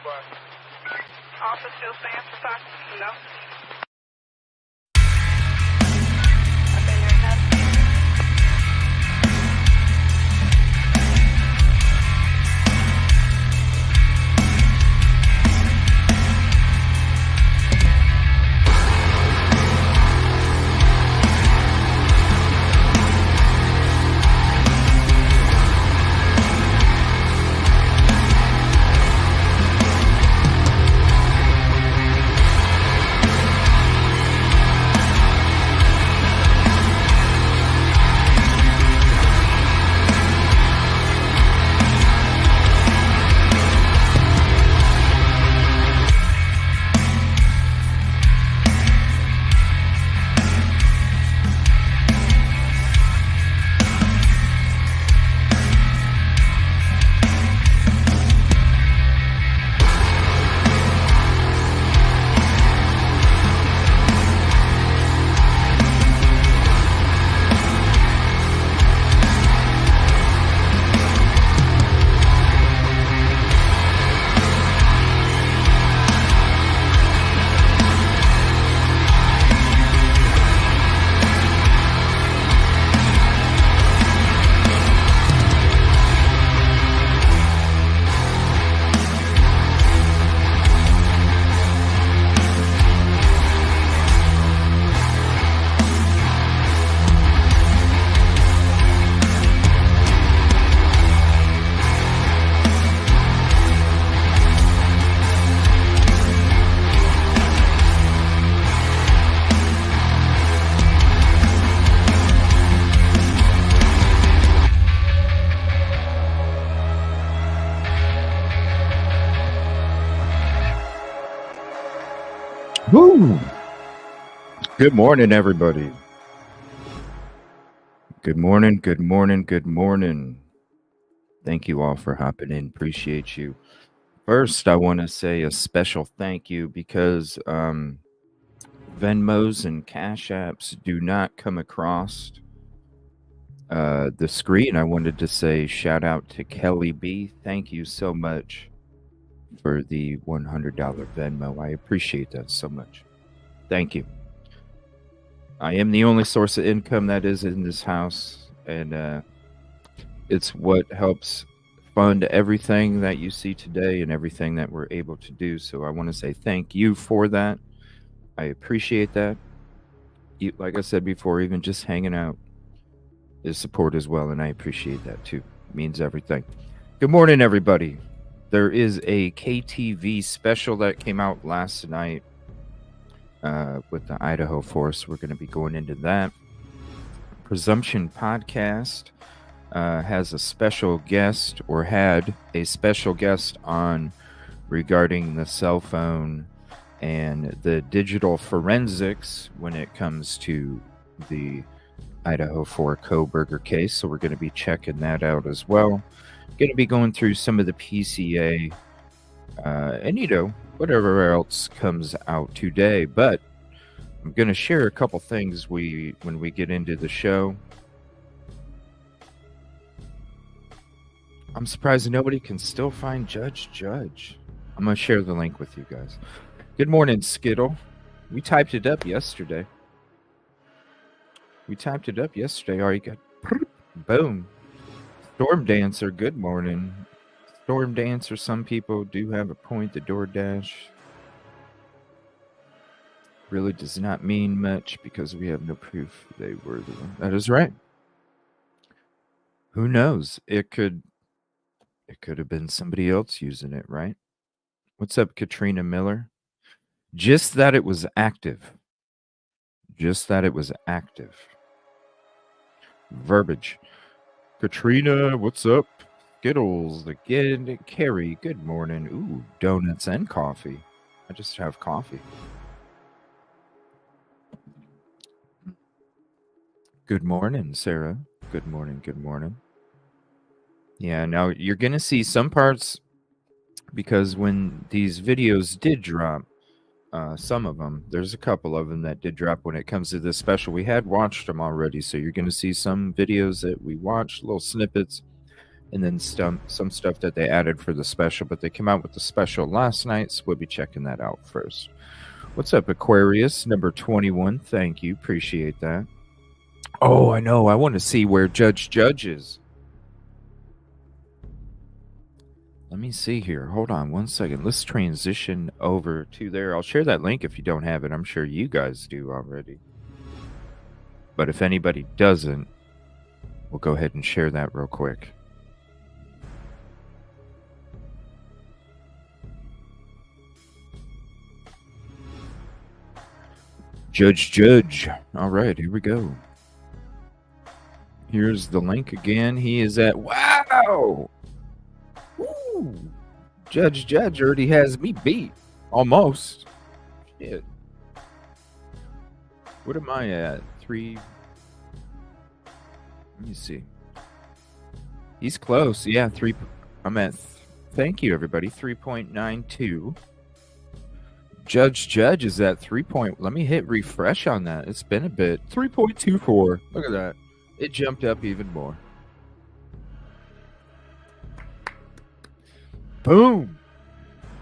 Office still stands for talk? No. I've been there enough. Woo! Good morning, everybody. Good morning, good morning, good morning. Thank you all for hopping in. Appreciate you. First, I want to say a special thank you because Venmos and Cash Apps do not come across the screen. I wanted to say shout out to Kelly B. Thank you so much for the $100 Venmo. I appreciate that so much. Thank you. I am the only source of income that is in this house, and it's what helps fund everything that you see today and everything that we're able to do. So I want to say thank you for that. I appreciate that. Like I said before, even just hanging out is support as well, and I appreciate that too. It means everything. Good morning, everybody. There is a KTV special that came out last night with the Idaho4, so we're going to be going into that. Presumption Podcast has a special guest, or had a special guest on, regarding the cell phone and the digital forensics when it comes to the Idaho4 Koberger case. So we're going to be checking that out as well. Going to be going through some of the PCA and whatever else comes out today, but I'm going to share a couple things when we get into the show. I'm surprised nobody can still find Judge. I'm going to share the link with you guys. Good morning, Skittle. We typed it up yesterday. All you got, boom. Storm Dancer, good morning. Storm Dancer, some people do have a point. The DoorDash really does not mean much because we have no proof they were the one. That is right. Who knows? It could have been somebody else using it, right? What's up, Katrina Miller? Just that it was active. Verbiage. Katrina, what's up? Skittles again. Carrie, good morning. Ooh, donuts and coffee. I just have coffee. Good morning, Sarah. Good morning. Yeah, now you're going to see some parts, because when these videos did drop, some of them, there's a couple of them that did drop when it comes to this special. We had watched them already, so you're going to see some videos that we watched, little snippets. and then some stuff that they added for the special, but they came out with the special last night, so we'll be checking that out first. What's up, Aquarius number 21? Thank you, appreciate that. Oh, I know, I want to see where Judge is. Let me see here. Hold on one second. Let's transition over to there. I'll share that link if you don't have it. I'm sure you guys do already. But if anybody doesn't, we'll go ahead and share that real quick. Judge. All right, here we go. Here's the link again. He is at, wow! Woo! Judge already has me beat. Almost. Shit. What am I at? 3. Let me see. He's close. Yeah, 3. I'm at, thank you, everybody, 3.92. Judge is at 3. Let me hit refresh on that. It's been a bit. 3.24. Look at that. It jumped up even more. Boom.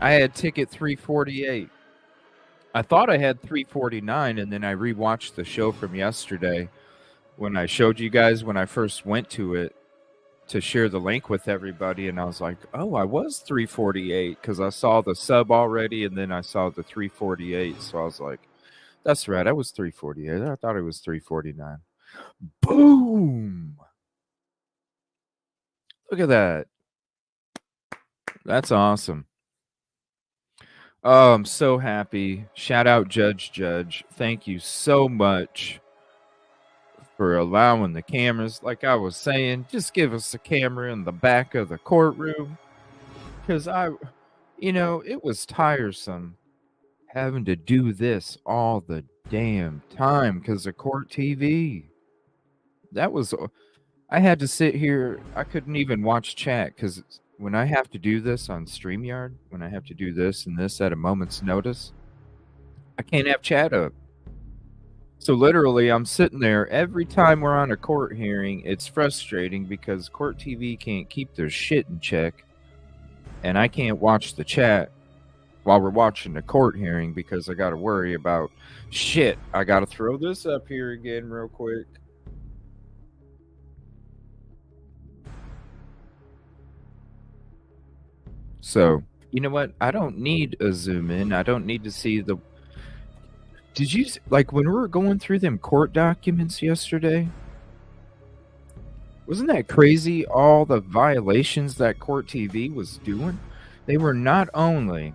I had ticket 348. I thought I had 349, and then I rewatched the show from yesterday when I showed you guys when I first went to it to share the link with everybody, and I was like, oh, I was 348 because I saw the sub already, and then I saw the 348, so I was like, that's right, I was 348. I thought it was 349. Boom! Look at that. That's awesome. Oh, I'm so happy. Shout out Judge. Thank you so much for allowing the cameras. Like I was saying, just give us a camera in the back of the courtroom. Because it was tiresome having to do this all the damn time because of court TV. I had to sit here. I couldn't even watch chat because when I have to do this on StreamYard, when I have to do this and this at a moment's notice, I can't have chat up. So literally, I'm sitting there every time we're on a court hearing. It's frustrating because court TV can't keep their shit in check, and I can't watch the chat while we're watching the court hearing because I got to worry about shit. I got to throw this up here again real quick. So, you know what? I don't need a zoom in. I don't need to see the... Did you... Like, when we were going through them court documents yesterday, wasn't that crazy, all the violations that court TV was doing? They were not only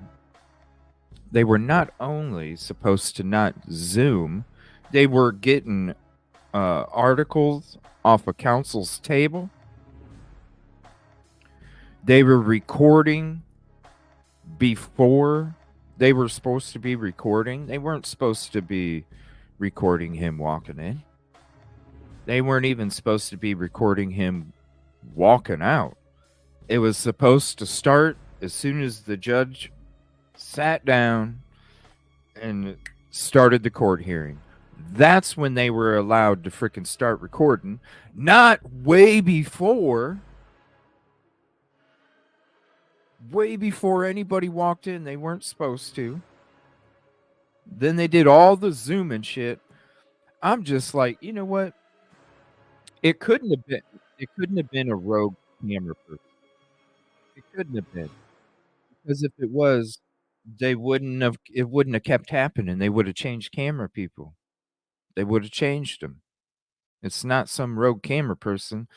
supposed to not zoom, they were getting articles off of counsel's table. They were recording before they were supposed to be recording. They weren't supposed to be recording him walking in. They weren't even supposed to be recording him walking out. It was supposed to start as soon as the judge sat down and started the court hearing. That's when they were allowed to freaking start recording, not way before anybody walked in. They weren't supposed to. Then they did all the Zoom and shit. I'm just like, you know what? It couldn't have been a rogue camera person. It couldn't have been. Because if it was, it wouldn't have kept happening. They would have changed camera people. They would have changed them. It's not some rogue camera person.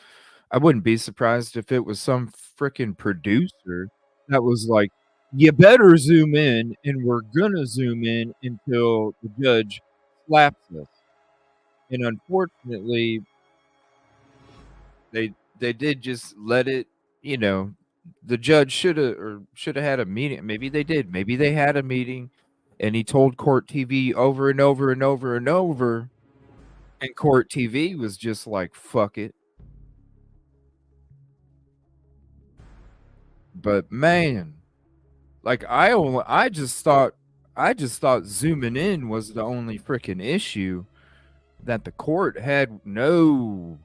I wouldn't be surprised if it was some freaking producer that was like, you better zoom in, and we're gonna zoom in until the judge slaps us. And unfortunately, they did just let it, the judge should have had a meeting. Maybe they did. Maybe they had a meeting, and he told court TV over and over and over and over, and court TV was just like, fuck it. But man, like I just thought zooming in was the only freaking issue that the court had. No,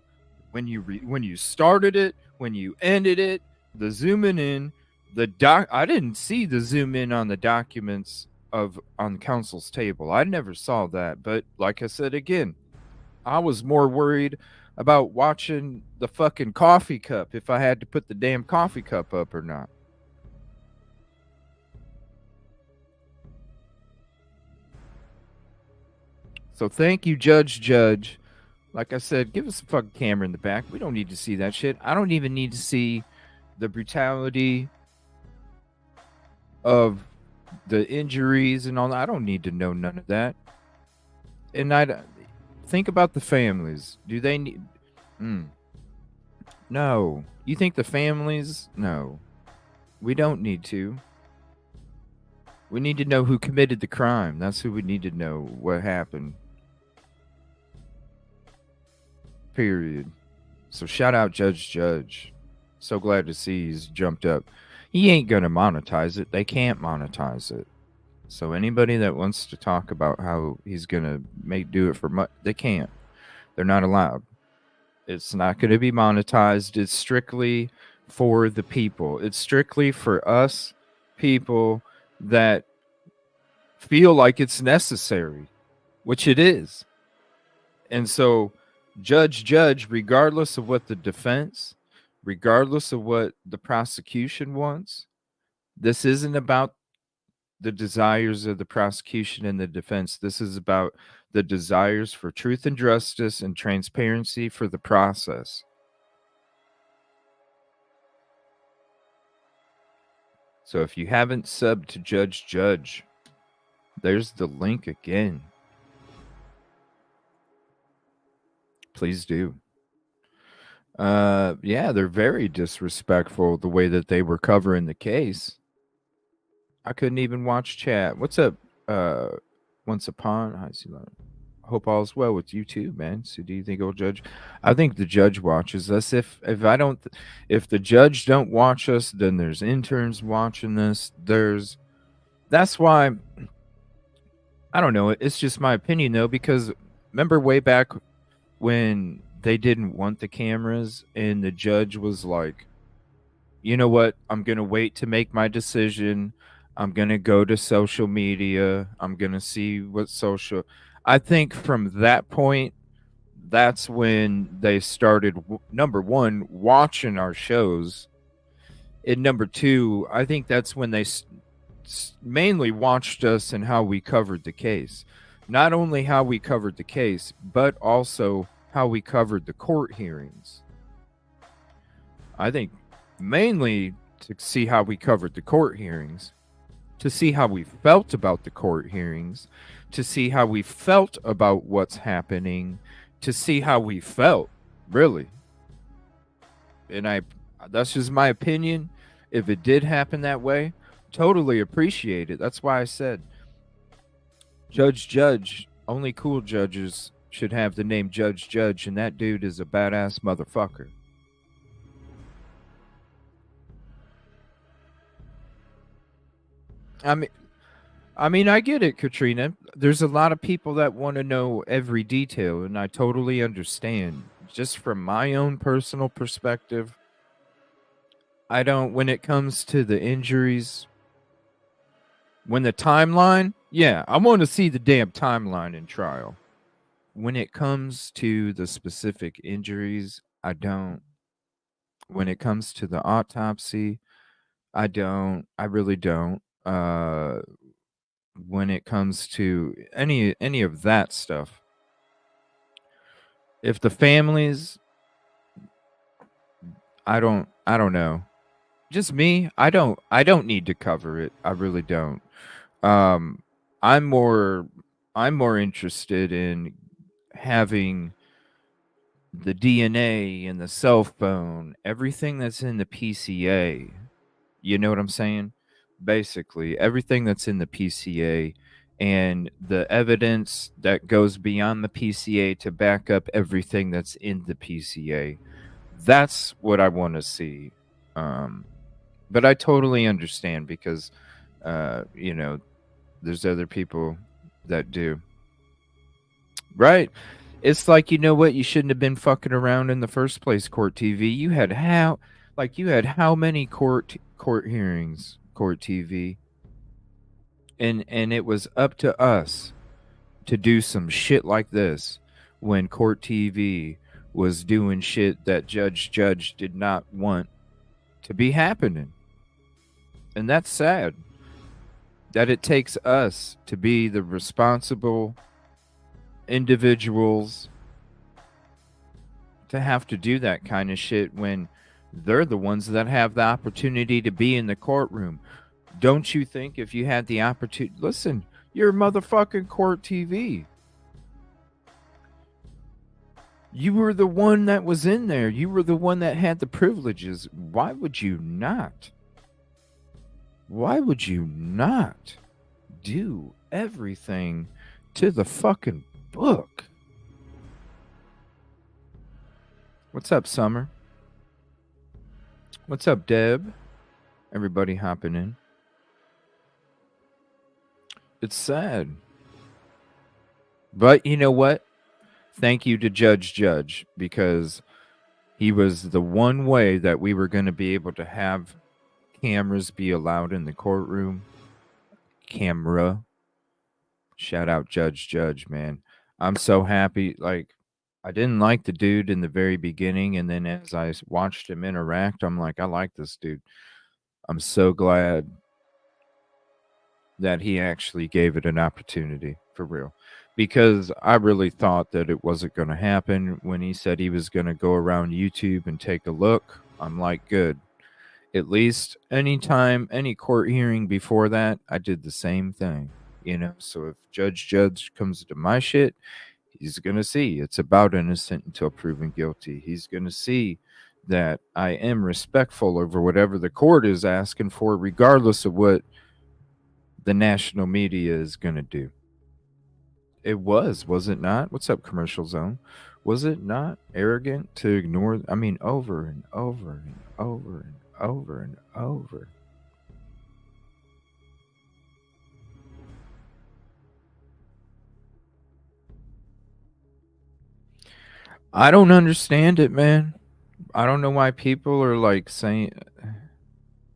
when you started it, when you ended it, the zooming in, I didn't see the zoom in on the documents on council's table. I never saw that. But like I said again, I was more worried about watching the fucking coffee cup, if I had to put the damn coffee cup up or not. So thank you, Judge. Like I said, give us a fucking camera in the back. We don't need to see that shit. I don't even need to see the brutality of the injuries and all that. I don't need to know none of that. And I think about the families. Do they need? No. You think the families? No. We don't need to. We need to know who committed the crime. That's who we need to know what happened. Period. So shout out Judge. So glad to see he's jumped up. He ain't gonna monetize it. They can't monetize it. So anybody that wants to talk about how he's gonna do it for money, they can't. They're not allowed. It's not going to be monetized. It's strictly for the people. It's strictly for us people that feel like it's necessary, which it is. And so judge, regardless of what the defense, regardless of what the prosecution wants, this isn't about the desires of the prosecution and the defense. This is about the desires for truth and justice and transparency for the process. So if you haven't subbed to Judge, there's the link again. Please do. Yeah, they're very disrespectful the way that they were covering the case. I couldn't even watch chat. What's up? Once upon, I see that. Hope all's well with you too, man. So do you think old Judge? I think the judge watches us. If the judge don't watch us, then there's interns watching this. That's why I don't know. It's just my opinion though, because remember way back when they didn't want the cameras and the judge was like, you know what? I'm going to wait to make my decision. I'm going to go to social media. I'm going to see what social. I think from that point, that's when they started, number one, watching our shows. And number two, I think that's when they mainly watched us and how we covered the case. Not only how we covered the case, but also how we covered the court hearings. I think mainly to see how we covered the court hearings, to see how we felt about the court hearings, to see how we felt about what's happening, to see how we felt, really. And that's just my opinion. If it did happen that way, totally appreciate it. That's why I said Judge, only cool judges should have the name Judge, and that dude is a badass motherfucker. I mean, I get it, Katrina. There's a lot of people that want to know every detail, and I totally understand. Just from my own personal perspective, I don't, when it comes to the injuries, when the timeline, yeah, I want to see the damn timeline in trial. When it comes to the specific injuries, I don't. When it comes to the autopsy, I don't. I really don't. When it comes to any of that stuff, if the families, I don't know. Just me, I don't need to cover it. I really don't. I'm more interested in having the DNA and the cell phone, everything that's in the PCA. You know what I'm saying? Basically, everything that's in the PCA and the evidence that goes beyond the PCA to back up everything that's in the PCA. That's what I want to see. But I totally understand because, you know, there's other people that do. Right. It's like, you know what? You shouldn't have been fucking around in the first place, Court TV. You had how many court hearings, Court TV? And it was up to us to do some shit like this when Court TV was doing shit that Judge did not want to be happening. And that's sad. That it takes us to be the responsible individuals to have to do that kind of shit when they're the ones that have the opportunity to be in the courtroom. Don't you think if you had the opportunity, listen, you're motherfucking Court TV. You were the one that was in there. You were the one that had the privileges. Why would you not? Why would you not do everything to the fucking book? What's up, Summer? What's up, Deb? Everybody hopping in. It's sad. But you know what? Thank you to Judge, because he was the one way that we were going to be able to have cameras be allowed in the courtroom. Camera. Shout out Judge, man. I'm so happy. Like, I didn't like the dude in the very beginning, and then as I watched him interact, I'm like, I like this dude. I'm so glad that he actually gave it an opportunity, for real. Because I really thought that it wasn't going to happen. When he said he was going to go around YouTube and take a look, I'm like, good. At least anytime, any court hearing before that, I did the same thing. You know, so if Judge comes to my shit, he's going to see it's about innocent until proven guilty. He's going to see that I am respectful over whatever the court is asking for, regardless of what the national media is going to do. It was it not? What's up, Commercial Zone? Was it not arrogant to ignore? I mean, over and over and over and over and over. I don't understand it, man. I don't know why people are like saying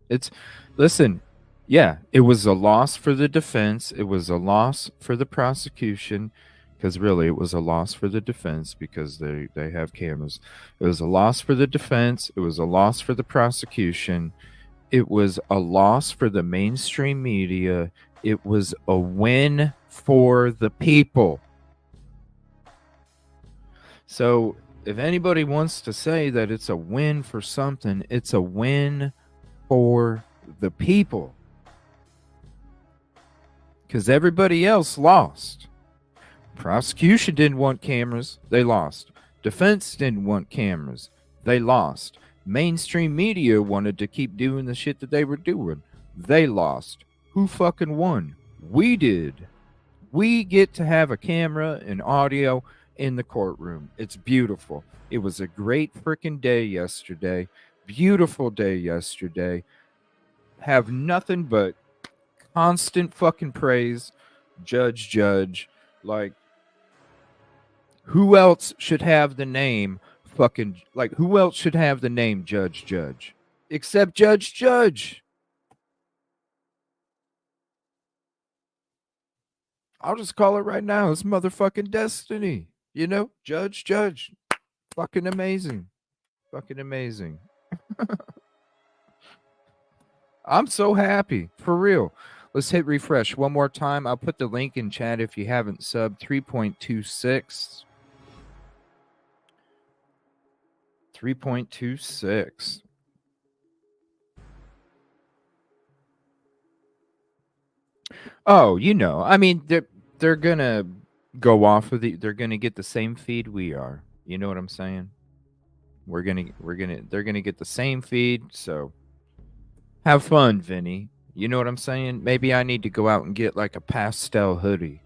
it's. Listen, yeah, it was a loss for the defense. It was a loss for the prosecution, because really it was a loss for the defense because they have cameras. It was a loss for the defense. It was a loss for the prosecution. It was a loss for the mainstream media. It was a win for the people. So if anybody wants to say that it's a win for something, it's a win for the people. Because everybody else lost. Prosecution didn't want cameras. They lost. Defense didn't want cameras. They lost. Mainstream media wanted to keep doing the shit that they were doing. They lost. Who fucking won? We did. We get to have a camera and audio in the courtroom. It's beautiful. It was a great freaking day yesterday. Beautiful day yesterday. Have nothing but constant fucking praise. Judge. Like, who else should have the name fucking, like, who else should have the name Judge except Judge? I'll just call it right now. It's motherfucking destiny. You know, Judge. Fucking amazing. Fucking amazing. I'm so happy. For real. Let's hit refresh one more time. I'll put the link in chat if you haven't subbed. 3.26. 3.26. Oh, you know, I mean, they're gonna go off of they're gonna get the same feed we are. You know what I'm saying? They're gonna get the same feed. So have fun, Vinny. You know what I'm saying? Maybe I need to go out and get like a pastel hoodie.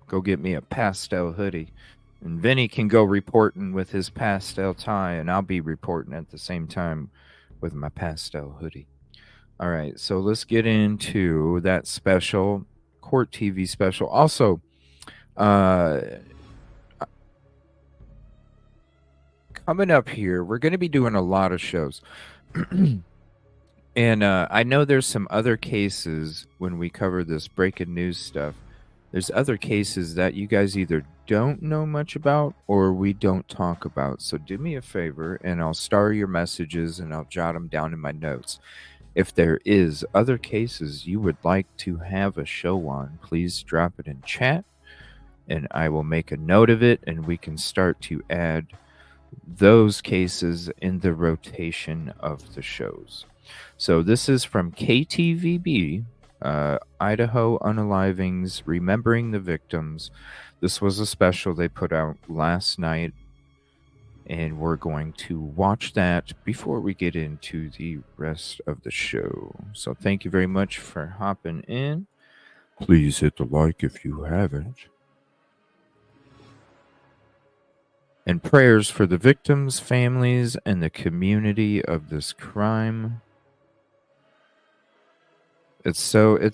Go get me a pastel hoodie. And Vinny can go reporting with his pastel tie, and I'll be reporting at the same time with my pastel hoodie. All right, so let's get into that special Court TV special. Also, coming up here, we're going to be doing a lot of shows. And I know there's some other cases when we cover this breaking news stuff. There's other cases that you guys either don't know much about or we don't talk about. So do me a favor and I'll star your messages and I'll jot them down in my notes. If there is other cases you would like to have a show on, please drop it in chat and I will make a note of it and we can start to add those cases in the rotation of the shows. So this is from KTVB, Idaho Unalivings, Remembering the Victims. This was a special they put out last night, and we're going to watch that before we get into the rest of the show. So thank you very much for hopping in. Please hit the like if you haven't. And prayers for the victims, families, and the community of this crime. It's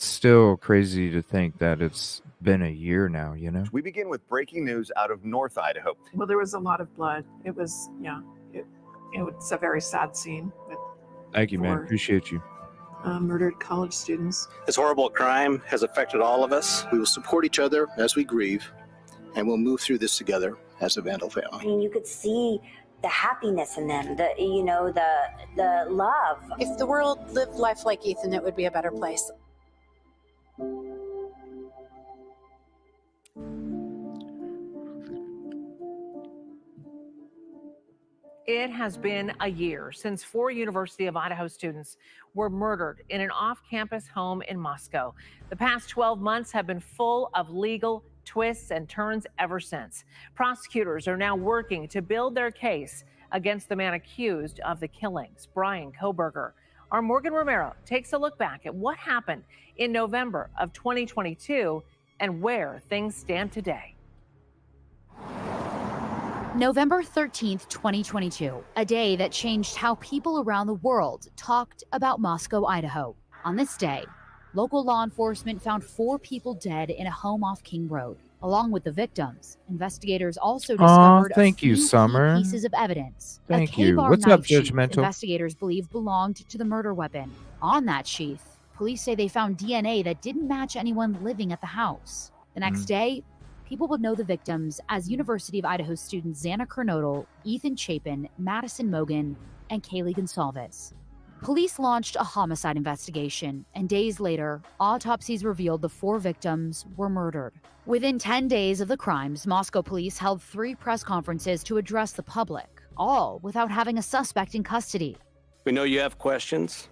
still crazy to think that it's been a year now, you know? We begin with breaking news out of North Idaho. Well, there was a lot of blood. It was, it's a very sad scene with Thank you, man. Appreciate you. murdered college students. This horrible crime has affected all of us. We will support each other as we grieve, and we'll move through this together as a Vandal family. I mean, you could see the happiness in them, the love. If the world lived life like Ethan, it would be a better place. It has been a year since 4 University of Idaho students were murdered in an off-campus home in Moscow. The past 12 months have been full of legal twists and turns ever since. Prosecutors are now working to build their case against the man accused of the killings, Brian Kohberger. Our Morgan Romero takes a look back at what happened in November of 2022 and where things stand today. November 13th, 2022, a day that changed how people around the world talked about Moscow, Idaho. On this day, local law enforcement found 4 people dead in a home off King Road. Along with the victims, investigators also discovered a few key pieces of evidence. Thank a you. K-bar What's knife up, sheath Judgmental? Investigators believe belonged to the murder weapon. On that sheath, police say they found DNA that didn't match anyone living at the house. The next day, people would know the victims as University of Idaho students Xana Kernodle, Ethan Chapin, Madison Mogan, and Kaylee Gonsalves. Police launched a homicide investigation, and days later, autopsies revealed the 4 victims were murdered. Within 10 days of the crimes, Moscow police held 3 press conferences to address the public, all without having a suspect in custody. We know you have questions,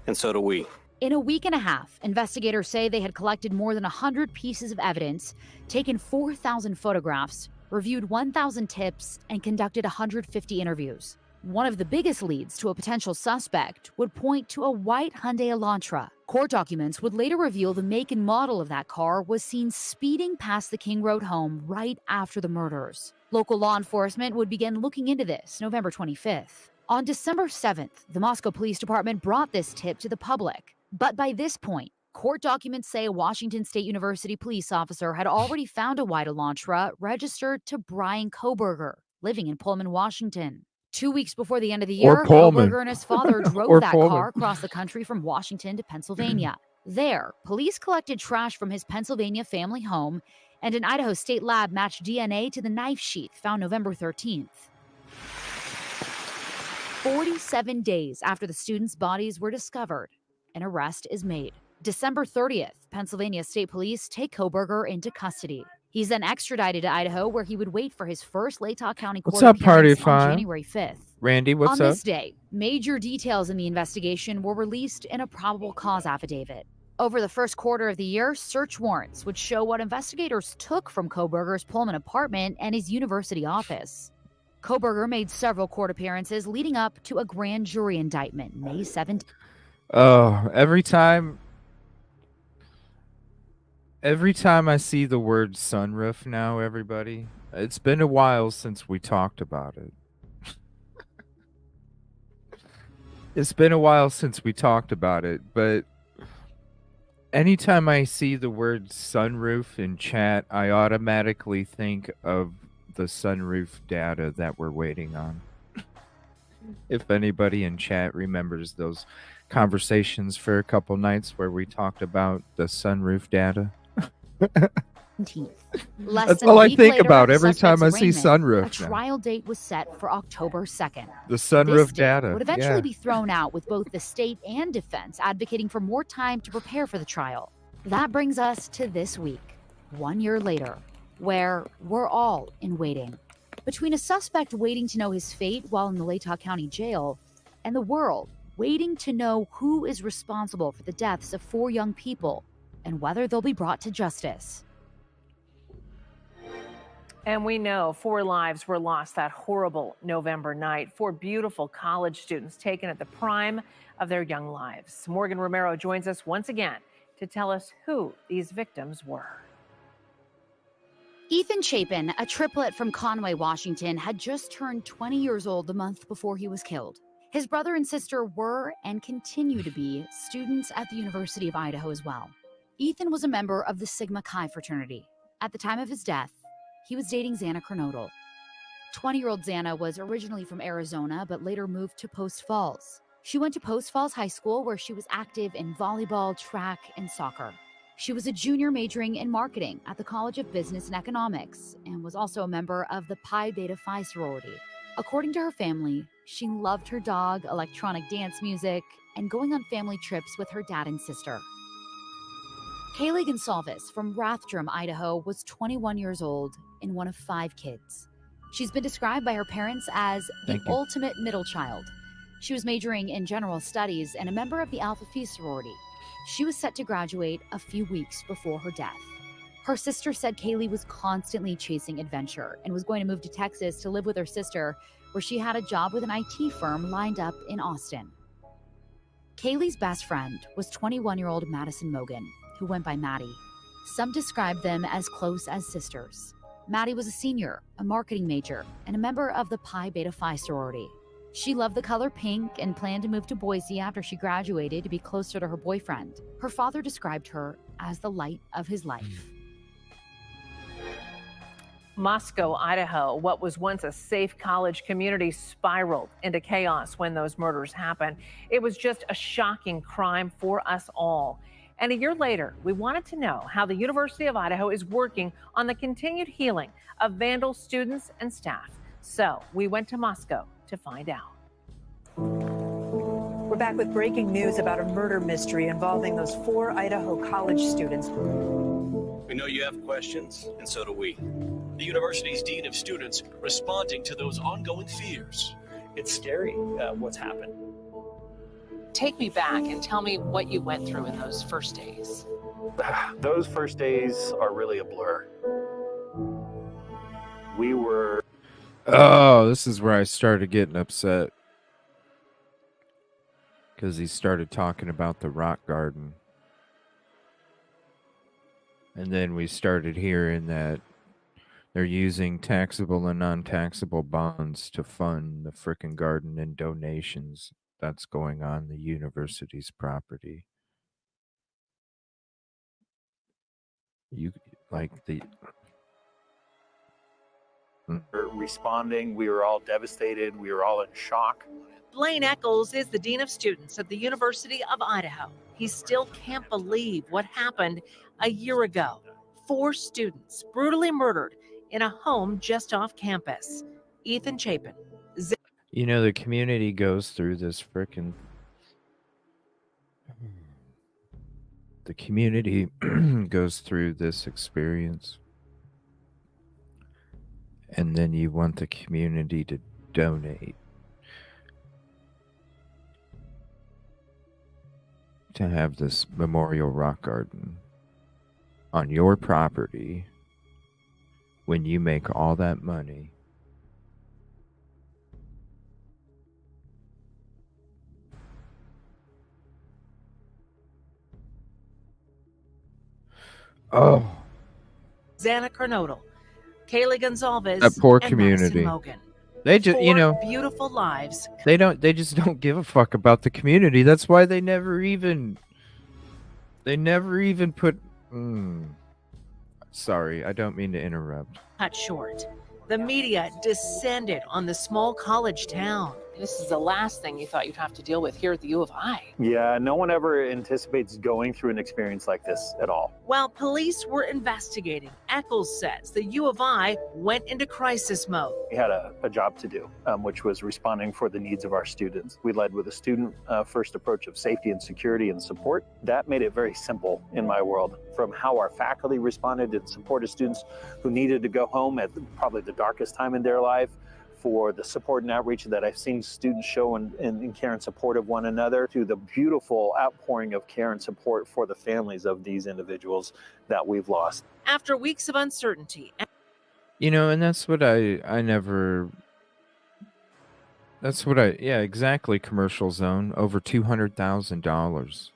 and so do we. In a week and a half, investigators say they had collected more than 100 pieces of evidence, taken 4,000 photographs, reviewed 1,000 tips, and conducted 150 interviews. One of the biggest leads to a potential suspect would point to a white Hyundai Elantra. Court documents would later reveal the make and model of that car was seen speeding past the King Road home right after the murders. Local law enforcement would begin looking into this November 25th. On December 7th, the Moscow Police Department brought this tip to the public. But by this point, court documents say a Washington State University police officer had already found a white Elantra registered to Brian Kohberger, living in Pullman, Washington. 2 weeks before the end of the year, Kohberger and his father drove that car across the country from Washington to Pennsylvania. There, police collected trash from his Pennsylvania family home, and an Idaho state lab matched DNA to the knife sheath found November 13th. 47 days after the students' bodies were discovered, an arrest is made. December 30th, Pennsylvania State Police take Kohberger into custody. He's then extradited to Idaho, where he would wait for his first Latah County court appearance on January 5th. Randy, what's up? On this day, major details in the investigation were released in a probable cause affidavit. Over the first quarter of the year, search warrants would show what investigators took from Kohberger's Pullman apartment and his university office. Kohberger made several court appearances leading up to a grand jury indictment May 17th. Oh, every time I see the word sunroof now, everybody, it's been a while since we talked about it. It's been a while since we talked about it, but Anytime I see the word sunroof in chat, I automatically think of the sunroof data that we're waiting on. If anybody in chat remembers those conversations for a couple nights where we talked about the sunroof data. Less That's than a all I week think later, about the every time I suspect's see arraignment, sunroof A now. trial date was set for October 2nd. The sunroof This date data. would eventually Yeah. be thrown out, with both the state and defense advocating for more time to prepare for the trial. That brings us to this week, 1 year later, where we're all in waiting. Between a suspect waiting to know his fate while in the Latah County Jail and the world waiting to know who is responsible for the deaths of 4 young people and whether they'll be brought to justice. And we know 4 lives were lost that horrible November night. 4 beautiful college students taken at the prime of their young lives. Morgan Romero joins us once again to tell us who these victims were. Ethan Chapin, a triplet from Conway, Washington, had just turned 20 years old the month before he was killed. His brother and sister were and continue to be students at the University of Idaho as well. Ethan was a member of the Sigma Chi fraternity. At the time of his death, he was dating Xana Kernodle. 20-year-old Xana was originally from Arizona, but later moved to Post Falls. She went to Post Falls High School, where she was active in volleyball, track, and soccer. She was a junior majoring in marketing at the College of Business and Economics and was also a member of the Pi Beta Phi sorority. According to her family, she loved her dog, electronic dance music, and going on family trips with her dad and sister. Kaylee Gonsalves from Rathdrum, Idaho, was 21 years old and one of 5 kids. She's been described by her parents as the ultimate middle child. She was majoring in general studies and a member of the Alpha Phi sorority. She was set to graduate a few weeks before her death. Her sister said Kaylee was constantly chasing adventure and was going to move to Texas to live with her sister, where she had a job with an IT firm lined up in Austin. Kaylee's best friend was 21-year-old Madison Mogan, who went by Maddie. Some described them as close as sisters. Maddie was a senior, a marketing major, and a member of the Pi Beta Phi sorority. She loved the color pink and planned to move to Boise after she graduated to be closer to her boyfriend. Her father described her as the light of his life. Moscow, Idaho, what was once a safe college community, spiraled into chaos when those murders happened. It was just a shocking crime for us all. And a year later, we wanted to know how the University of Idaho is working on the continued healing of vandal students and staff. So we went to Moscow to find out. We're back with breaking news about a murder mystery involving those 4 Idaho college students. We know you have questions, and so do we. The university's dean of students responding to those ongoing fears. It's scary what's happened. Take me back and tell me what you went through in those first days. Those first days are really a blur. We were... Oh, this is where I started getting upset. Because he started talking about the rock garden. And then we started hearing that they're using taxable and non-taxable bonds to fund the frickin' garden and donations that's going on the university's property. You like the... responding. We were all devastated. We were all in shock. Blaine Eccles is the dean of students at the University of Idaho. He still can't believe what happened a year ago. 4 students brutally murdered in a home just off campus. Ethan Chapin. You know, the community goes through this frickin'... The community goes through this experience. And then you want the community to donate to have this memorial rock garden on your property when you make all that money. Oh. Xana Kernodle, Kaylee Gonsalves, That poor and community. Madison Mogan. They just, 4 beautiful lives. they just don't give a fuck about the community. That's why they never even They never even put. Sorry, I don't mean to interrupt. Cut short. The media descended on the small college town. This is the last thing you thought you'd have to deal with here at the U of I. Yeah, no one ever anticipates going through an experience like this at all. While police were investigating, Eccles says the U of I went into crisis mode. We had a job to do, which was responding for the needs of our students. We led with a student-first approach of safety and security and support. That made it very simple in my world, from how our faculty responded and supported students who needed to go home at probably the darkest time in their life, for the support and outreach that I've seen students show in care and support of one another, to the beautiful outpouring of care and support for the families of these individuals that we've lost. After weeks of uncertainty. And that's what I never. That's what yeah, exactly. Commercial zone, over $200,000.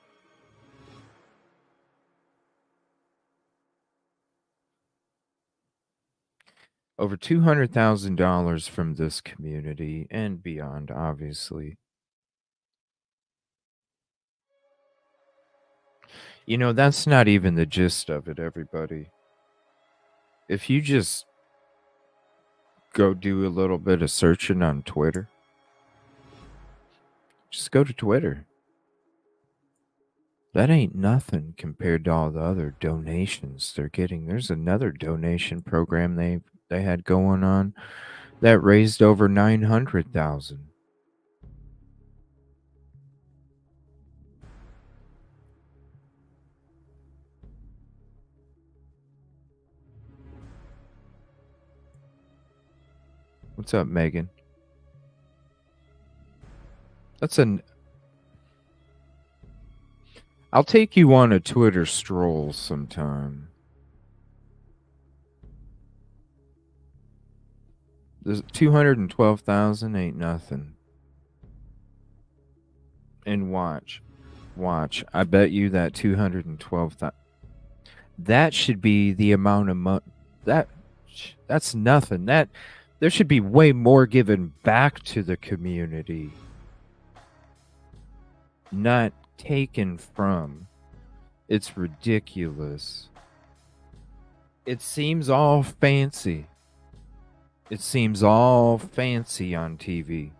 Over $200,000 from this community and beyond, obviously. That's not even the gist of it, everybody. If you just go do a little bit of searching on Twitter, just go to Twitter. That ain't nothing compared to all the other donations they're getting. There's another donation program they had going on that raised over $900,000. What's up, Megan? I'll take you on a Twitter stroll sometime. There's 212,000 ain't nothing. And watch. I bet you that 212,000. That should be the amount of money. That's nothing. There should be way more given back to the community, not taken from. It's ridiculous. It seems all fancy. It seems all fancy on TV.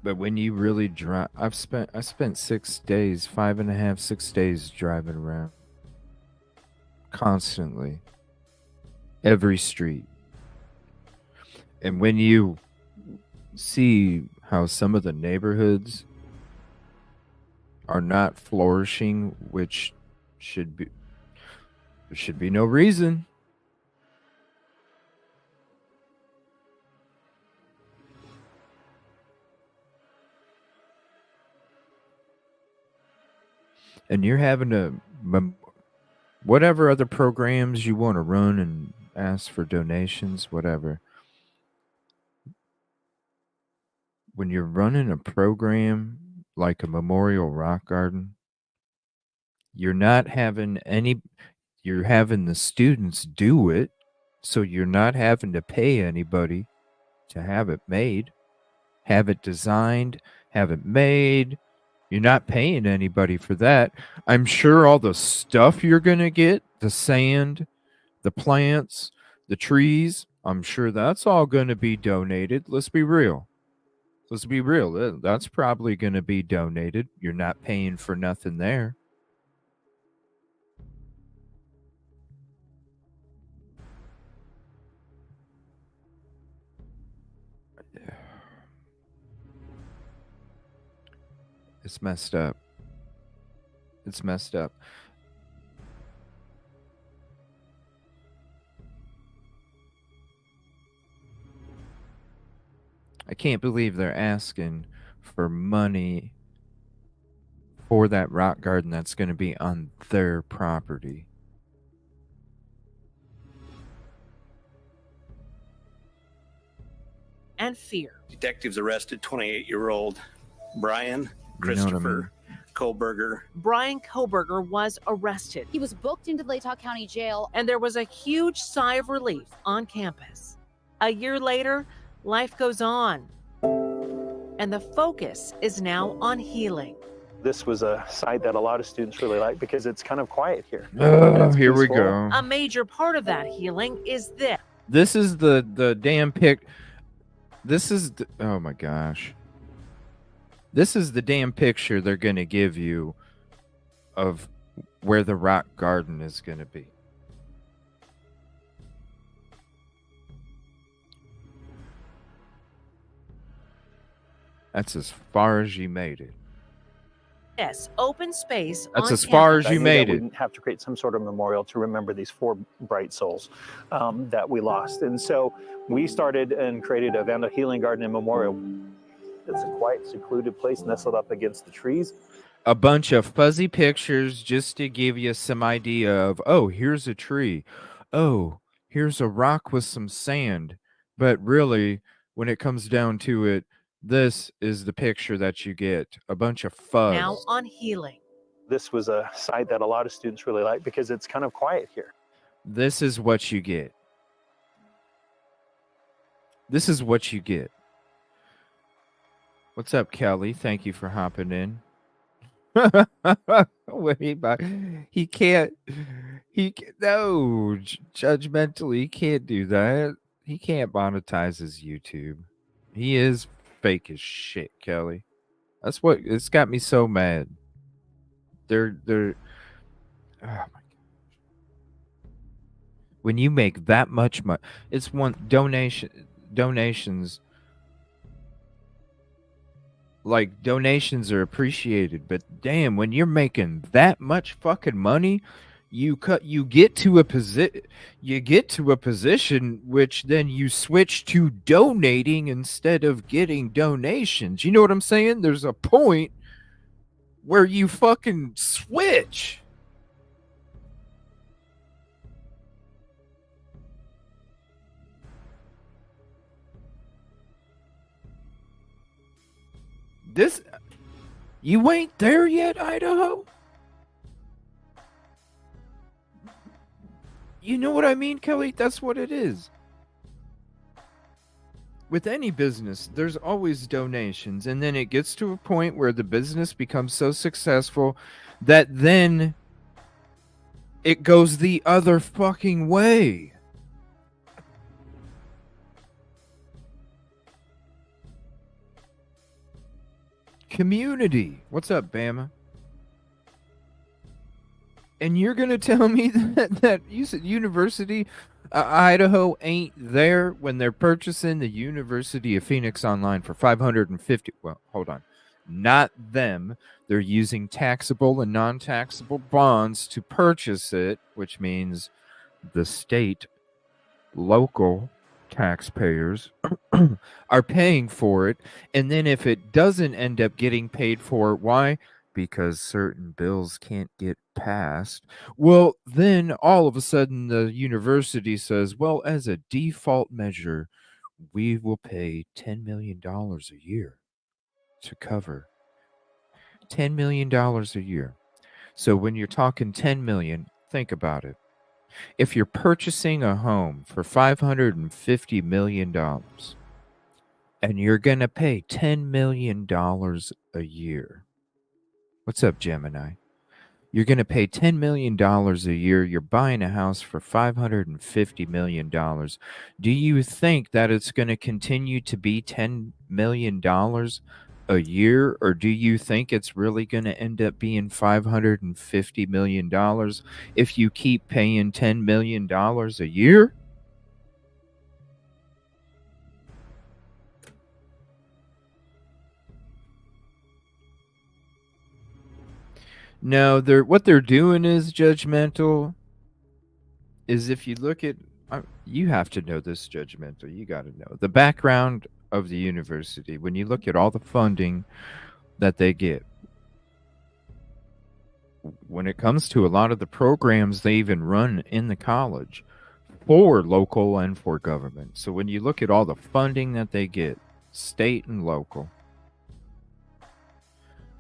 But when you really drive, I spent 6 days, 5.5, 6 days driving around. Constantly. Every street. And when you see how some of the neighborhoods are not flourishing, which there should be no reason. And you're having to, whatever other programs you want to run and ask for donations, whatever. When you're running a program like a Memorial Rock Garden, you're not having you're having the students do it, so you're not having to pay anybody to have it made, have it designed, have it made. You're not paying anybody for that. I'm sure all the stuff you're going to get, the sand, the plants, the trees, I'm sure that's all going to be donated. Let's be real. That's probably going to be donated. You're not paying for nothing there. It's messed up. It's messed up. I can't believe they're asking for money for that rock garden that's going to be on their property. And fear. Detectives arrested 28-year-old Brian Christopher Kohlberger. Brian Kohlberger was arrested. He was booked into the Latah County Jail. And there was a huge sigh of relief on campus. A year later, life goes on. and the focus is now on healing. This was a site that a lot of students really like because it's kind of quiet here. Oh, It's here we peaceful. go. A major part of that healing is this. This is the damn pic. This is oh my gosh. This is the damn picture they're gonna give you of where the rock garden is gonna be. That's as far as you made it. Yes, open space. That's on as far as I you knew made that it. we'd have to create some sort of memorial to remember these 4 bright souls that we lost. And so we started and created a Vandal Healing Garden and Memorial. It's a quiet, secluded place nestled up against the trees. A bunch of fuzzy pictures just to give you some idea of, oh, here's a tree. Oh, here's a rock with some sand. But really, when it comes down to it, this is the picture that you get. A bunch of fuzz. Now on healing. This was a site that a lot of students really like because it's kind of quiet here. This is what you get. This is what you get. What's up, Kelly? Thank you for hopping in. He can't. No, judgmentally, he can't do that. He can't monetize his YouTube. He is fake as shit, Kelly. That's what it's got me so mad. They're oh my god. When you make that much money, it's one donations. Like, donations are appreciated, but damn, when you're making that much fucking money, you get to a position which then you switch to donating instead of getting donations. You know what I'm saying? There's a point where you fucking switch. You ain't there yet, Idaho? You know what I mean, Kelly? That's what it is. With any business, there's always donations, and then it gets to a point where the business becomes so successful that then it goes the other fucking way. Community. What's up, Bama? And you're gonna tell me that you said University Idaho ain't there when they're purchasing the University of Phoenix online for $550? Well, hold on. Not them. They're using taxable and non-taxable bonds to purchase it, which means the state, local taxpayers are paying for it. And then if it doesn't end up getting paid for, why? Because certain bills can't get passed. Well, then all of a sudden the university says, well, as a default measure, we will pay $10 million a year to cover. $10 million a year. So when you're talking 10 million, think about it. If you're purchasing a home for $550 million and you're going to pay $10 million a year, what's up, Gemini? You're going to pay $10 million a year. You're buying a house for $550 million. Do you think that it's going to continue to be $10 million a year? Or do you think it's really going to end up being $550 million if you keep paying $10 million a year? No, what they're doing is judgmental. Is if you look at, you have to know this, judgmental. You got to know the background of the university. When you look at all the funding that they get, when it comes to a lot of the programs they even run in the college for local and for government. So when you look at all the funding that they get, state and local,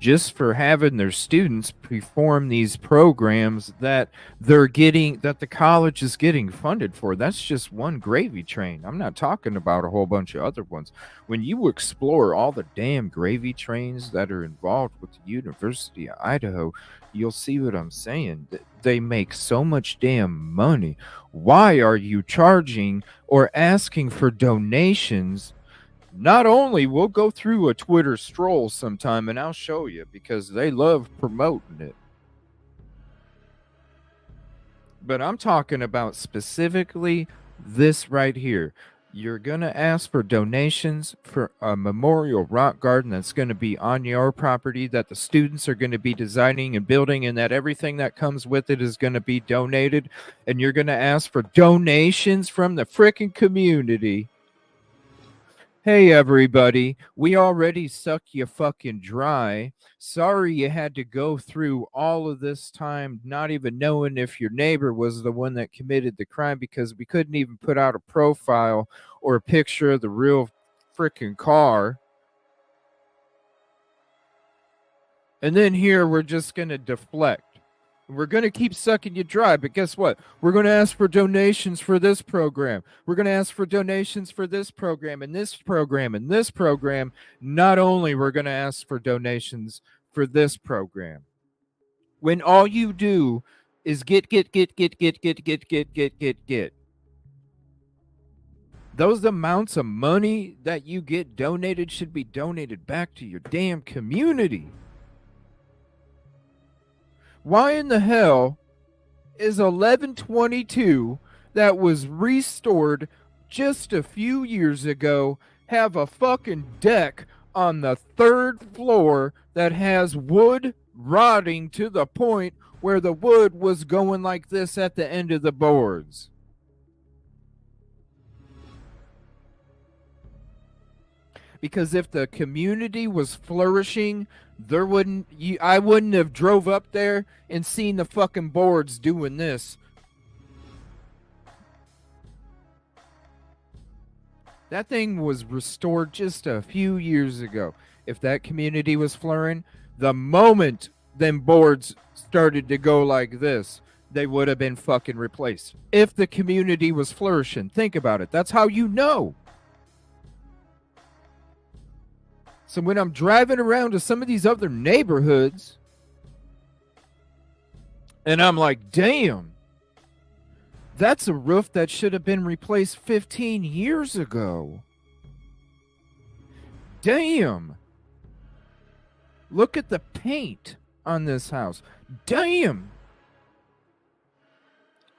just for having their students perform these programs that that the college is getting funded for. That's just one gravy train. I'm not talking about a whole bunch of other ones. When you explore all the damn gravy trains that are involved with the University of Idaho, you'll see what I'm saying. They make so much damn money. Why are you charging or asking for donations? Not only, we'll go through a Twitter stroll sometime and I'll show you, because they love promoting it. But I'm talking about specifically this right here. You're going to ask for donations for a memorial rock garden that's going to be on your property, that the students are going to be designing and building, and that everything that comes with it is going to be donated. And you're going to ask for donations from the frickin' community. Hey everybody, we already suck you fucking dry. Sorry you had to go through all of this time not even knowing if your neighbor was the one that committed the crime, because we couldn't even put out a profile or a picture of the real freaking car. And then here we're just going to deflect. We're going to keep sucking you dry, but guess what? We're going to ask for donations for this program. We're going to ask for donations for this program and this program and this program. Not only we're going to ask for donations for this program, when all you do is get. Those amounts of money that you get donated should be donated back to your damn community. Why in the hell is 1122 that was restored just a few years ago have a fucking deck on the 3rd floor that has wood rotting to the point where the wood was going like this at the end of the boards? Because if the community was flourishing, I wouldn't have drove up there and seen the fucking boards doing this. That thing was restored just a few years ago. If that community was flourishing, the moment them boards started to go like this, they would have been fucking replaced. If the community was flourishing, think about it. That's how you know. So when I'm driving around to some of these other neighborhoods, and I'm like, damn, that's a roof that should have been replaced 15 years ago. Damn. Look at the paint on this house. Damn.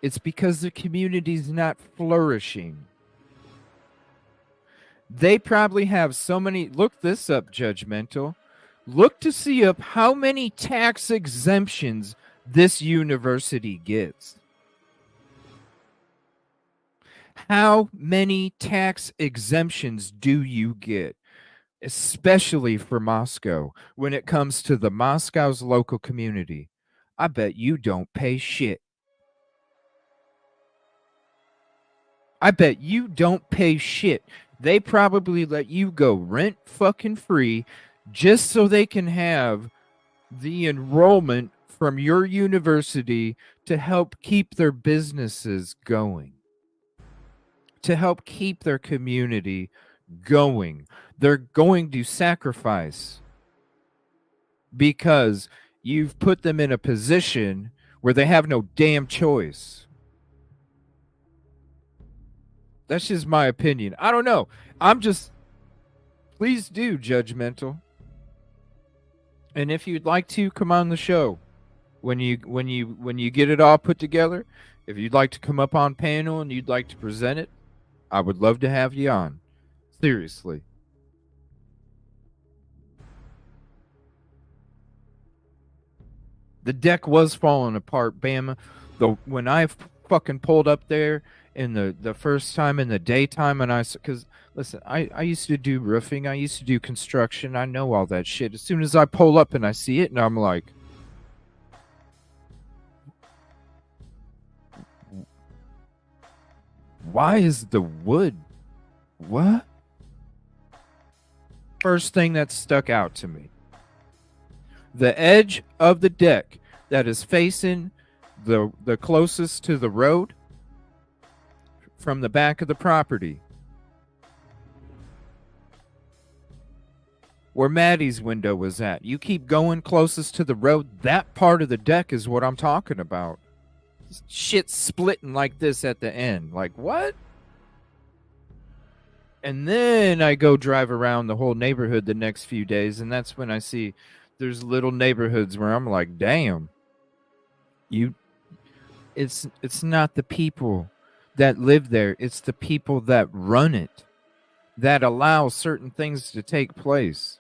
It's because the community's not flourishing. They probably have so many. Look this up, Judgmental. Look to see up how many tax exemptions this university gets. How many tax exemptions do you get? Especially for Moscow, when it comes to the Moscow's local community. I bet you don't pay shit. I bet you don't pay shit. They probably let you go rent fucking free just so they can have the enrollment from your university to help keep their businesses going, to help keep their community going. They're going to sacrifice because you've put them in a position where they have no damn choice. That's just my opinion. I don't know. Please do, Judgmental. And if you'd like to come on the show when you get it all put together, if you'd like to come up on panel and you'd like to present it, I would love to have you on. Seriously. The deck was falling apart, Bama. When I fucking pulled up there in the first time in the daytime, and because listen, I used to do roofing, I used to do construction, I know all that shit. As soon as I pull up and I see it, and I'm like, why is the wood? What? First thing that stuck out to me. The edge of the deck that is facing the closest to the road from the back of the property, where Maddie's window was at. You keep going closest to the road, that part of the deck is what I'm talking about. Shit splitting like this at the end. Like, what? And then I go drive around the whole neighborhood the next few days, and that's when I see there's little neighborhoods where I'm like, damn. It's not the people that live there, it's the people that run it, that allow certain things to take place.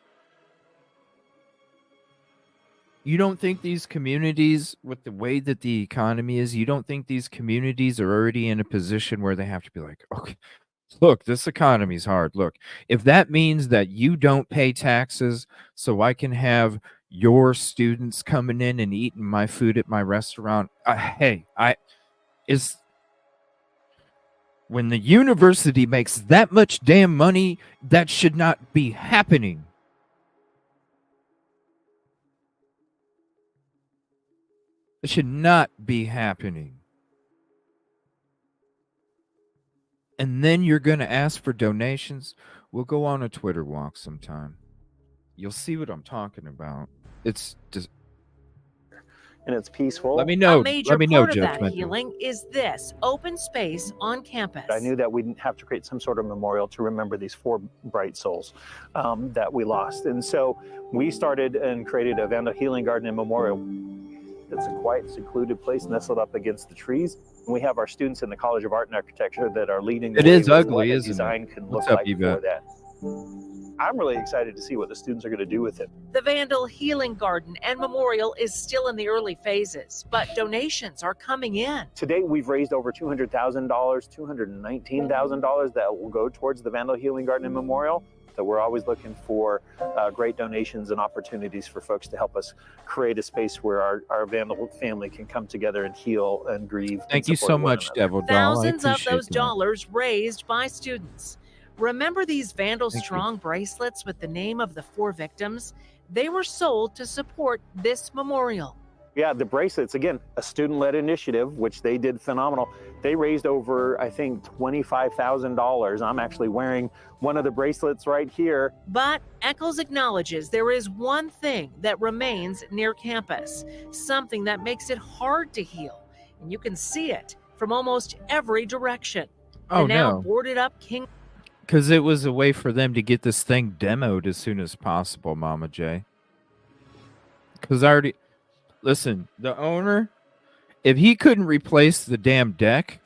You don't think these communities, with the way that the economy is, you don't think these communities are already in a position where they have to be like, okay, look, this economy's hard. Look, if that means that you don't pay taxes so I can have your students coming in and eating my food at my restaurant, when the university makes that much damn money, that should not be happening. It should not be happening. And then you're going to ask for donations. We'll go on a Twitter walk sometime. You'll see what I'm talking about. It's just, and it's peaceful. Let me know. A major Let me know, part of that Judgmental. healing is this open space on campus. I knew that we'd have to create some sort of memorial to remember these 4 bright souls that we lost. And so we started and created a Vandal Healing Garden and Memorial. It's a quiet, secluded place nestled up against the trees. And we have our students in the College of Art and Architecture that are leading the It way is with ugly, what isn't it? design can What's look up, like Yvette? for that. I'm really excited to see what the students are going to do with it. The Vandal Healing Garden and Memorial is still in the early phases, but donations are coming in. To date, we've raised over $200,000, $219,000 that will go towards the Vandal Healing Garden and Memorial. So we're always looking for great donations and opportunities for folks to help us create a space where our Vandal family can come together and heal and grieve. Thank and you support so one much, another. Devil Doll. I Thousands of appreciate those that. dollars raised by students. Remember these Vandal Thank you. Strong bracelets with the name of the 4 victims? They were sold to support this memorial. Yeah, the bracelets, again, a student-led initiative, which they did phenomenal. They raised over, I think, $25,000. I'm actually wearing one of the bracelets right here. But Eccles acknowledges there is one thing that remains near campus, something that makes it hard to heal. And you can see it from almost every direction. Oh, the now no. boarded up King. Because it was a way for them to get this thing demoed as soon as possible, Mama J. Because listen, the owner, if he couldn't replace the damn deck,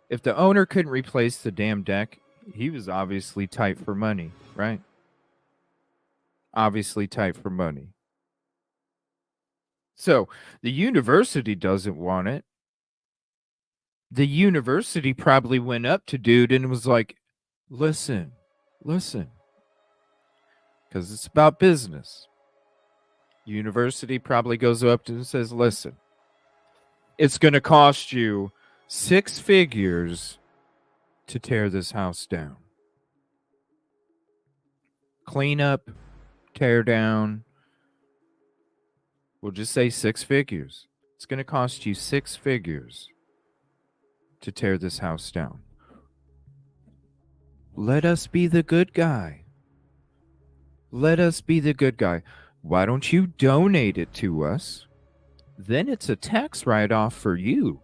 if the owner couldn't replace the damn deck, he was obviously tight for money, right? Obviously tight for money. So the university doesn't want it. The university probably went up to dude and was like, listen, because it's about business. University probably goes up to him and says, listen, it's going to cost you 6 figures to tear this house down. Clean up, tear down. We'll just say 6 figures. It's going to cost you 6 figures to tear this house down. Let us be the good guy. Let us be the good guy. Why don't you donate it to us? Then it's a tax write-off for you.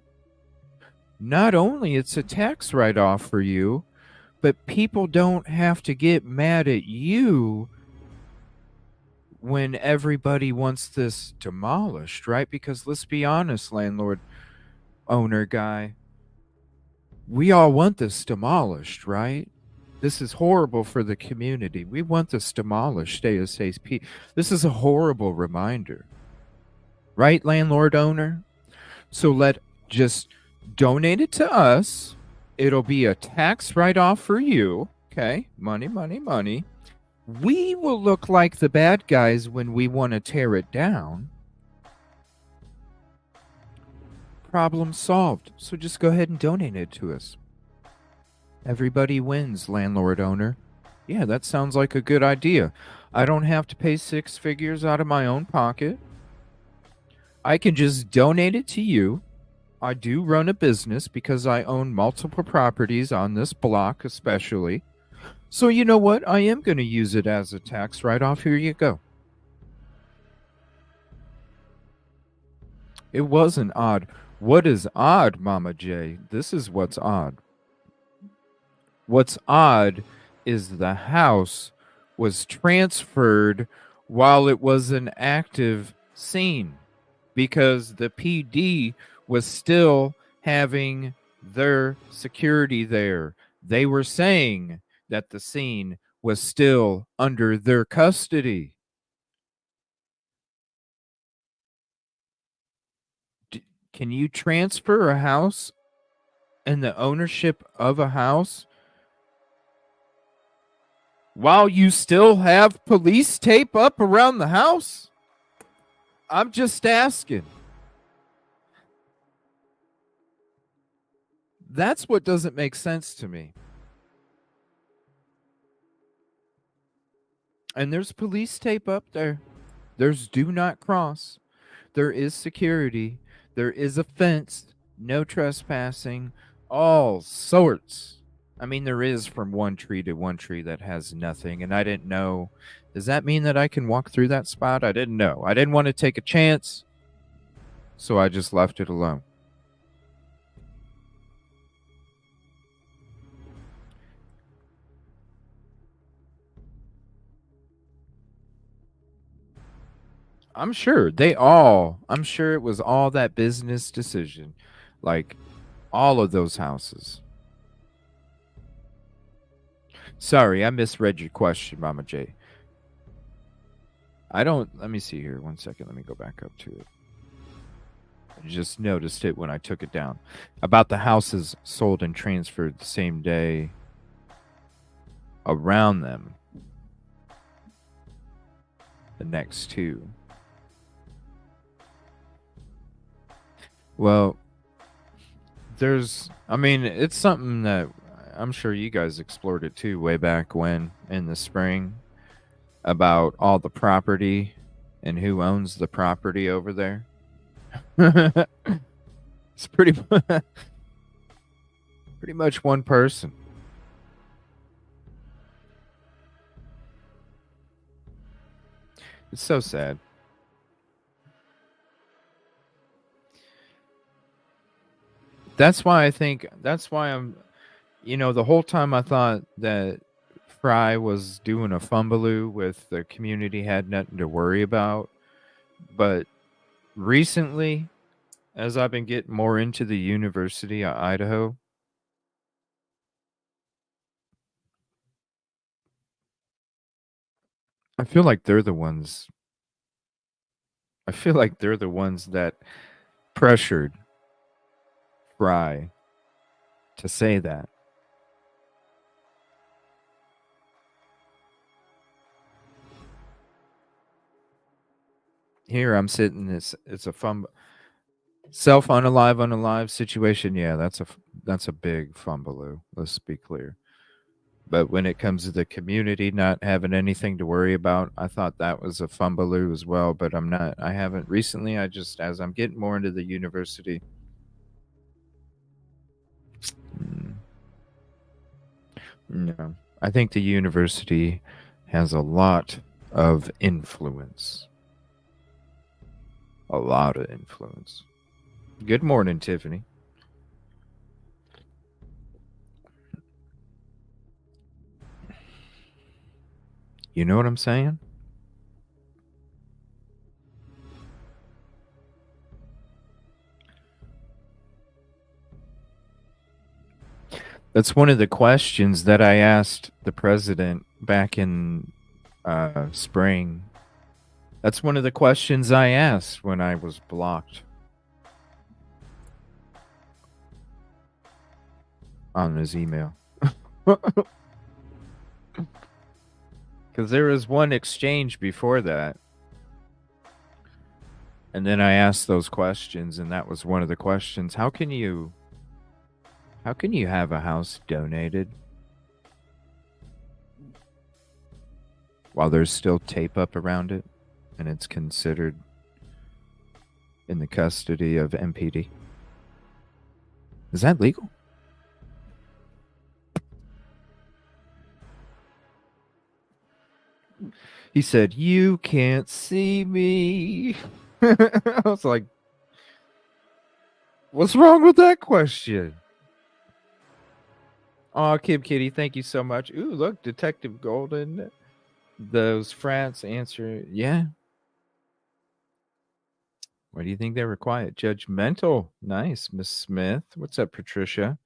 Not only it's a tax write-off for you, but people don't have to get mad at you when everybody wants this demolished, right? Because let's be honest, landlord, owner guy, we all want this demolished, right? This is horrible for the community. We want this demolished ASAP. This is a horrible reminder. Right, landlord owner? So just donate it to us. It'll be a tax write-off for you. Okay? Money, money, money. We will look like the bad guys when we want to tear it down. Problem solved. So just go ahead and donate it to us. Everybody wins, landlord owner. Yeah, that sounds like a good idea. I don't have to pay 6 figures out of my own pocket. I can just donate it to you. I do run a business because I own multiple properties on this block especially. So you know what? I am going to use it as a tax write-off. Here you go. It wasn't odd. What is odd, Mama J? This is what's odd. What's odd is the house was transferred while it was an active scene because the PD was still having their security there. They were saying that the scene was still under their custody. Can you transfer a house and the ownership of a house while you still have police tape up around the house? I'm just asking. That's what doesn't make sense to me. And there's police tape up there. There's do not cross. There is security. There is a fence. No trespassing. All sorts. I mean, there is from one tree to one tree that has nothing. And I didn't know. Does that mean that I can walk through that spot? I didn't know. I didn't want to take a chance. So I just left it alone. I'm sure it was all that business decision. Like all of those houses. Sorry, I misread your question, Mama J. Let me see here. 1 second. Let me go back up to it. I just noticed it when I took it down. About the houses sold and transferred the same day around them. The next two. Well, it's something that I'm sure you guys explored it too way back when in the spring about all the property and who owns the property over there. It's pretty much one person. It's so sad. That's why I'm, the whole time I thought that Fry was doing a fumbaloo with the community had nothing to worry about. But recently, as I've been getting more into the University of Idaho, I feel like they're the ones that pressured Fry to say that. Here I'm sitting. It's a self unalive situation. Yeah, that's a big fumbaloo. Let's be clear. But when it comes to the community not having anything to worry about, I thought that was a fumbaloo as well. But I'm not. I haven't recently. As I'm getting more into the university. No, I think the university has a lot of influence. A lot of influence. Good morning, Tiffany. You know what I'm saying? That's one of the questions that I asked the president back in spring. That's one of the questions I asked when I was blocked on his email. Because there was one exchange before that. And then I asked those questions, and that was one of the questions. How can you have a house donated while there's still tape up around it, and it's considered in the custody of MPD. Is that legal? He said, "You can't see me." I was like, what's wrong with that question? Oh, Kib Kitty, thank you so much. Ooh, look, Detective Golden. Those frats answer, yeah. Why do you think they were quiet? Judgmental. Nice, Miss Smith. What's up, Patricia?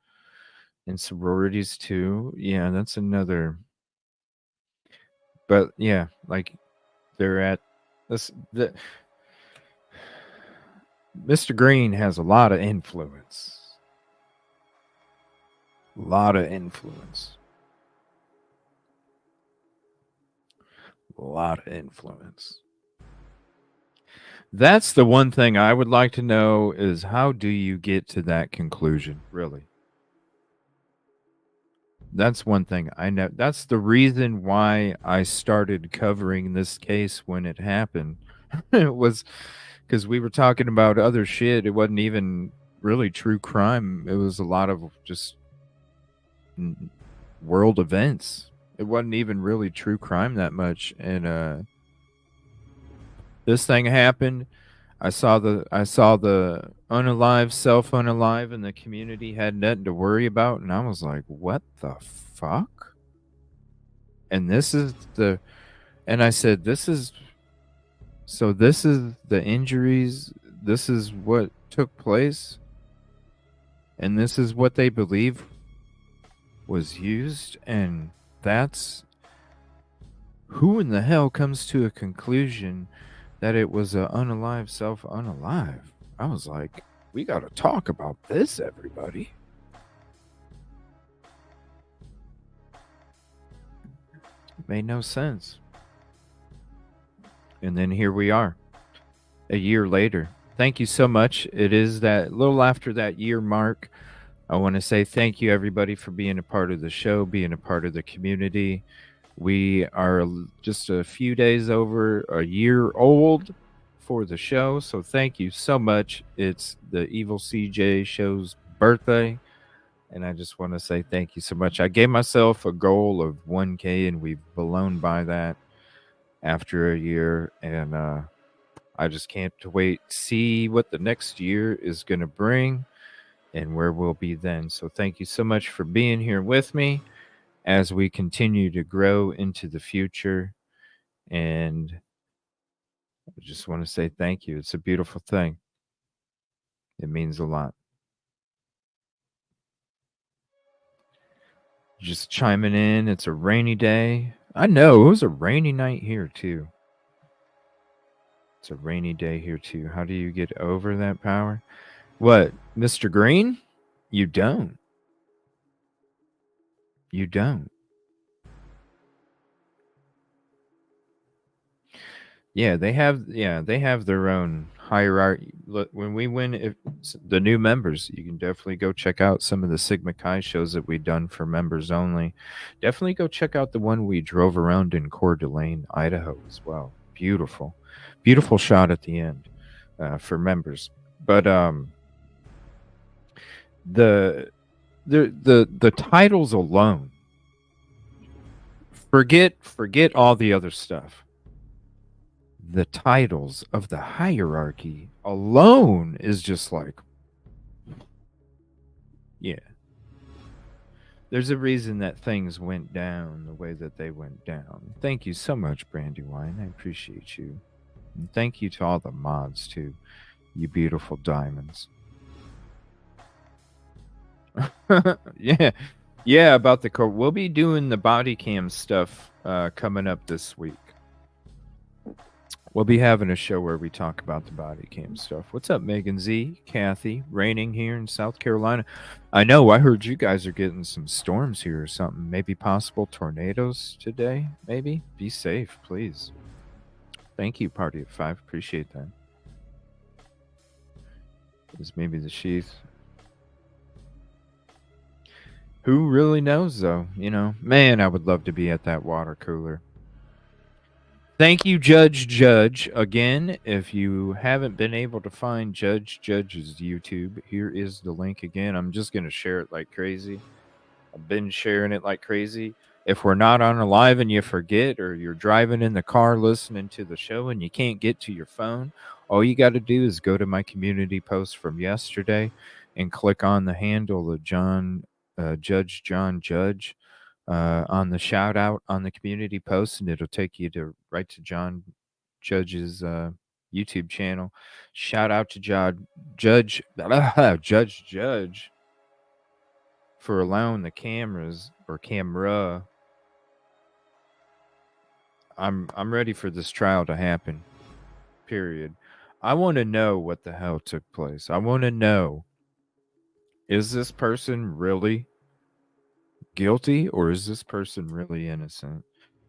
And sororities too. Yeah, that's another. But yeah, like they're at this. Mr. Green has a lot of influence. A lot of influence. A lot of influence. That's the one thing I would like to know is how do you get to that conclusion, really? That's one thing I know. That's the reason why I started covering this case when it happened. It was because we were talking about other shit. It wasn't even really true crime. It was a lot of just world events. It wasn't even really true crime that much. And this thing happened. I saw the unalive, self-unalive, and the community had nothing to worry about, and I was like, what the fuck? And this is the, and I said, this is the injuries, this is what took place, and this is what they believe was used, and that's who in the hell comes to a conclusion that it was a unalive, self-unalive. I was like, we got to talk about this, everybody. It made no sense. And then here we are, a year later. Thank you so much. It is that little after that year mark. I want to say thank you, everybody, for being a part of the show, being a part of the community. We are just a few days over a year old for the show, so thank you so much. It's the Evil CJ show's birthday, and I just want to say thank you so much. I gave myself a goal of 1K, and we've blown by that after a year, and I just can't wait to see what the next year is going to bring and where we'll be then. So thank you so much for being here with me as we continue to grow into the future. And I just want to say thank you. It's a beautiful thing. It means a lot. Just chiming in. It's a rainy day. I know. It was a rainy night here, too. It's a rainy day here, too. How do you get over that power? What, Mr. Green? You don't. You don't. Yeah, they have their own hierarchy. Look, when we win the new members, you can definitely go check out some of the Sigma Chi shows that we've done for members only. Definitely go check out the one we drove around in Coeur d'Alene, Idaho as well. Beautiful. Beautiful shot at the end for members. But the titles alone, forget all the other stuff. The titles of the hierarchy alone is just like, yeah. There's a reason that things went down the way that they went down. Thank you so much, Brandywine. I appreciate you. And thank you to all the mods, too. You beautiful diamonds. Yeah, about the court. We'll be doing the body cam stuff coming up this week. We'll be having a show where we talk about the body cam stuff. What's up, Megan Z? Kathy, raining here in South Carolina. I know, I heard you guys are getting some storms here or something. Maybe possible tornadoes today, maybe? Be safe, please. Thank you, Party at 5. Appreciate that. Is maybe the sheath. Who really knows, though? You know, man, I would love to be at that water cooler. Thank you, Judge. Again, if you haven't been able to find Judge's YouTube, here is the link again. I'm just going to share it like crazy. I've been sharing it like crazy. If we're not on a live and you forget, or you're driving in the car listening to the show and you can't get to your phone, all you got to do is go to my community post from yesterday and click on the handle of Judge John Judge. On the shout out on the community post, and it'll take you right to John Judge's YouTube channel. Shout out to Judge for allowing the cameras or camera. I'm ready for this trial to happen. Period. I want to know what the hell took place. I want to know, is this person really guilty, or is this person really innocent?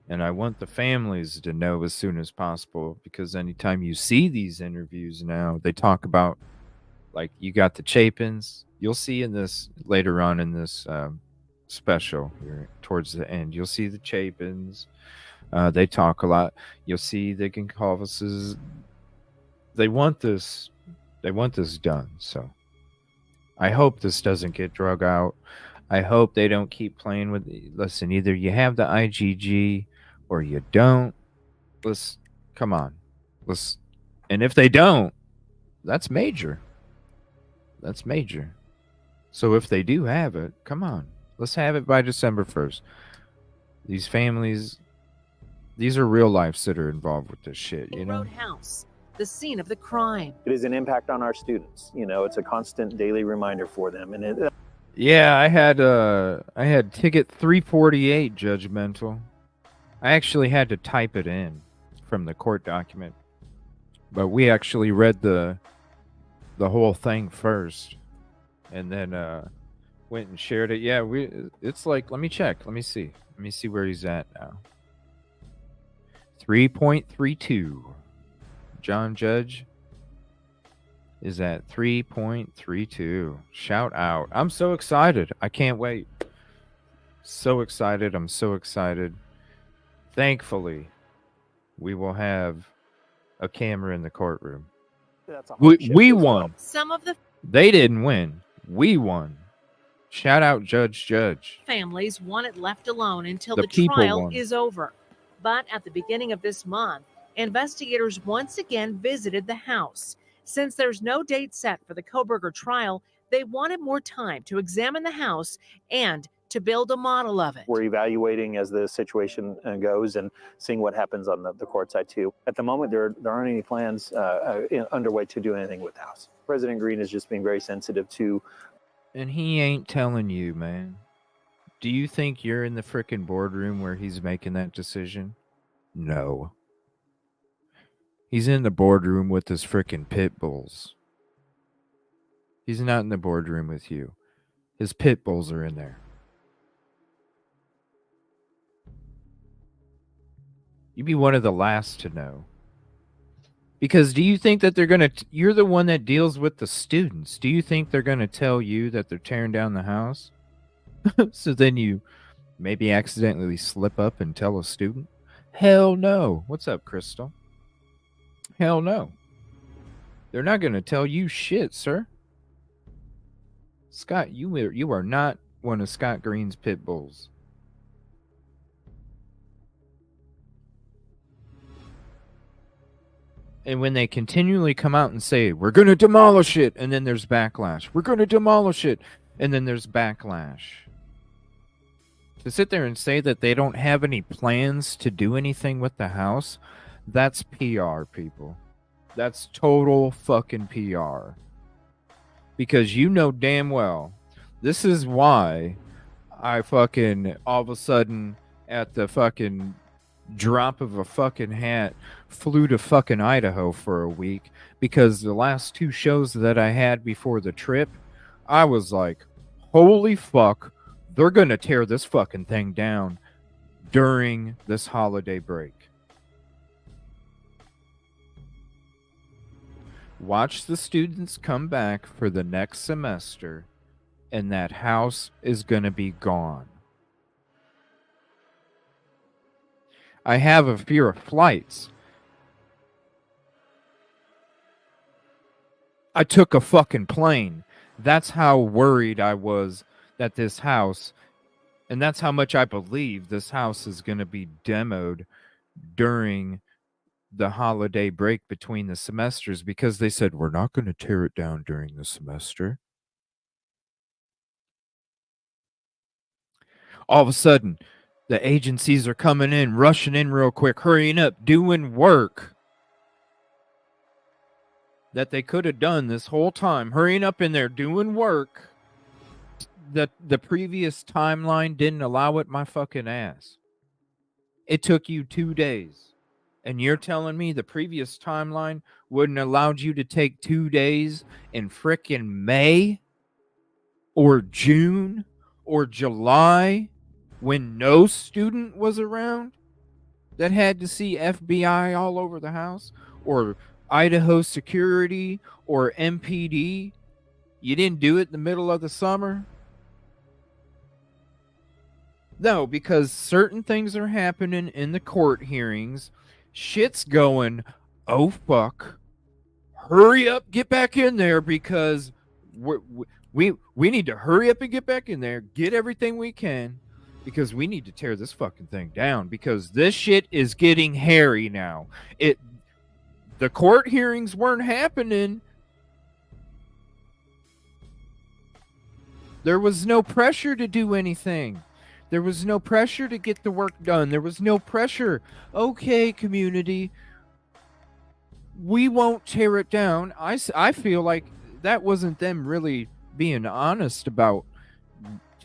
And I want the families to know as soon as possible, because anytime you see these interviews now, they talk about, like, you got the Chapins. You'll see in this later on in this special here towards the end, you'll see the Chapins. They talk a lot. You'll see the Goncalveses. They want this done. So I hope this doesn't get drug out. I hope they don't keep playing with. Listen, either you have the IGG or you don't. Come on. And if they don't, that's major. That's major. So if they do have it, come on. Let's have it by December 1st. These families, these are real lives that are involved with this shit, you know? Roadhouse, the scene of the crime. It is an impact on our students. You know, it's a constant daily reminder for them. And Yeah, I had ticket 348 judgmental. I actually had to type it in from the court document, but we actually read the whole thing first, and then went and shared it. Yeah, it's like, let me check. Let me see where he's at now. 3.32. John Judge is at 3.32. Shout out. I'm so excited. I can't wait. So excited. I'm so excited. Thankfully, we will have a camera in the courtroom. We won. They didn't win. We won. Shout out Judge. Families want it left alone until The the people trial won. is over. But at the beginning of this month, investigators once again visited the house. Since there's no date set for the Koberger trial, they wanted more time to examine the house and to build a model of it. we're evaluating as the situation goes and seeing what happens on the court side too. At the moment, there aren't any plans underway to do anything with the house. President Green is just being very sensitive to. And he ain't telling you, man. Do you think you're in the frickin' boardroom where he's making that decision? No. He's in the boardroom with his frickin' pit bulls. He's not in the boardroom with you. His pit bulls are in there. You'd be one of the last to know. Because do you think that they're going to... You're the one that deals with the students. Do you think they're going to tell you that they're tearing down the house? So then you maybe accidentally slip up and tell a student? Hell no. What's up, Crystal? Hell no. They're not going to tell you shit, sir. Scott, you are not one of Scott Green's pit bulls. And when they continually come out and say, we're going to demolish it, and then there's backlash. We're going to demolish it, and then there's backlash. To sit there and say that they don't have any plans to do anything with the house, that's PR, people. That's total fucking PR. Because you know damn well, this is why I fucking all of a sudden at the fucking drop of a fucking hat flew to fucking Idaho for a week, because the last two shows that I had before the trip, I was like, holy fuck, they're gonna tear this fucking thing down during this holiday break. Watch the students come back for the next semester, and that house is gonna be gone. I have a fear of flights. I took a fucking plane. That's how worried I was that this house, and that's how much I believe this house is going to be demoed during the holiday break between the semesters, because they said, we're not going to tear it down during the semester. All of a sudden, the agencies are coming in, rushing in real quick, hurrying up, doing work that they could have done this whole time, hurrying up in there, doing work that the previous timeline didn't allow it. My fucking ass. It took you 2 days. And you're telling me the previous timeline wouldn't allowed you to take 2 days in frickin' May or June or July when no student was around that had to see FBI all over the house, or Idaho security, or MPD? You didn't do it in the middle of the summer? No, because certain things are happening in the court hearings. Shit's going, oh fuck. Hurry up, get back in there, because we need to hurry up and get back in there, get everything we can, because we need to tear this fucking thing down, because this shit is getting hairy now. The court hearings weren't happening. There was no pressure to do anything. There was no pressure to get the work done. There was no pressure. Okay, community, we won't tear it down. I feel like that wasn't them really being honest about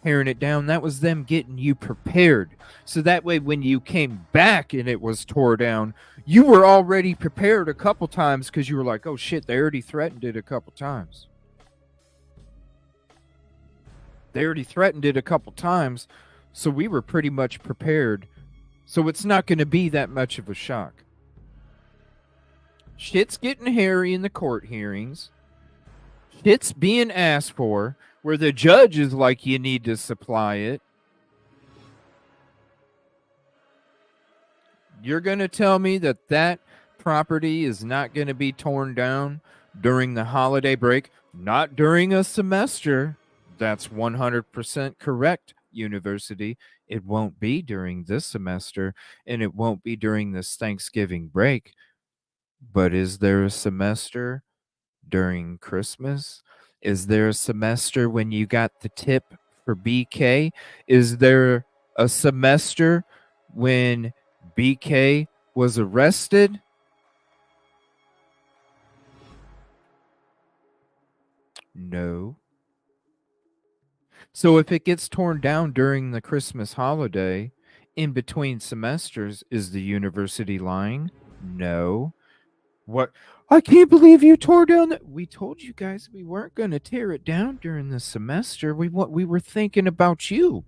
tearing it down. That was them getting you prepared. So that way, when you came back and it was tore down, you were already prepared a couple times, because you were like, oh shit, they already threatened it a couple times. They already threatened it a couple times. So we were pretty much prepared. So it's not going to be that much of a shock. Shit's getting hairy in the court hearings. Shit's being asked for, where the judge is like, you need to supply it. You're going to tell me that that property is not going to be torn down during the holiday break? Not during a semester. That's 100% correct, university. It won't be during this semester, and it won't be during this Thanksgiving break. But is there a semester during Christmas? Is there a semester when you got the tip for BK? Is there a semester when BK was arrested? No. So if it gets torn down during the Christmas holiday, in between semesters, is the university lying? No. What? I can't believe you tore down that. We told you guys we weren't going to tear it down during the semester. We were thinking about you.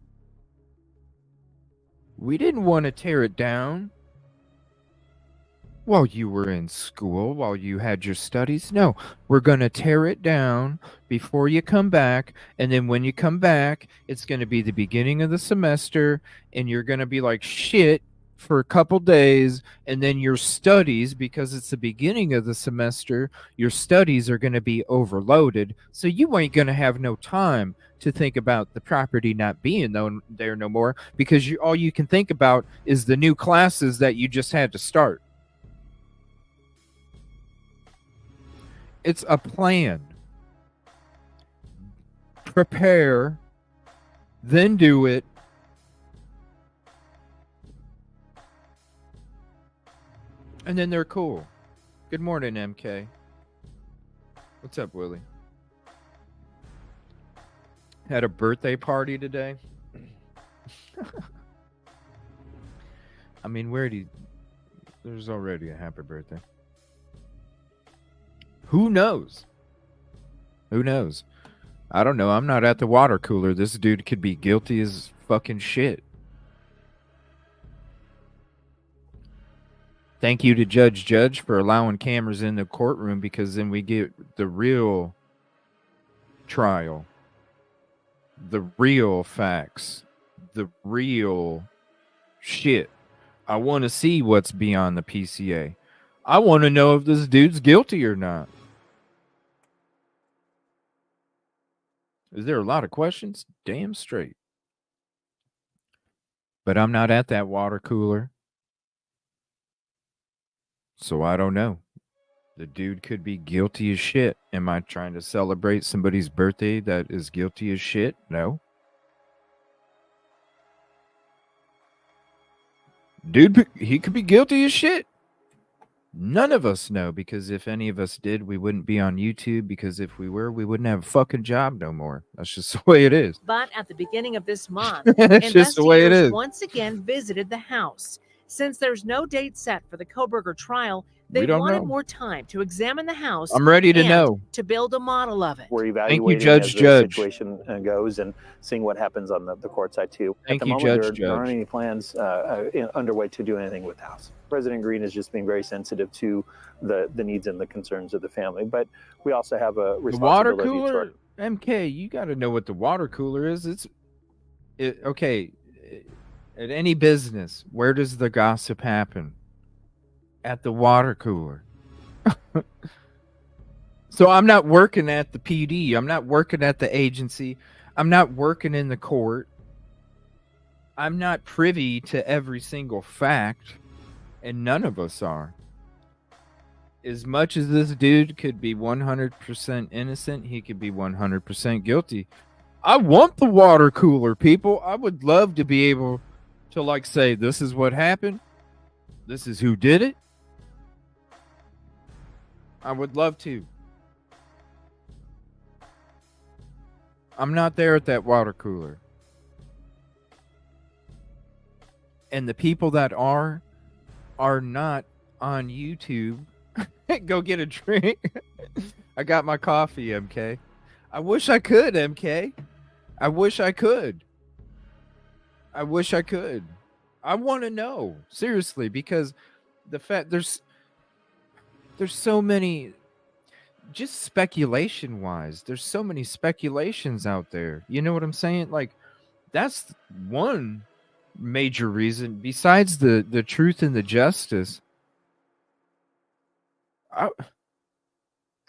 We didn't want to tear it down while you were in school, while you had your studies. No, we're going to tear it down before you come back. And then when you come back, it's going to be the beginning of the semester, and you're going to be like shit for a couple days. And then your studies, because it's the beginning of the semester, your studies are going to be overloaded. So you ain't going to have no time to think about the property not being there no more, because all you can think about is the new classes that you just had to start. It's a plan. Prepare, then do it. And then they're cool. Good morning, MK. What's up, Willie? Had a birthday party today. I mean, there's already a happy birthday. Who knows? Who knows? I don't know. I'm not at the water cooler. This dude could be guilty as fucking shit. Thank you to Judge for allowing cameras in the courtroom, because then we get the real trial, the real facts, the real shit. I want to see what's beyond the PCA. I want to know if this dude's guilty or not. Is there a lot of questions? Damn straight. But I'm not at that water cooler. So I don't know. The dude could be guilty as shit. Am I trying to celebrate somebody's birthday that is guilty as shit? No. Dude, he could be guilty as shit. None of us know, because if any of us did, we wouldn't be on YouTube, because if we were, we wouldn't have a fucking job no more. That's just the way it is. But at the beginning of this month, It's just the way it investigators is. once again visited the house. Since there's no date set for the Koberger trial, We they don't wanted know. more time to examine the house. I'm ready to and know. to build a model of it. We're you, evaluating Judge as the Judge. situation goes and seeing what happens on the court side too. Thank At the you, moment, Judge there aren't Judge. any plans underway to do anything with the house. President Green is just being very sensitive to the needs and the concerns of the family, but we also have a The water responsibility to our cooler, MK, you got to know what the water cooler is. Okay. At any business, where does the gossip happen? At the water cooler. So I'm not working at the PD. I'm not working at the agency. I'm not working in the court. I'm not privy to every single fact, and none of us are. As much as this dude could be 100% innocent, he could be 100% guilty. I want the water cooler, people. I would love to be able to, like, say, this is what happened. This is who did it. I would love to. I'm not there at that water cooler. And the people that are not on YouTube. Go get a drink. I got my coffee, MK. I wish I could, MK. I wish I could. I wish I could. I want to know, seriously, because the fact there's so many, just speculation wise, there's so many speculations out there. You know what I'm saying? Like, that's one major reason besides the truth and the justice.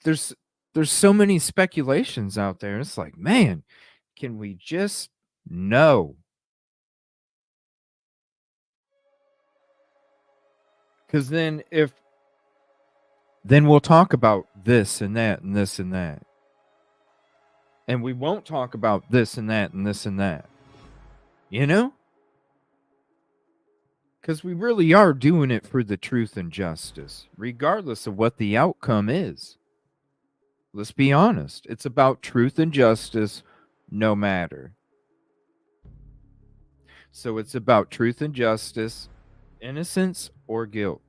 There's so many speculations out there. It's like, man, can we just know? Because then we'll talk about this and that and this and that. And we won't talk about this and that and this and that. You know? Because we really are doing it for the truth and justice, regardless of what the outcome is. Let's be honest. It's about truth and justice, no matter. So it's about truth and justice, innocence or guilt.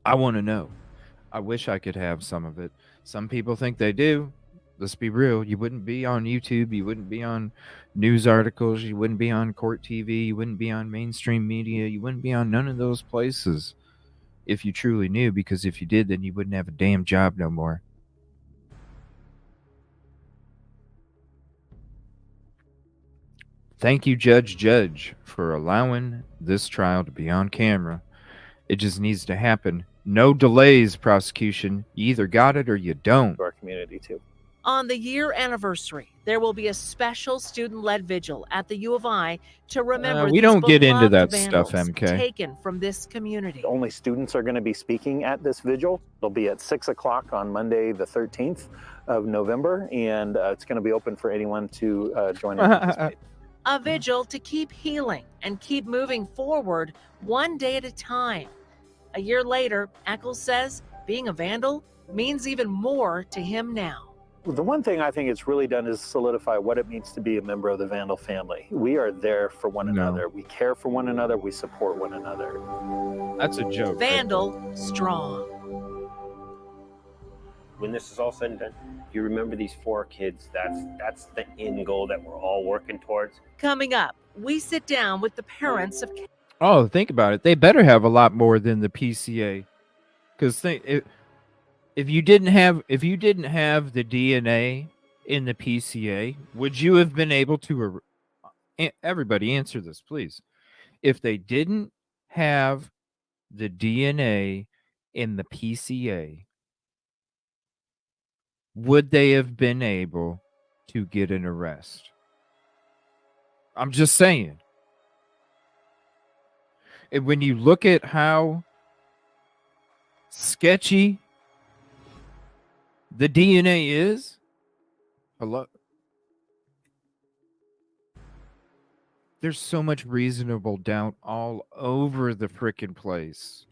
I want to know. I wish I could have some of it. Some people think they do. Let's be real. You wouldn't be on YouTube. You wouldn't be on news articles. You wouldn't be on court TV. You wouldn't be on mainstream media. You wouldn't be on none of those places if you truly knew, because if you did, then you wouldn't have a damn job no more. Thank you, Judge, for allowing this trial to be on camera. It just needs to happen. No delays, prosecution. You either got it or you don't. Our community too. On the year anniversary, there will be a special student-led vigil at the U of I to remember We these don't get into beloved that stuff, vandals MK. taken from this community. Only students are going to be speaking at this vigil. It'll be at 6 o'clock on Monday, the 13th of November, and it's going to be open for anyone to join and participate. A vigil to keep healing and keep moving forward one day at a time. A year later, Eccles says being a vandal means even more to him now. The one thing I think it's really done is solidify what it means to be a member of the Vandal family. We are there for one another. We care for one another. We support one another. That's a joke. Vandal strong. When this is all said and done, you remember these 4 kids. That's the end goal that we're all working towards. Coming up, we sit down with the parents of Oh, think about it. They better have a lot more than the PCA. Because if you didn't have the DNA in the PCA, would you have been able to? Everybody, answer this, please. If they didn't have the DNA in the PCA, would they have been able to get an arrest? I'm just saying. And when you look at how sketchy the DNA is, hello, there's so much reasonable doubt all over the frickin' place.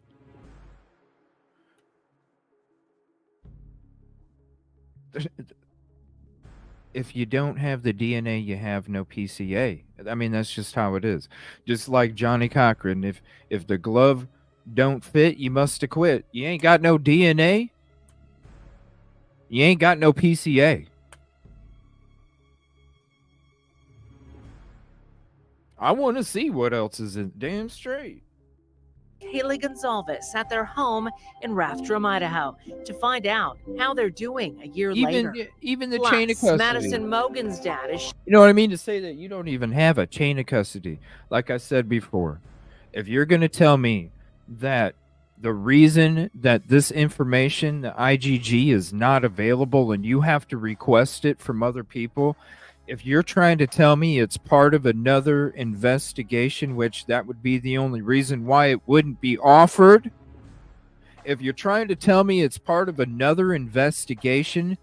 If you don't have the DNA, you have no PCA. I mean, that's just how it is. Just like Johnny Cochran, if the glove don't fit, you must have quit. You ain't got no DNA, you ain't got no PCA. I want to see what else is in damn straight. Haley Gonzalez at their home in Rathdrum, Idaho, to find out how they're doing a year later. Even the Plus, chain of custody. Madison Mogan's dad is. You know what I mean? To say that you don't even have a chain of custody. Like I said before, if you're going to tell me that the reason that this information, the IgG, is not available and you have to request it from other people, if you're trying to tell me it's part of another investigation, which that would be the only reason why it wouldn't be offered, if you're trying to tell me it's part of another investigation,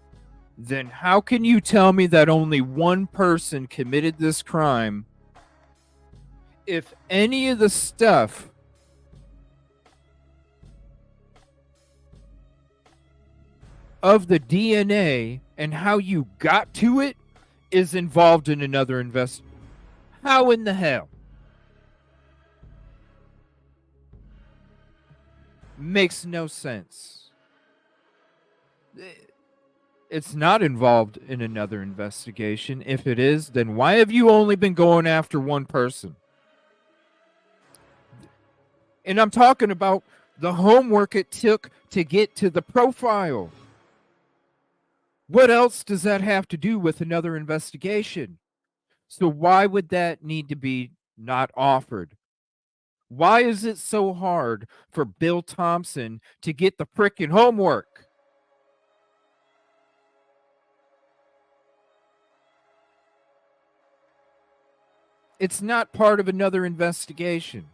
then how can you tell me that only one person committed this crime if any of the stuff of the DNA and how you got to it is involved in another investigation? How in the hell? Makes no sense. It's not involved in another investigation. If it is, then why have you only been going after one person? And I'm talking about the homework it took to get to the profile. What else does that have to do with another investigation? So why would that need to be not offered? Why is it so hard for Bill Thompson to get the frickin' homework? It's not part of another investigation.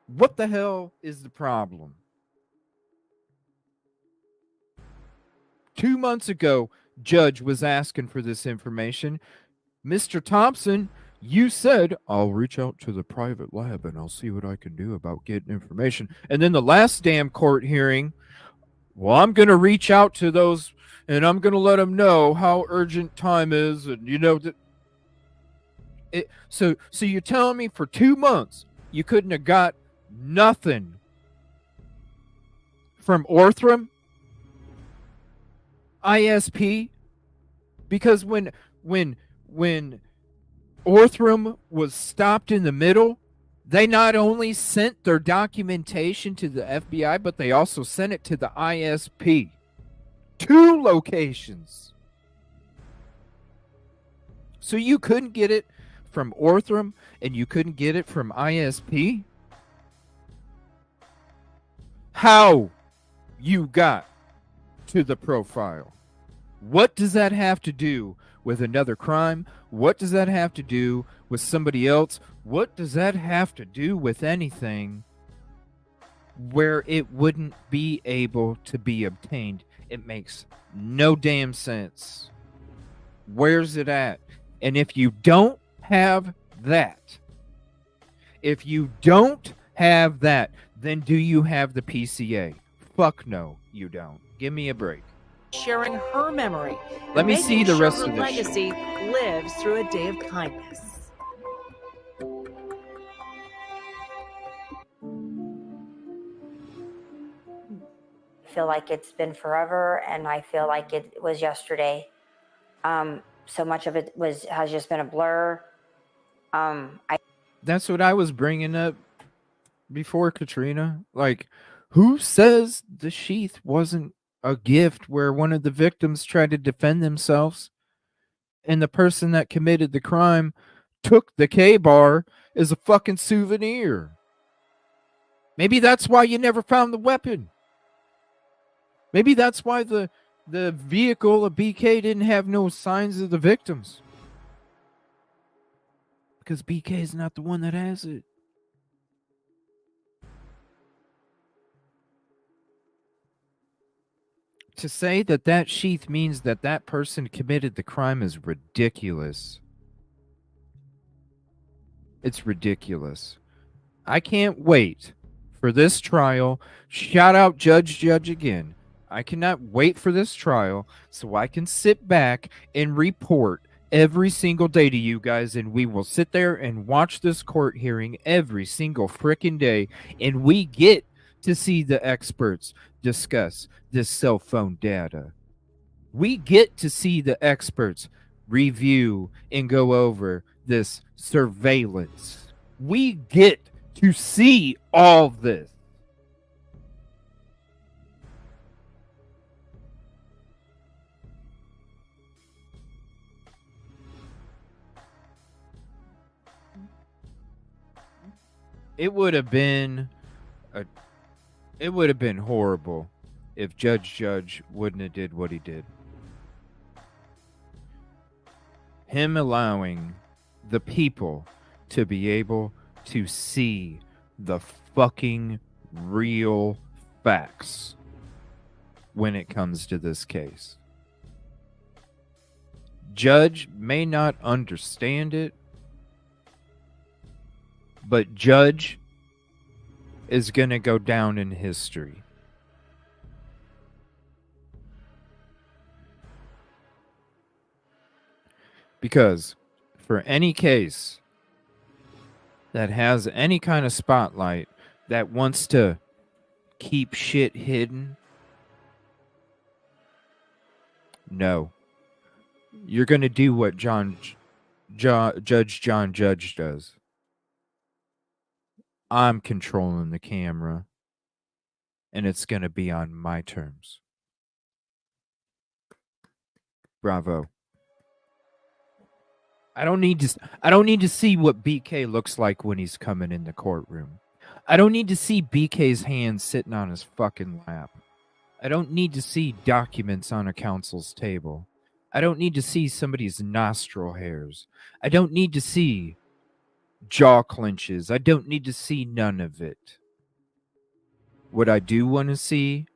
What the hell is the problem? 2 months ago, Judge was asking for this information. Mr. Thompson, you said, I'll reach out to the private lab and I'll see what I can do about getting information. And then the last damn court hearing, well, I'm going to reach out to those and I'm going to let them know how urgent time is. And, you know, so you're telling me for 2 months you couldn't have got nothing from Orthram ISP? Because when Orthram was stopped in the middle, they not only sent their documentation to the FBI, but they also sent it to the ISP. 2 locations. So you couldn't get it from Orthram and you couldn't get it from ISP? How you got to the profile? What does that have to do with another crime? What does that have to do with somebody else? What does that have to do with anything where it wouldn't be able to be obtained? It makes no damn sense. Where's it at? And if you don't have that, then do you have the PCA? Fuck no, you don't. Give me a break. Sharing her memory. Let me see the rest of this legacy lives through a day of kindness. I feel like it's been forever, and I feel like it was yesterday. So much of it has just been a blur. That's what I was bringing up before, Katrina. Like, who says the sheath wasn't a gift where one of the victims tried to defend themselves and the person that committed the crime took the K-bar as a fucking souvenir. Maybe that's why you never found the weapon. Maybe that's why the vehicle of BK didn't have no signs of the victims. Because BK is not the one that has it. To say that sheath means that person committed the crime is ridiculous. It's ridiculous. I can't wait for this trial. Shout out Judge again. I cannot wait for this trial so I can sit back and report every single day to you guys, and we will sit there and watch this court hearing every single freaking day, and we get to see the experts discuss this cell phone data. We get to see the experts review and go over this surveillance. We get to see all this. It would have been horrible if Judge wouldn't have did what he did. Him allowing the people to be able to see the fucking real facts when it comes to this case. Judge may not understand it, but Judge is going to go down in history. Because for any case that has any kind of spotlight that wants to keep shit hidden, no. You're going to do what Judge John Judge does. I'm controlling the camera, and it's going to be on my terms. Bravo. I don't need to see what BK looks like when he's coming in the courtroom. I don't need to see BK's hand sitting on his fucking lap. I don't need to see documents on a counsel's table. I don't need to see somebody's nostril hairs. I don't need to see jaw clenches. I don't need to see none of it. What I do want to see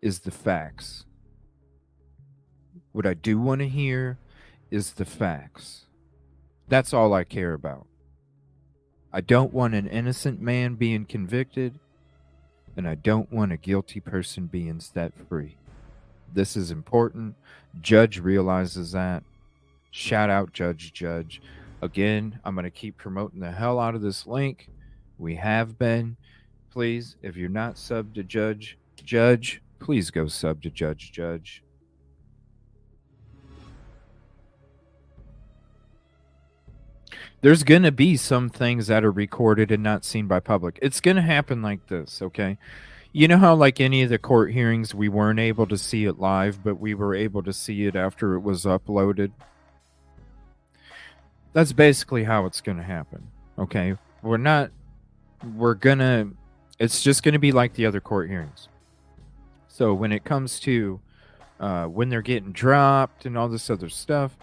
is the facts. What I do want to hear is the facts. That's all I care about. I don't want an innocent man being convicted, and I don't want a guilty person being set free. This is important. Judge realizes that. Shout out Judge. Again, I'm going to keep promoting the hell out of this link. We have been. Please, if you're not subbed to Judge, please go sub to Judge. There's going to be some things that are recorded and not seen by public. It's going to happen like this, okay? You know how like any of the court hearings, we weren't able to see it live, but we were able to see it after it was uploaded? That's basically how it's going to happen, okay? It's just going to be like the other court hearings. So when it comes to when they're getting dropped and all this other stuff,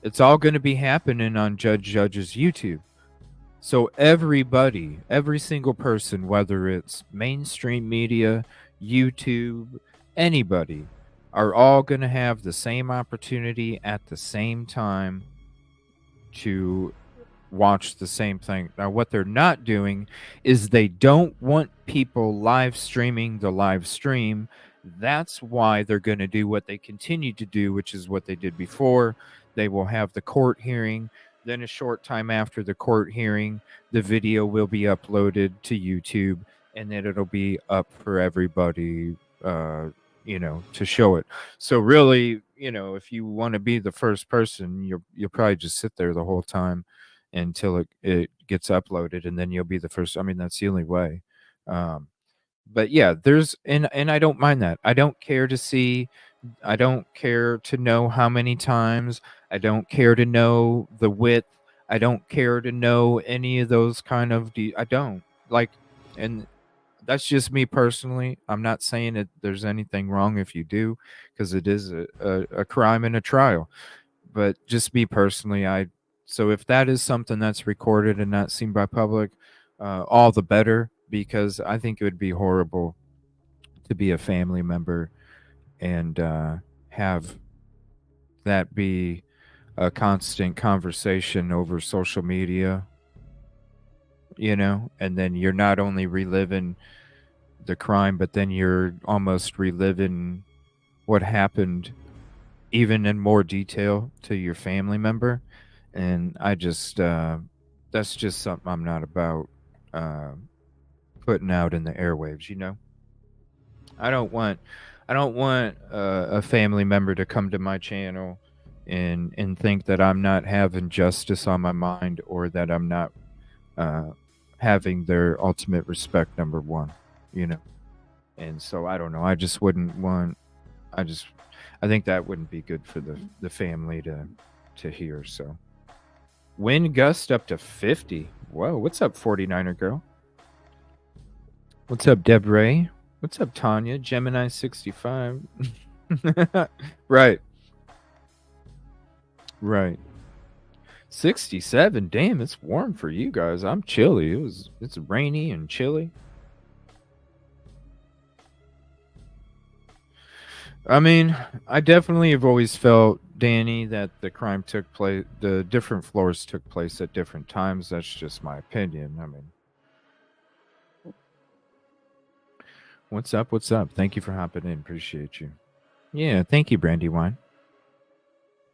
it's all going to be happening on Judge's YouTube. So everybody, every single person, whether it's mainstream media, YouTube, anybody, are all going to have the same opportunity at the same time to watch the same thing. Now, what they're not doing is they don't want people live streaming the live stream. That's why they're going to do what they continue to do, which is what they did before. They will have the court hearing. Then a short time after the court hearing, the video will be uploaded to YouTube, and then it'll be up for everybody, to show it. So really, if you want to be the first person, you'll probably just sit there the whole time until it gets uploaded, and then you'll be the first. I mean, that's the only way. But yeah, and I don't mind that. I don't care to know how many times. I don't care to know the width. I don't care to know any of those kind of I don't like, and that's just me personally. I'm not saying that there's anything wrong if you do, because it is a crime and a trial. But just me personally, so if that is something that's recorded and not seen by public, all the better, because I think it would be horrible to be a family member and have that be a constant conversation over social media, and then you're not only reliving the crime, but then you're almost reliving what happened even in more detail to your family member. And I just that's just something I'm not about putting out in the airwaves. I don't want a family member to come to my channel and think that I'm not having justice on my mind, or that I'm not having their ultimate respect, number one. And so I don't know. I just wouldn't want. I think that wouldn't be good for the family to hear. So wind gust up to 50. Whoa, what's up, 49er girl? What's up, Deb Ray? What's up, Tanya? Gemini 65. Right. 67. Damn, it's warm for you guys. I'm chilly. It's rainy and chilly. I mean, I definitely have always felt, Danny, that the crime took place, the different floors took place at different times. That's just my opinion. I mean, what's up? What's up? Thank you for hopping in. Appreciate you. Yeah, thank you, Brandywine.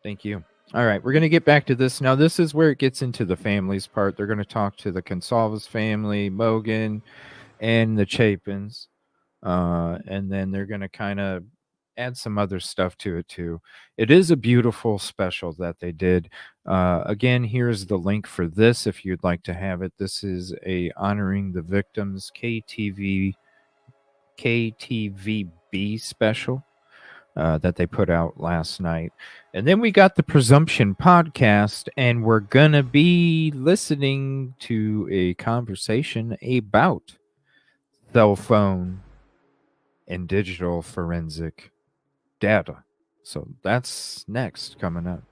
Thank you. All right, we're going to get back to this. Now, this is where it gets into the families part. They're going to talk to the Gonsalves family, Mogan, and the Chapins. And then they're going to kind of add some other stuff to it too. It is a beautiful special that they did. Again, here's the link for this if you'd like to have it. This is a Honoring the Victims KTVB special that they put out last night. And then we got the Presumption podcast, and we're gonna be listening to a conversation about cell phone and digital forensic data. So that's next coming up.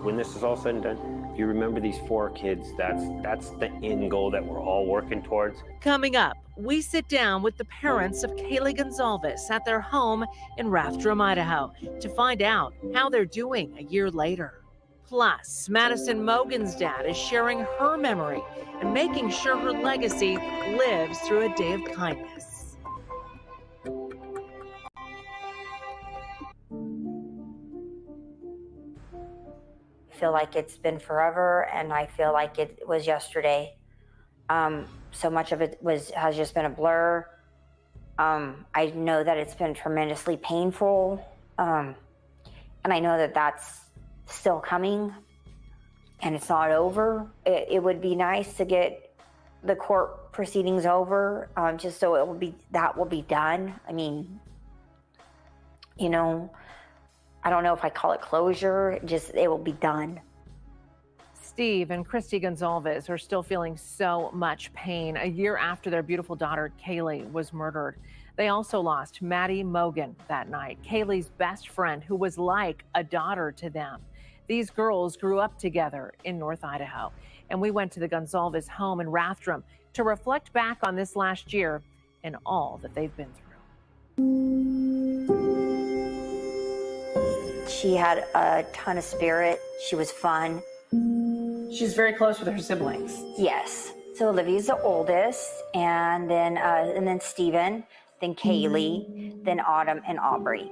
When this is all said and done, if you remember these 4 kids, that's the end goal that we're all working towards. Coming up, we sit down with the parents of Kaylee Gonsalves at their home in Rathdrum, Idaho, to find out how they're doing a year later. Plus, Madison Mogan's dad is sharing her memory and making sure her legacy lives through a day of kindness. Feel like it's been forever, and I feel like it was yesterday. So much of it has just been a blur. I know that it's been tremendously painful, and I know that that's still coming, and it's not over. It would be nice to get the court proceedings over, just so that will be done. I mean, I don't know if I call it closure, just it will be done. Steve and Christy Gonsalves are still feeling so much pain a year after their beautiful daughter, Kaylee, was murdered. They also lost Maddie Mogan that night, Kaylee's best friend, who was like a daughter to them. These girls grew up together in North Idaho, and we went to the Gonsalves home in Rathdrum to reflect back on this last year and all that they've been through. She had a ton of spirit. She was fun. She's very close with her siblings. Yes. So Olivia's the oldest, and then Steven, then Kaylee, then Autumn and Aubrey.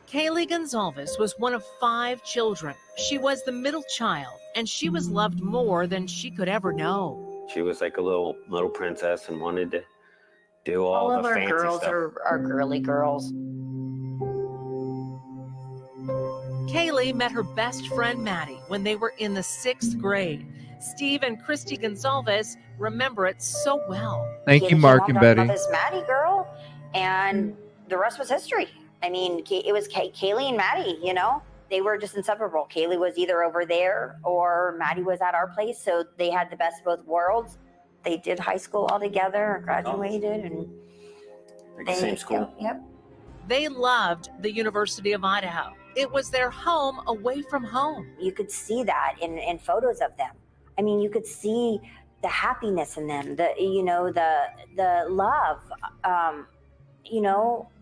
Kaylee Gonsalves was one of 5 children. She was the middle child, and she was loved more than she could ever know. She was like a little princess and wanted to do all of the our fancy girls stuff. are girly girls. Kaylee met her best friend Maddie when they were in the 6th grade. Steve and Christy Gonsalves remember it so well. Thank you, Mark and Betty. This Maddie girl, and the rest was history. I mean, it was Kaylee and Maddie, They were just inseparable. Kaylee was either over there or Maddie was at our place, so they had the best of both worlds. They did high school all together, graduated, and Same school. Yep. They loved the University of Idaho. It was their home away from home. You could see that in photos of them. I mean, you could see the happiness in them, the love,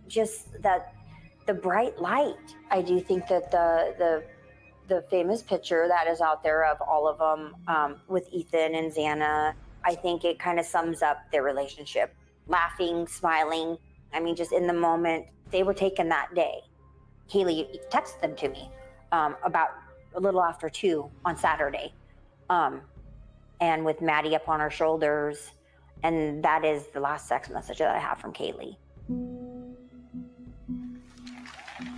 just that the bright light. I do think that the famous picture that is out there of all of them with Ethan and Xana, I think it kind of sums up their relationship. Laughing, smiling. I mean, just in the moment they were taken that day. Kaylee texted them to me about a little after 2 on Saturday. And with Maddie up on her shoulders. And that is the last text message that I have from Kaylee.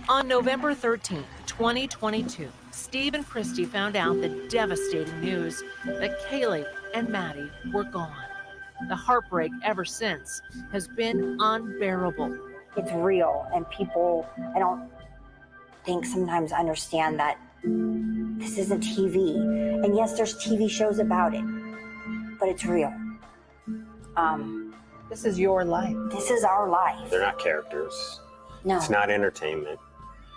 On November 13th, 2022, Steve and Christy found out the devastating news that Kaylee and Maddie were gone. The heartbreak ever since has been unbearable. It's real, and people, I don't think sometimes understand that this isn't TV. And yes, there's TV shows about it, but it's real. This is your life. This is our life. They're not characters. No. It's not entertainment.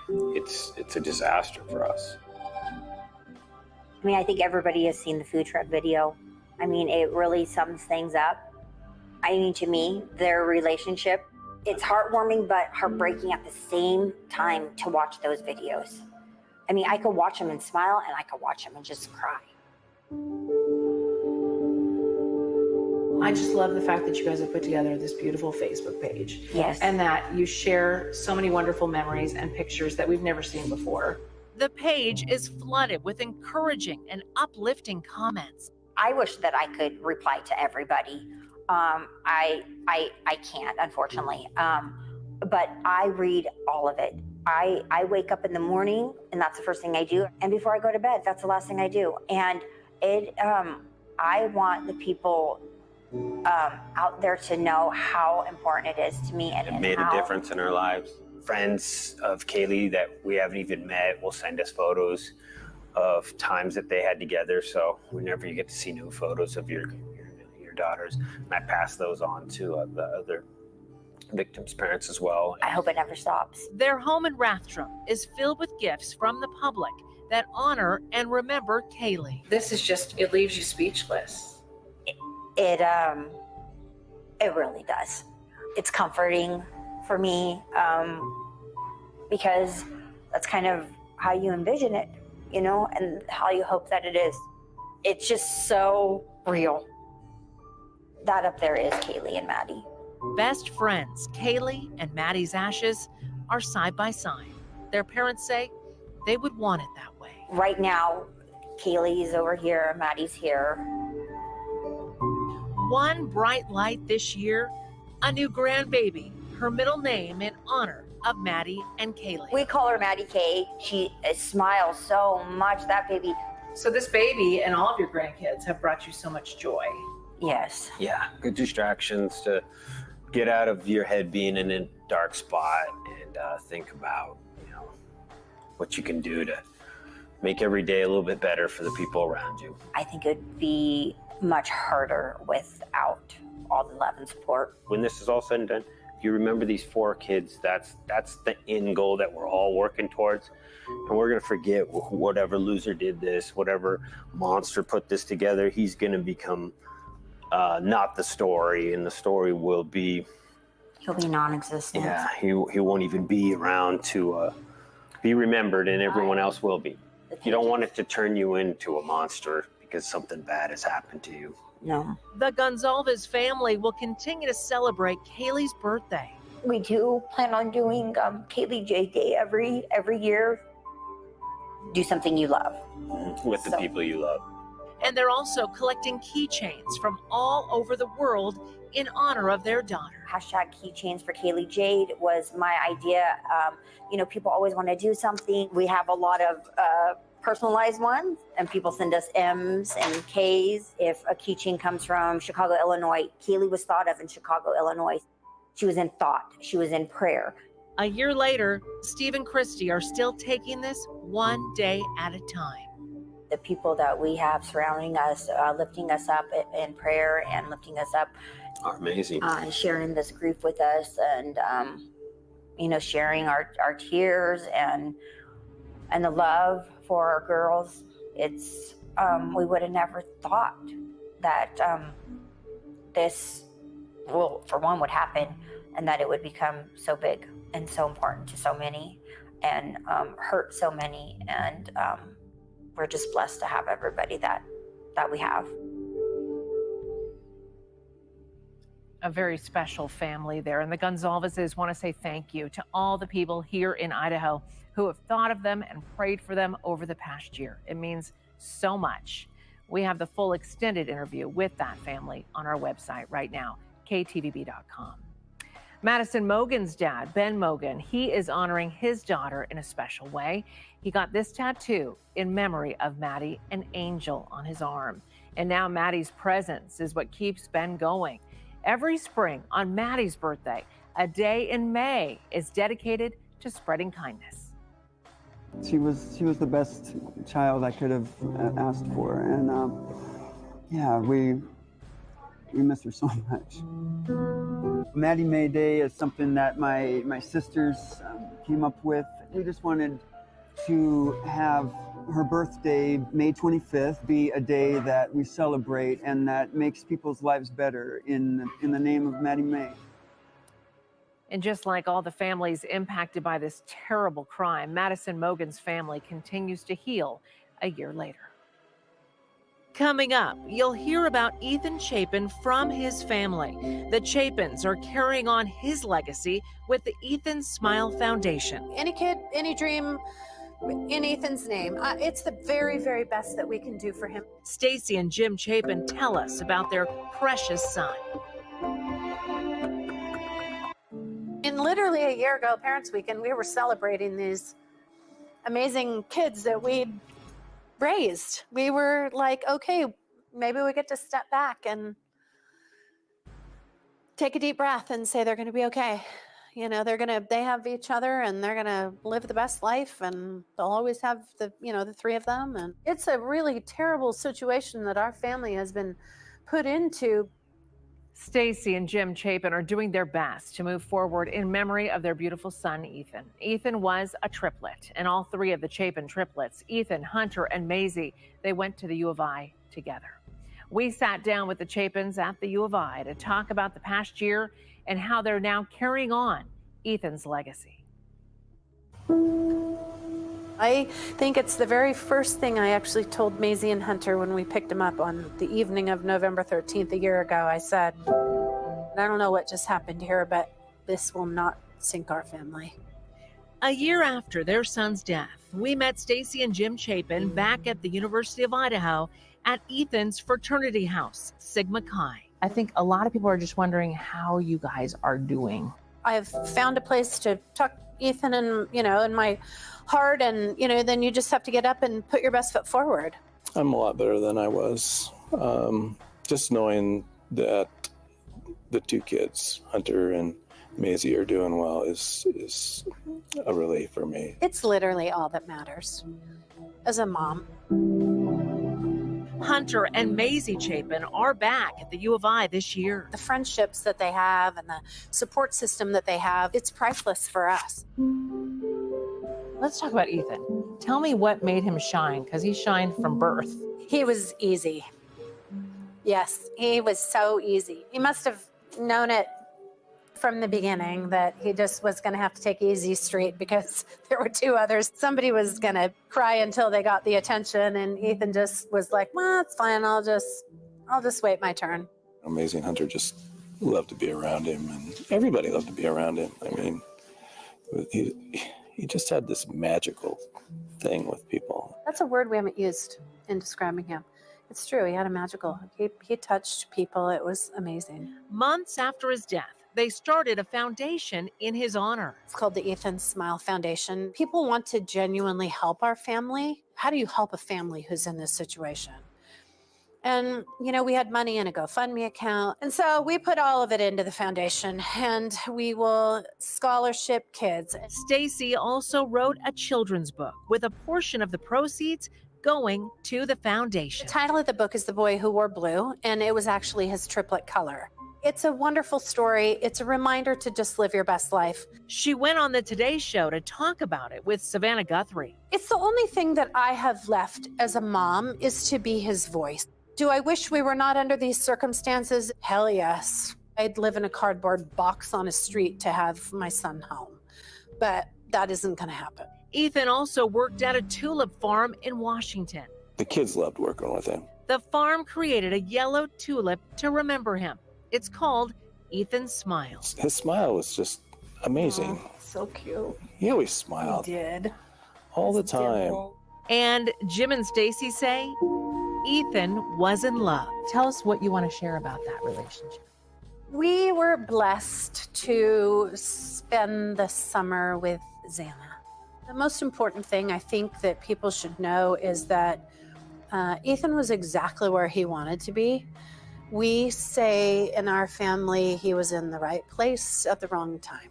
It's a disaster for us. I mean, I think everybody has seen the food truck video. I mean, it really sums things up. I mean, to me, their relationship, it's heartwarming but heartbreaking at the same time to watch those videos. I mean, I could watch them and smile, and I could watch them and just cry. I just love the fact that you guys have put together this beautiful Facebook page. Yes. And that you share so many wonderful memories and pictures that we've never seen before. The page is flooded with encouraging and uplifting comments. I wish that I could reply to everybody. I can't, unfortunately. But I read all of it. I wake up in the morning, and that's the first thing I do. And before I go to bed, that's the last thing I do. And I want the people out there to know how important it is to me. And it made a difference in our lives. Friends of Kaylee that we haven't even met will send us photos of times that they had together. So whenever you get to see new photos of your daughters, and I pass those on to the other victims' parents as well. I hope it never stops. Their home in Rathdrum is filled with gifts from the public that honor and remember Kaylee. This is just, it leaves you speechless. It really does. It's comforting for me because that's kind of how you envision it, and how you hope that it is. It's just so real. That up there is Kaylee and Maddie. Best friends, Kaylee and Maddie's ashes are side by side. Their parents say they would want it that way. Right now, Kaylee's over here, Maddie's here. One bright light this year, a new grandbaby, her middle name in honor of Maddie and Kaylee. We call her Maddie K. She smiles so much, that baby. So this baby and all of your grandkids have brought you so much joy. Yes. Yeah, good distractions to get out of your head being in a dark spot and think about, what you can do to make every day a little bit better for the people around you. I think it would be much harder without all the love and support. When this is all said and done, if you remember these 4 kids, that's the end goal that we're all working towards. And we're going to forget whatever loser did this, whatever monster put this together. He's going to become not the story, and the story will be... He'll be non-existent. Yeah, he won't even be around to be remembered, and everyone else will be. You don't want it to turn you into a monster because something bad has happened to you. No. The Gonzalez family will continue to celebrate Kaylee's birthday. We do plan on doing Kaylee J Day every year. Do something you love. With the people you love. And they're also collecting keychains from all over the world in honor of their daughter. Hashtag keychains for Kaylee Jade was my idea. People always want to do something. We have a lot of personalized ones, and people send us M's and K's. If a keychain comes from Chicago, Illinois, Kaylee was thought of in Chicago, Illinois. She was in thought. She was in prayer. A year later, Steve and Christy are still taking this one day at a time. The people that we have surrounding us, lifting us up in prayer and lifting us up Are amazing. and sharing this grief with us, and sharing our tears and the love for our girls. It's we would have never thought that this, well, for one, would happen, and that it would become so big and so important to so many, and hurt so many. And we're just blessed to have everybody that we have. A very special family there. And the Gonzalezes want to say thank you to all the people here in Idaho who have thought of them and prayed for them over the past year. It means so much. We have the full extended interview with that family on our website right now, ktvb.com. Madison Mogan's dad, Ben Mogan, he is honoring his daughter in a special way. He got this tattoo in memory of Maddie, an angel on his arm. And now Maddie's presence is what keeps Ben going. Every spring on Maddie's birthday, a day in May is dedicated to spreading kindness. She was the best child I could have asked for, and we miss her so much. Maddie May Day is something that my sisters came up with. We just wanted to have her birthday, May 25th, be a day that we celebrate and that makes people's lives better in the name of Maddie May. And just like all the families impacted by this terrible crime, Madison Mogan's family continues to heal a year later. Coming up, you'll hear about Ethan Chapin from his family. The Chapins are carrying on his legacy with the Ethan Smile Foundation. Any kid, any dream, in Ethan's name. It's the very, very best that we can do for him. Stacy and Jim Chapin tell us about their precious son. And literally a year ago, Parents Weekend, we were celebrating these amazing kids that we'd raised. We were like, okay, maybe we get to step back and take a deep breath and say they're going to be okay. You know, they have each other and they're going to live the best life, and they'll always have the three of them. And it's a really terrible situation that our family has been put into. Stacy and Jim Chapin are doing their best to move forward in memory of their beautiful son, Ethan. Ethan was a triplet, and all three of the Chapin triplets, Ethan, Hunter, and Maisie, they went to the U of I together. We sat down with the Chapins at the U of I to talk about the past year and how they're now carrying on Ethan's legacy. I think it's the very first thing I actually told Maisie and Hunter when we picked him up on the evening of November 13th a year ago. I said, I don't know what just happened here, but this will not sink our family. A year after their son's death, we met Stacy and Jim Chapin back at the University of Idaho at Ethan's fraternity house, Sigma Chi. I think a lot of people are just wondering how you guys are doing. I've found a place to tuck Ethan in my heart, and then you just have to get up and put your best foot forward. I'm a lot better than I was. Just knowing that the two kids, Hunter and Maisie, are doing well is a relief for me. It's literally all that matters as a mom. Hunter and Maisie Chapin are back at the U of I this year. The friendships that they have and the support system that they have, it's priceless for us. Let's talk about Ethan. Tell me what made him shine, because he shined from birth. He was easy. Yes, he was so easy. He must have known it from the beginning that he just was going to have to take Easy Street because there were two others. Somebody was going to cry until they got the attention, and Ethan just was like, well, it's fine. I'll just wait my turn. Amazing. Hunter just loved to be around him, and everybody loved to be around him. I mean, he just had this magical thing with people. That's a word we haven't used in describing him. It's true. He had a magical, he touched people. It was amazing. Months after his death, they started a foundation in his honor. It's called the Ethan Smile Foundation. People want to genuinely help our family. How do you help a family who's in this situation? And, we had money in a GoFundMe account. And so we put all of it into the foundation, and we will scholarship kids. Stacy also wrote a children's book with a portion of the proceeds going to the foundation. The title of the book is The Boy Who Wore Blue, and it was actually his triplet color. It's a wonderful story. It's a reminder to just live your best life. She went on the Today Show to talk about it with Savannah Guthrie. It's the only thing that I have left as a mom is to be his voice. Do I wish we were not under these circumstances? Hell yes. I'd live in a cardboard box on a street to have my son home, but that isn't going to happen. Ethan also worked at a tulip farm in Washington. The kids loved working with him. The farm created a yellow tulip to remember him. It's called Ethan's Smile. His smile was just amazing. Oh, so cute. He always smiled. He did. All the time. And Jim and Stacy say Ethan was in love. Tell us what you want to share about that relationship. We were blessed to spend the summer with Xana. The most important thing I think that people should know is that Ethan was exactly where he wanted to be. We say in our family he was in the right place at the wrong time.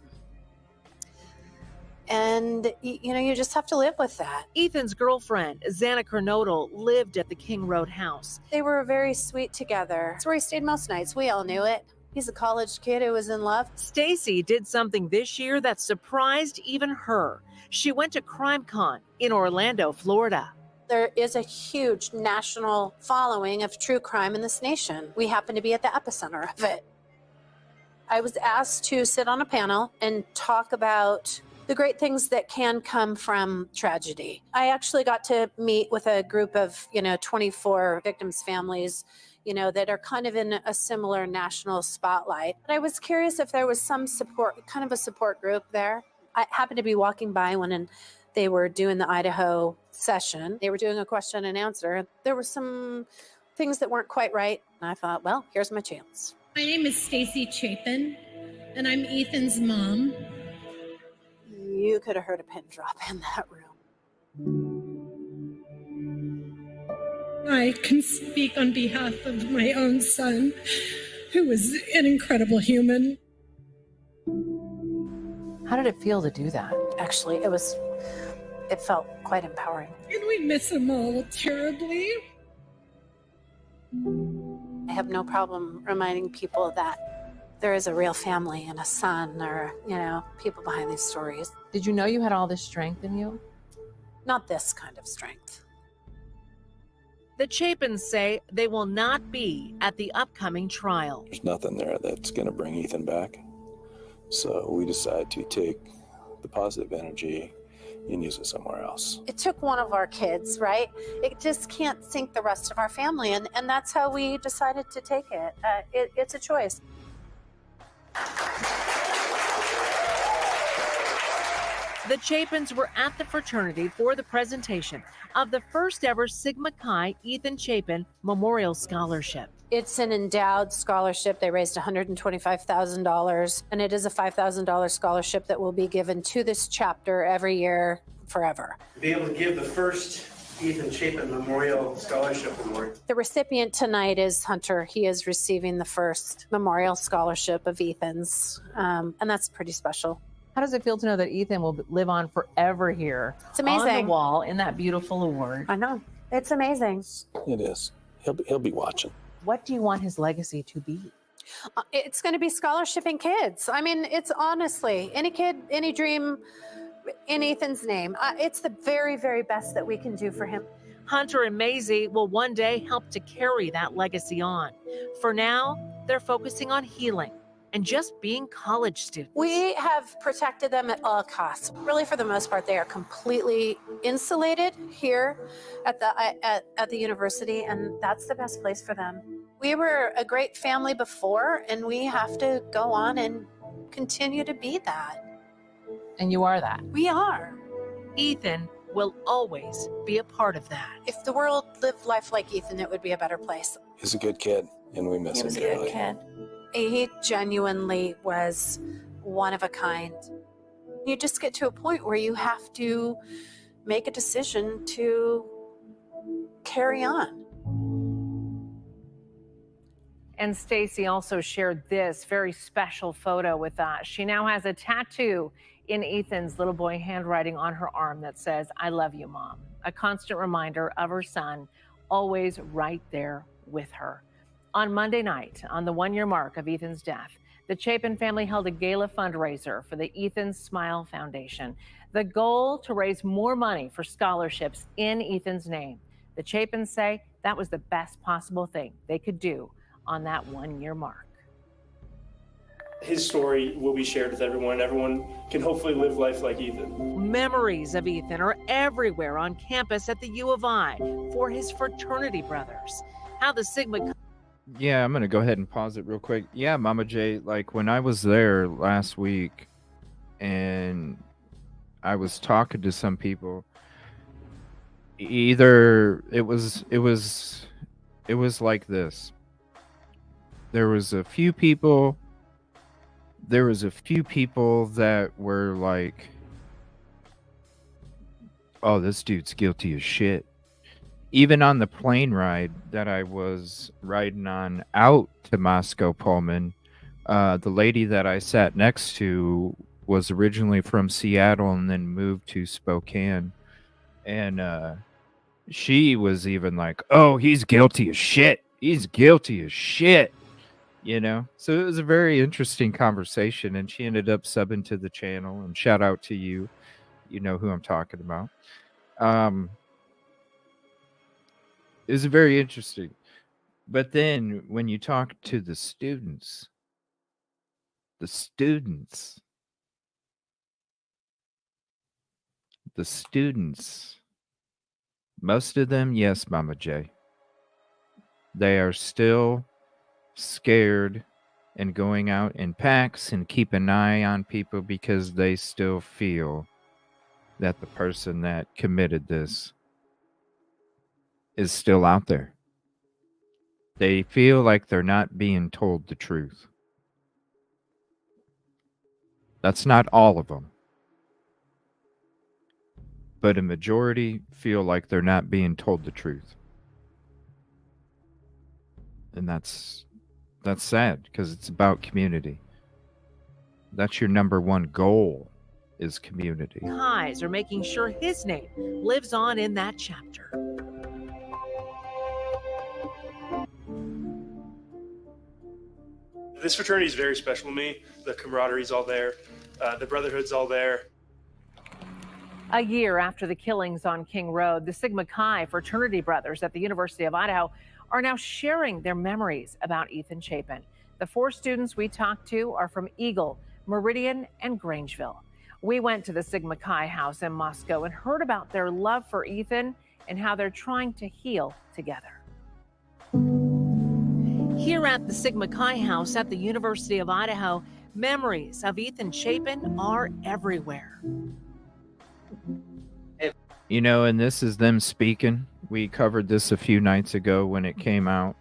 And, you just have to live with that. Ethan's girlfriend, Xana Kernodle, lived at the King Road house. They were very sweet together. That's where he stayed most nights. We all knew it. He's a college kid who was in love. Stacy did something this year that surprised even her. She went to CrimeCon in Orlando, Florida. There is a huge national following of true crime in this nation. We happen to be at the epicenter of it. I was asked to sit on a panel and talk about the great things that can come from tragedy. I actually got to meet with a group of, 24 victims' families, that are kind of in a similar national spotlight. But I was curious if there was some support, kind of a support group there. I happened to be walking by when they were doing the Idaho session. They were doing a question and answer. There were some things that weren't quite right. And I thought, well, here's my chance. My name is Stacy Chapin, and I'm Ethan's mom. You could have heard a pin drop in that room. I can speak on behalf of my own son, who was an incredible human. How did it feel to do that? Actually, it felt quite empowering. And we miss him all terribly. I have no problem reminding people that there is a real family and a son or, people behind these stories. Did you know you had all this strength in you? Not this kind of strength. The Chapins say they will not be at the upcoming trial. There's nothing there that's going to bring Ethan back. So we decided to take the positive energy and use it somewhere else. It took one of our kids, right? It just can't sink the rest of our family. And that's how we decided to take it. It's a choice. The Chapins were at the fraternity for the presentation of the first ever Sigma Chi Ethan Chapin Memorial Scholarship. It's an endowed scholarship. They raised $125,000, and it is a $5,000 scholarship that will be given to this chapter every year forever. To be able to give the first Ethan Chapin Memorial Scholarship Award. The recipient tonight is Hunter. He is receiving the first memorial scholarship of Ethan's, and that's pretty special. How does it feel to know that Ethan will live on forever here? It's amazing. On the wall in that beautiful award. I know. It's amazing. It is. He'll be watching. What do you want his legacy to be? It's going to be scholarshiping kids. I mean, it's honestly, any kid, any dream in Ethan's name. It's the very, very best that we can do for him. Hunter and Maisie will one day help to carry that legacy on. For now, they're focusing on healing and just being college students. We have protected them at all costs. Really, for the most part, they are completely insulated here at the university, and that's the best place for them. We were a great family before, and we have to go on and continue to be that. And you are that. We are. Ethan will always be a part of that. If the world lived life like Ethan, it would be a better place. He's a good kid, and we miss him dearly. He was a good kid. He genuinely was one of a kind. You just get to a point where you have to make a decision to carry on. And Stacy also shared this very special photo with us. She now has a tattoo in Ethan's little boy handwriting on her arm that says, "I love you, Mom." A constant reminder of her son, always right there with her. On Monday night, on the 1-year mark of Ethan's death, the Chapin family held a gala fundraiser for the Ethan Smile Foundation. The goal, to raise more money for scholarships in Ethan's name. The Chapins say that was the best possible thing they could do on that 1-year mark. His story will be shared with everyone. Everyone can hopefully live life like Ethan. Memories of Ethan are everywhere on campus at the U of I for his fraternity brothers. How the Sigma... Yeah, I'm going to go ahead and pause it real quick. Yeah, Mama J, like when I was there last week and I was talking to some people, either it was like this. There was a few people that were like, "Oh, this dude's guilty as shit." Even on the plane ride that I was riding on out to Moscow Pullman, the lady that I sat next to was originally from Seattle and then moved to Spokane. And she was even like, "Oh, he's guilty as shit. He's guilty as shit." You know? So it was a very interesting conversation, and she ended up subbing to the channel, and shout out to you. You know who I'm talking about. It was very interesting. But then when you talk to the students, most of them, yes, Mama J, they are still scared and going out in packs and keep an eye on people because they still feel that the person that committed this is still out there. They feel like they're not being told the truth. That's not all of them, but a majority feel like they're not being told the truth. And that's sad, because it's about community. That's your number one goal, is community. Highs are making sure his name lives on in that chapter. This fraternity is very special to me. The camaraderie's all there. The brotherhood's all there. A year after the killings on King Road, the Sigma Chi fraternity brothers at the University of Idaho are now sharing their memories about Ethan Chapin. The 4 students we talked to are from Eagle, Meridian, and Grangeville. We went to the Sigma Chi house in Moscow and heard about their love for Ethan and how they're trying to heal together. Here at the Sigma Chi house at the University of Idaho, memories of Ethan Chapin are everywhere. You know, and this is them speaking. We covered this a few nights ago when it came out.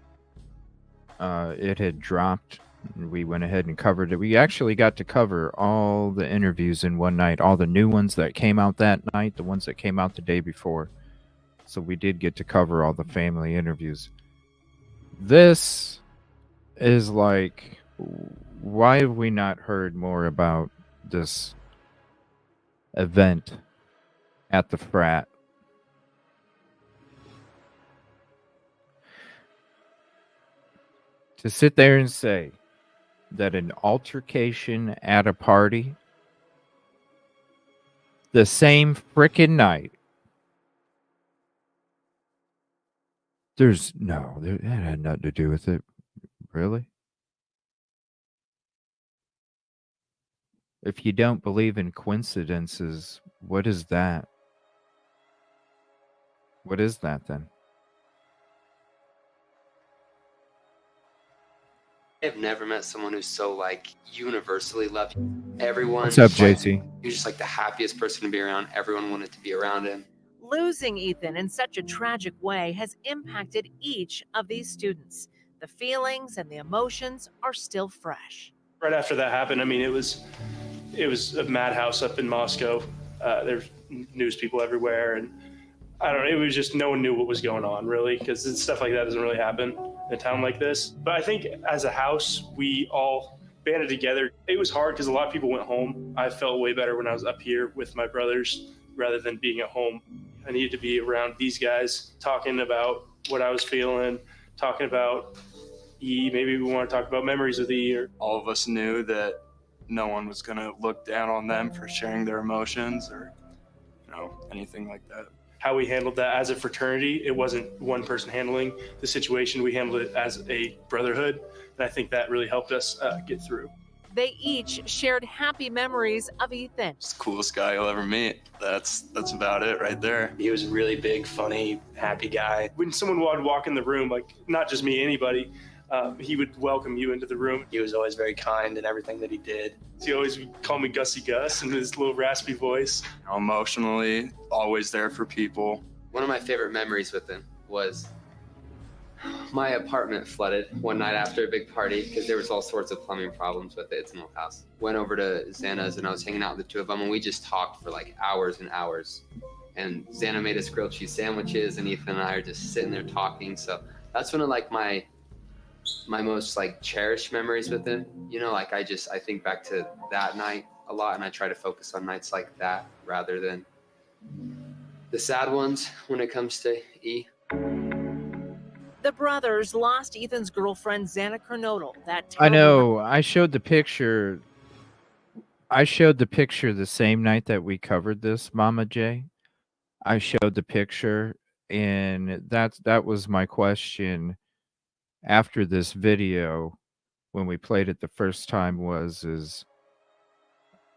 It had dropped. We went ahead and covered it. We actually got to cover all the interviews in one night, all the new ones that came out that night, the ones that came out the day before. So we did get to cover all the family interviews. This is like, why have we not heard more about this event at the frat? To sit there and say that an altercation at a party the same frickin' night, that had nothing to do with it. Really? If you don't believe in coincidences, what is that? What is that then? I've never met someone who's so universally loved. Everyone. What's up, JC? He was just the happiest person to be around. Everyone wanted to be around him. Losing Ethan in such a tragic way has impacted each of these students. The feelings and the emotions are still fresh. Right after that happened, it was a madhouse up in Moscow. There's news people everywhere, and I don't know. It was just no one knew what was going on, really, because stuff like that doesn't really happen in a town like this. But I think as a house, we all banded together. It was hard because a lot of people went home. I felt way better when I was up here with my brothers rather than being at home. I needed to be around these guys, talking about what I was feeling, talking about E. Maybe we want to talk about memories with E. Or all of us knew that no one was going to look down on them for sharing their emotions or, anything like that. How we handled that as a fraternity, it wasn't one person handling the situation. We handled it as a brotherhood, and I think that really helped us get through. They each shared happy memories of Ethan. He's the coolest guy you'll ever meet. That's about it right there. He was a really big, funny, happy guy. When someone would walk in the room, like not just me, anybody, he would welcome you into the room. He was always very kind in everything that he did. He always would call me Gussie Gus in his little raspy voice. Emotionally, always there for people. One of my favorite memories with him was my apartment flooded one night after a big party because there was all sorts of plumbing problems with it. It's an old house. Went over to Xana's and I was hanging out with the two of them and we just talked for like hours and hours. And Xana made us grilled cheese sandwiches and Ethan and I are just sitting there talking. So that's one of like my most like cherished memories with him. I think back to that night a lot and I try to focus on nights like that rather than the sad ones when it comes to E. The brothers lost Ethan's girlfriend, Xana Kernodle. I know. I showed the picture. The same night that we covered this, Mama J. I showed the picture, and that was my question after this video when we played it the first time is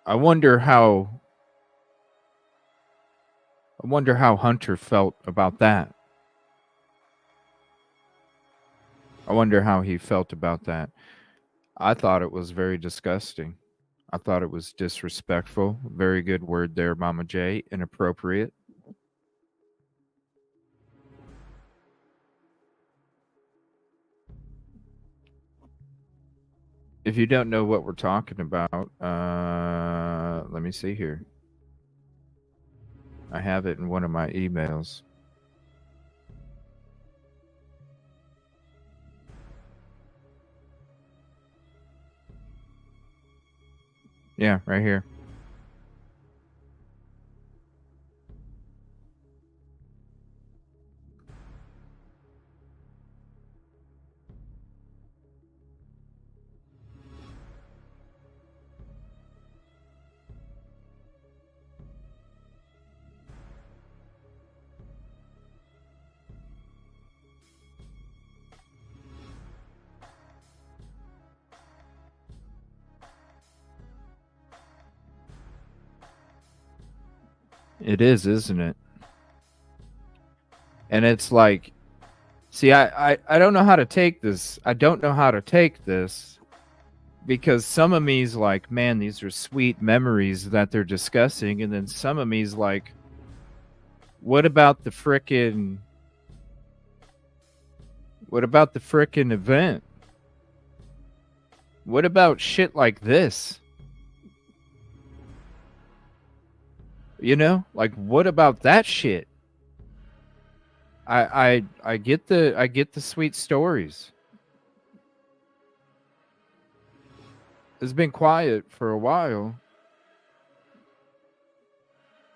I wonder how Hunter felt about that. I wonder how he felt about that. I thought it was very disgusting. I thought it was disrespectful. Very good word there, Mama J. Inappropriate. If you don't know what we're talking about, let me see here. I have it in one of my emails. Yeah, right here. It is, isn't it? And it's like, see, I don't know how to take this. I don't know how to take this because some of me's like, man, these are sweet memories that they're discussing. And then some of me's like, what about the frickin' event? What about shit like this? Like what about that shit? I get the sweet stories. It's been quiet for a while.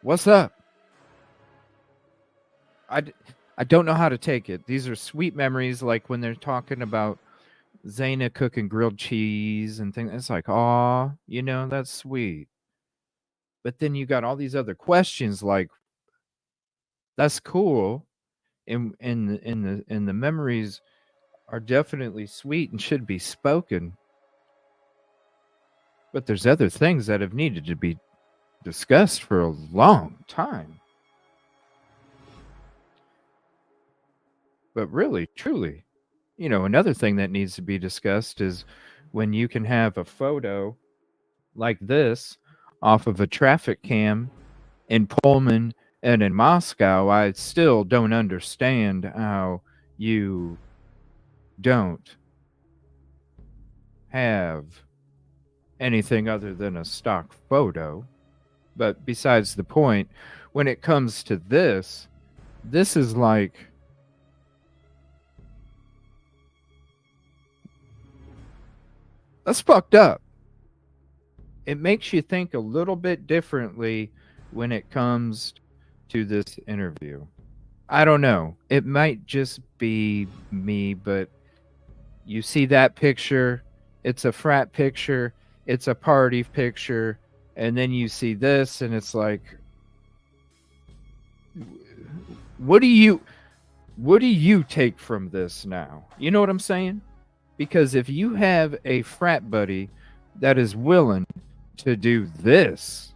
What's up? I don't know how to take it. These are sweet memories, like when they're talking about Xana cooking grilled cheese and things. It's like, aw, that's sweet. But then you got all these other questions like, that's cool. And the memories are definitely sweet and should be spoken. But there's other things that have needed to be discussed for a long time. But really, truly, another thing that needs to be discussed is when you can have a photo like this off of a traffic cam in Pullman and in Moscow. I still don't understand how you don't have anything other than a stock photo. But besides the point, when it comes to this is like, That's fucked up. It makes you think a little bit differently when it comes to this interview. I don't know. It might just be me, but you see that picture, it's a frat picture, it's a party picture, and then you see this and it's like, what do you take from this now? You know what I'm saying? Because if you have a frat buddy that is willing to do this,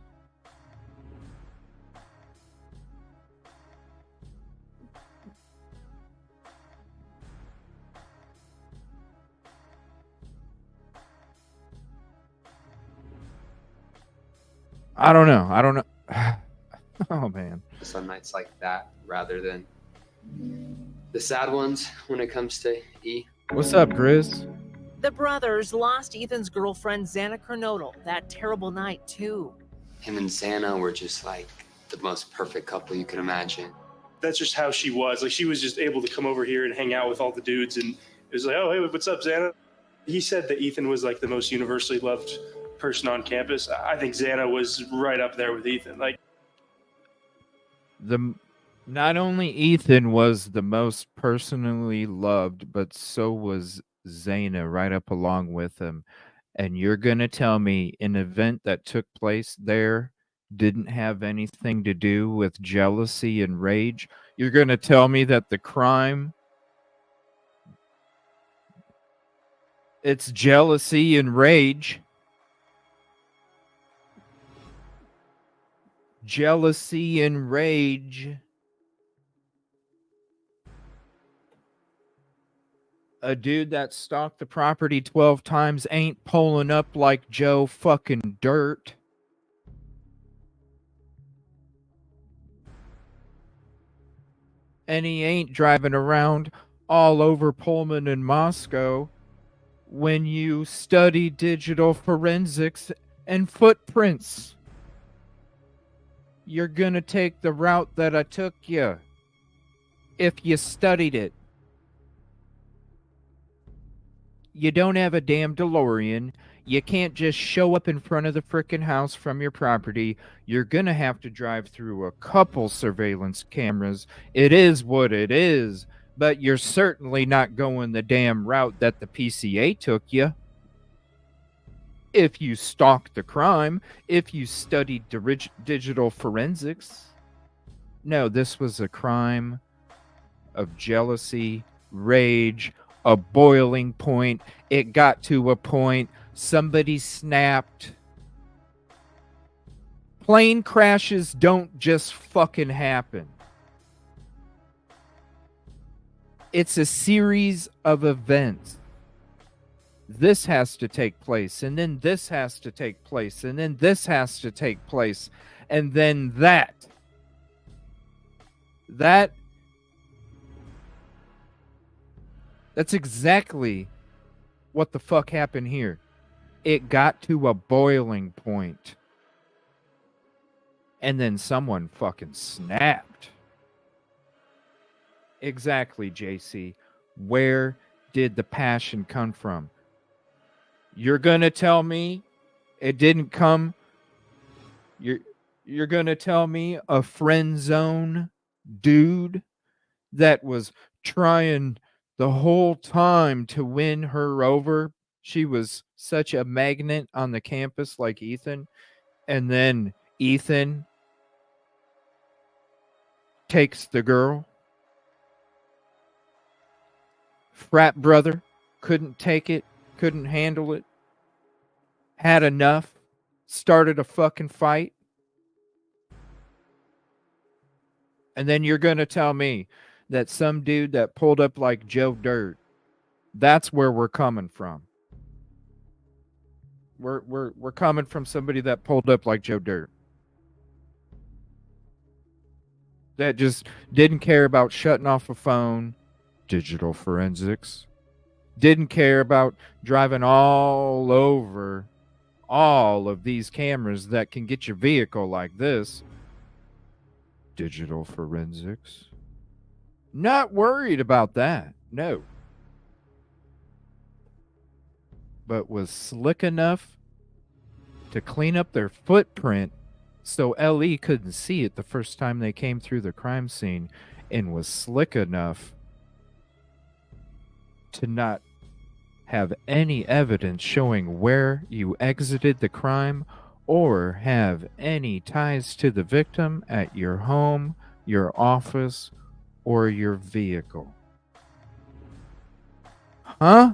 I don't know. Oh man. Some nights like that rather than the sad ones when it comes to E. What's up, Grizz? The brothers lost Ethan's girlfriend, Xana Kernodle, that terrible night, too. Him and Xana were just like the most perfect couple you could imagine. That's just how she was. Like, she was just able to come over here and hang out with all the dudes, and it was like, oh, hey, what's up, Xana? He said that Ethan was like the most universally loved person on campus. I think Xana was right up there with Ethan. Like, not only Ethan was the most personally loved, but so was Xana right up along with him. And you're going to tell me an event that took place there didn't have anything to do with jealousy and rage? You're going to tell me that the crime, it's jealousy and rage? Jealousy and rage. A dude that stalked the property 12 times ain't pulling up like Joe fucking Dirt. And he ain't driving around all over Pullman and Moscow when you study digital forensics and footprints. You're gonna take the route that I took you if you studied it. You don't have a damn DeLorean. You can't just show up in front of the frickin' house from your property. You're gonna have to drive through a couple surveillance cameras. It is what it is, but you're certainly not going the damn route that the PCA took you. If you stalked the crime, if you studied digital forensics. No, this was a crime of jealousy, rage, a boiling point. It got to a point. Somebody snapped. Plane crashes don't just fucking happen. It's a series of events. This has to take place, and then this has to take place, and then this has to take place, and then that. That's exactly what the fuck happened here. It got to a boiling point. And then someone fucking snapped. Exactly, JC. Where did the passion come from? You're gonna tell me it didn't come. You're gonna tell me a friend zone dude that was trying the whole time to win her over. She was such a magnet on the campus like Ethan. And then Ethan takes the girl. Frat brother couldn't take it, couldn't handle it. Had enough. Started a fucking fight. And then you're going to tell me that some dude that pulled up like Joe Dirt, that's where we're coming from. We're coming from somebody that pulled up like Joe Dirt. That just didn't care about shutting off a phone, digital forensics. Didn't care about driving all over all of these cameras that can get your vehicle like this. Digital forensics. Not worried about that. No. but was slick enough to clean up their footprint so LE couldn't see it the first time they came through the crime scene, and was slick enough to not have any evidence showing where you exited the crime or have any ties to the victim at your home, your office, or your vehicle. Huh?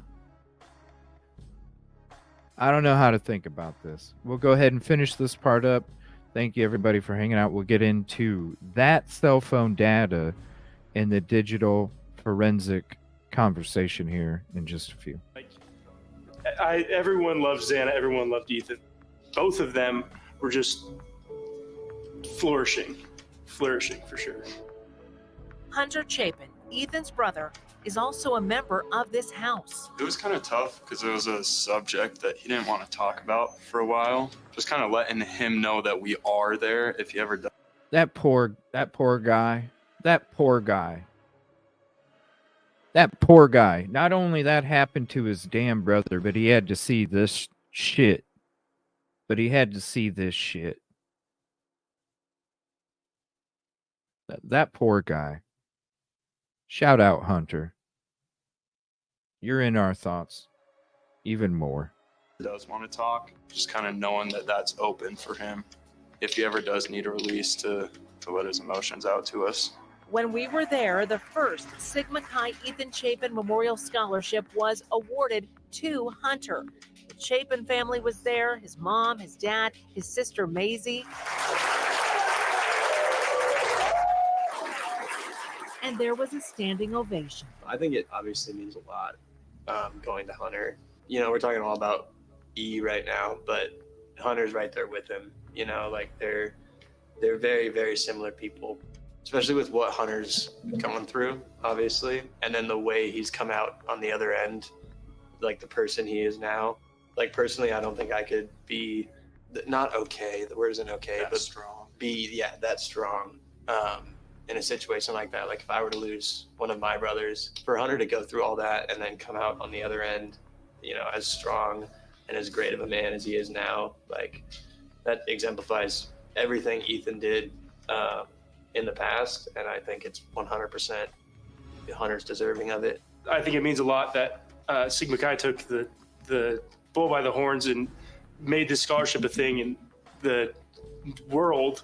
I don't know how to think about this. We'll go ahead and finish this part up. Thank you, everybody, for hanging out. We'll get into that cell phone data and the digital forensic conversation here in just a few. Everyone loved Xana. Everyone loved Ethan. Both of them were just flourishing for sure. Hunter Chapin, Ethan's brother, is also a member of this house. It was kind of tough because it was a subject that he didn't want to talk about for a while. Just kind of letting him know that we are there if he ever does. That poor guy. That poor guy. Not only that happened to his damn brother, but he had to see this shit. That poor guy. Shout out, Hunter. You're in our thoughts even more. Does want to talk, just kind of knowing that that's open for him if he ever does need a release to let his emotions out to us. When we were there, the first Sigma Chi Ethan Chapin Memorial Scholarship was awarded to Hunter. The Chapin family was there, his mom, his dad, his sister Maisie. And there was a standing ovation. I think it obviously means a lot going to Hunter. You know, we're talking all about E right now, but Hunter's right there with him. You know, like they're very, very similar people, especially with what Hunter's gone through, obviously. And then the way he's come out on the other end, like the person he is now. Like personally, I don't think I could be not okay. The word isn't okay, but strong. Be that strong. In a situation like that, like if I were to lose one of my brothers, for Hunter to go through all that and then come out on the other end, you know, as strong and as great of a man as he is now, like that exemplifies everything Ethan did in the past, and I think it's 100% Hunter's deserving of it. I think it means a lot that Sigma Chi took the bull by the horns and made this scholarship a thing, and the world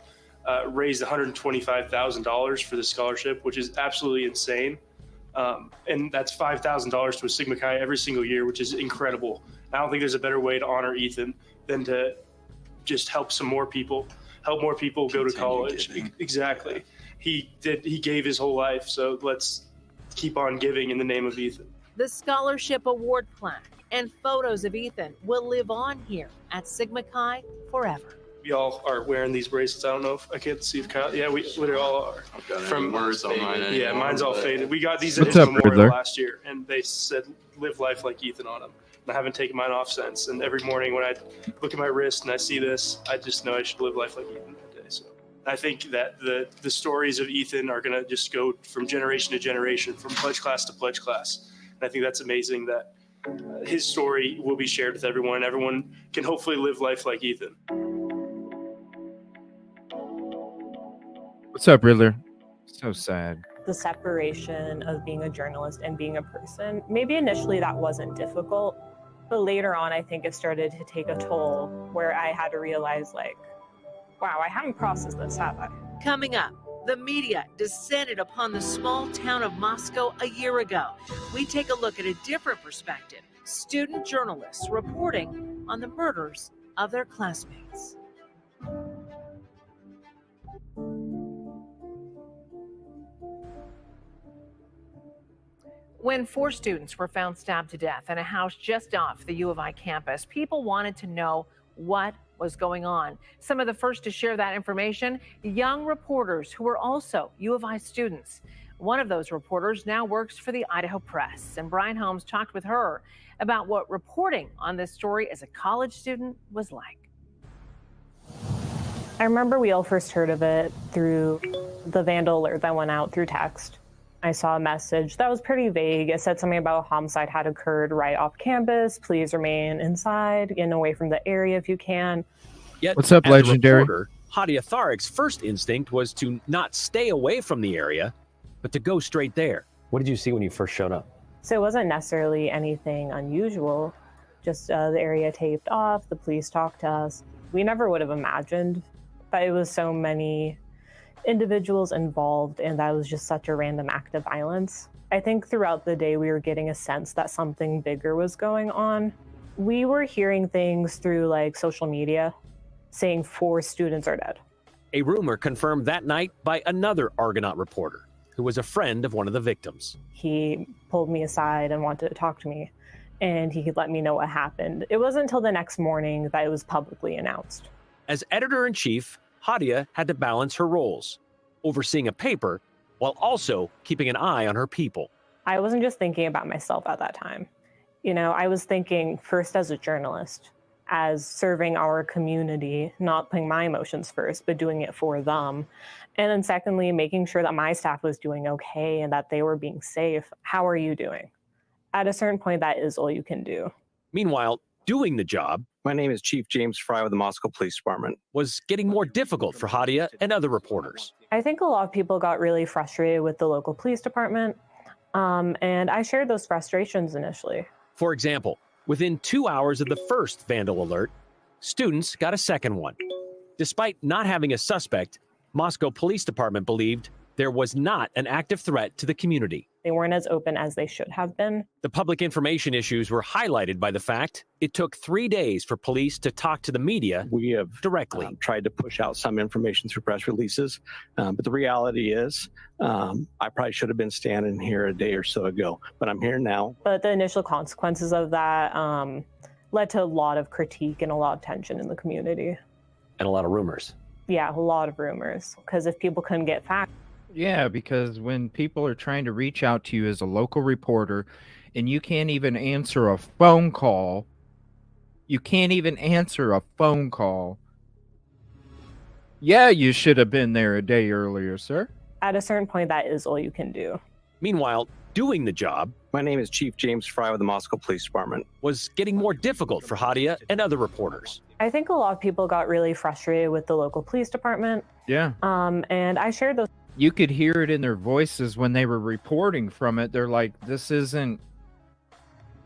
raised $125,000 for the scholarship, which is absolutely insane. And that's $5,000 to a Sigma Chi every single year, which is incredible. I don't think there's a better way to honor Ethan than to just help more people go to college. Exactly. He gave his whole life. So let's keep on giving in the name of Ethan. The scholarship award plaque and photos of Ethan will live on here at Sigma Chi forever. We all are wearing these bracelets. I don't know if I can't see if Kyle. Yeah, we all are. I've got any words on mine anymore. Yeah, mine's all faded. We got these at What's his up, memorial Riddler? last year, and they said live life like Ethan on them. And I haven't taken mine off since. And every morning when I look at my wrist and I see this, I just know I should live life like Ethan that day. So I think that the stories of Ethan are going to just go from generation to generation, from pledge class to pledge class. And I think that's amazing that his story will be shared with everyone. Everyone can hopefully live life like Ethan. What's up, Riddler? So sad. The separation of being a journalist and being a person, maybe initially that wasn't difficult, but later on I think it started to take a toll where I had to realize, like, wow, I haven't processed this, have I? Coming up, the media descended upon the small town of Moscow a year ago. We take a look at a different perspective. Student journalists reporting on the murders of their classmates. When 4 students were found stabbed to death in a house just off the U of I campus, people wanted to know what was going on. Some of the first to share that information, young reporters who were also U of I students. One of those reporters now works for the Idaho Press, and Brian Holmes talked with her about what reporting on this story as a college student was like. I remember we all first heard of it through the vandal alert that went out through text. I saw a message that was pretty vague. It said something about a homicide had occurred right off campus. Please remain inside and away from the area if you can. Yet, What's up, as Legendary? A reporter, Hadia Tharek's first instinct was to not stay away from the area, but to go straight there. What did you see when you first showed up? So it wasn't necessarily anything unusual, just the area taped off, the police talked to us. We never would have imagined that it was so many individuals involved and that was just such a random act of violence. I think throughout the day we were getting a sense that something bigger was going on. We were hearing things through like social media saying 4 students are dead. A rumor confirmed that night by another Argonaut reporter who was a friend of one of the victims. He pulled me aside and wanted to talk to me, and he could let me know what happened. It wasn't until the next morning that it was publicly announced. As editor-in-chief, Hadia had to balance her roles, overseeing a paper while also keeping an eye on her people. I wasn't just thinking about myself at that time. You know, I was thinking first as a journalist, as serving our community, not putting my emotions first, but doing it for them. And then secondly, making sure that my staff was doing okay and that they were being safe. How are you doing? At a certain point, that is all you can do. Meanwhile, doing the job, my name is Chief James Fry with the Moscow Police Department, was getting more difficult for Hadia and other reporters. I think a lot of people got really frustrated with the local police department, and I shared those frustrations initially. For example, within 2 hours of the first vandal alert, students got a second one. Despite not having a suspect, Moscow Police Department believed there was not an active threat to the community. They weren't as open as they should have been. The public information issues were highlighted by the fact it took 3 days for police to talk to the media directly. Tried to push out some information through press releases, but the reality is I probably should have been standing here a day or so ago, but I'm here now. But the initial consequences of that led to a lot of critique and a lot of tension in the community. And a lot of rumors. Yeah, a lot of rumors, because if people couldn't get facts. Yeah, because when people are trying to reach out to you as a local reporter and you can't even answer a phone call, yeah, you should have been there a day earlier, sir. At a certain point, that is all you can do. Meanwhile, doing the job, my name is Chief James Fry with the Moscow Police Department, was getting more difficult for Hadia and other reporters. I think a lot of people got really frustrated with the local police department. Yeah. And I shared those. You could hear it in their voices when they were reporting from it. They're like, this isn't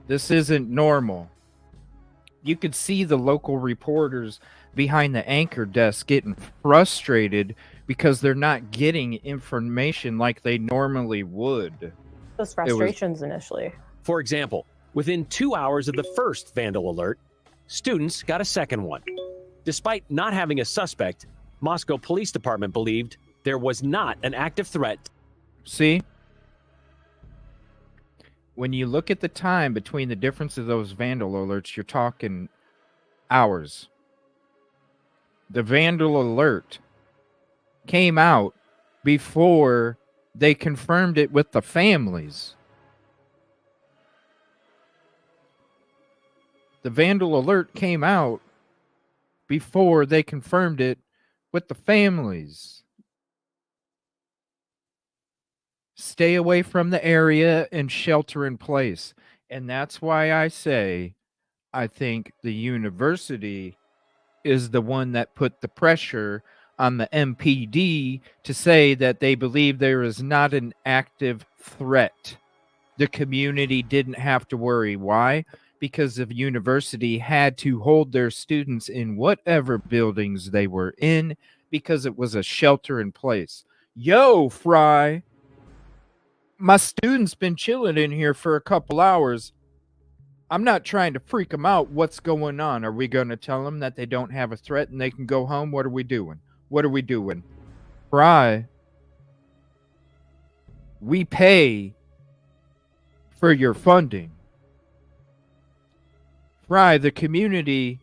normal. You could see the local reporters behind the anchor desk getting frustrated because they're not getting information like they normally would. Those frustrations initially. For example, within 2 hours of the first vandal alert, students got a second one. Despite not having a suspect, Moscow Police Department believed there was not an active threat. See? When you look at the time between the difference of those vandal alerts, you're talking hours. The vandal alert came out before they confirmed it with the families. The vandal alert came out before they confirmed it with the families. Stay away from the area and shelter in place. And that's why I say I think the university is the one that put the pressure on the MPD to say that they believe there is not an active threat. The community didn't have to worry. Why? Because the university had to hold their students in whatever buildings they were in because it was a shelter in place. Yo, Fry, my students been chilling in here for a couple hours. I'm not trying to freak them out. What's going on? Are we going to tell them that they don't have a threat and they can go home? What are we doing? What are we doing? Fry, we pay for your funding. Fry, the community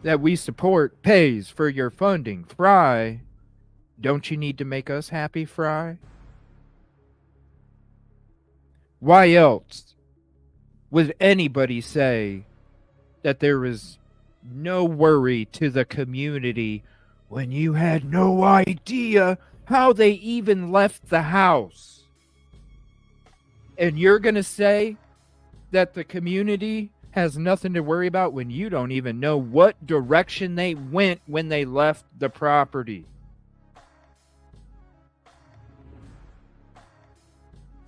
that we support pays for your funding. Fry, don't you need to make us happy, Fry? Why else would anybody say that there is no worry to the community when you had no idea how they even left the house. And you're going to say that the community has nothing to worry about when you don't even know what direction they went when they left the property.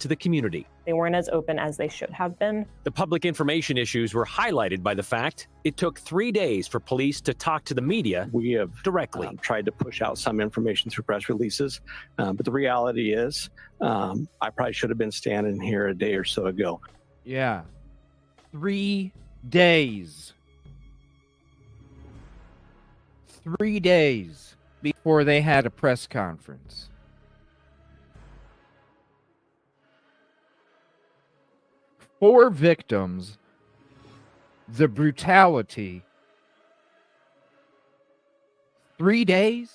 To the community. They weren't as open as they should have been. The public information issues were highlighted by the fact it took 3 days for police to talk to the media We have directly. tried to push out some information through press releases, but the reality is I probably should have been standing here a day or so ago. Yeah. 3 days. 3 days before they had a press conference. Four victims, the brutality. 3 days?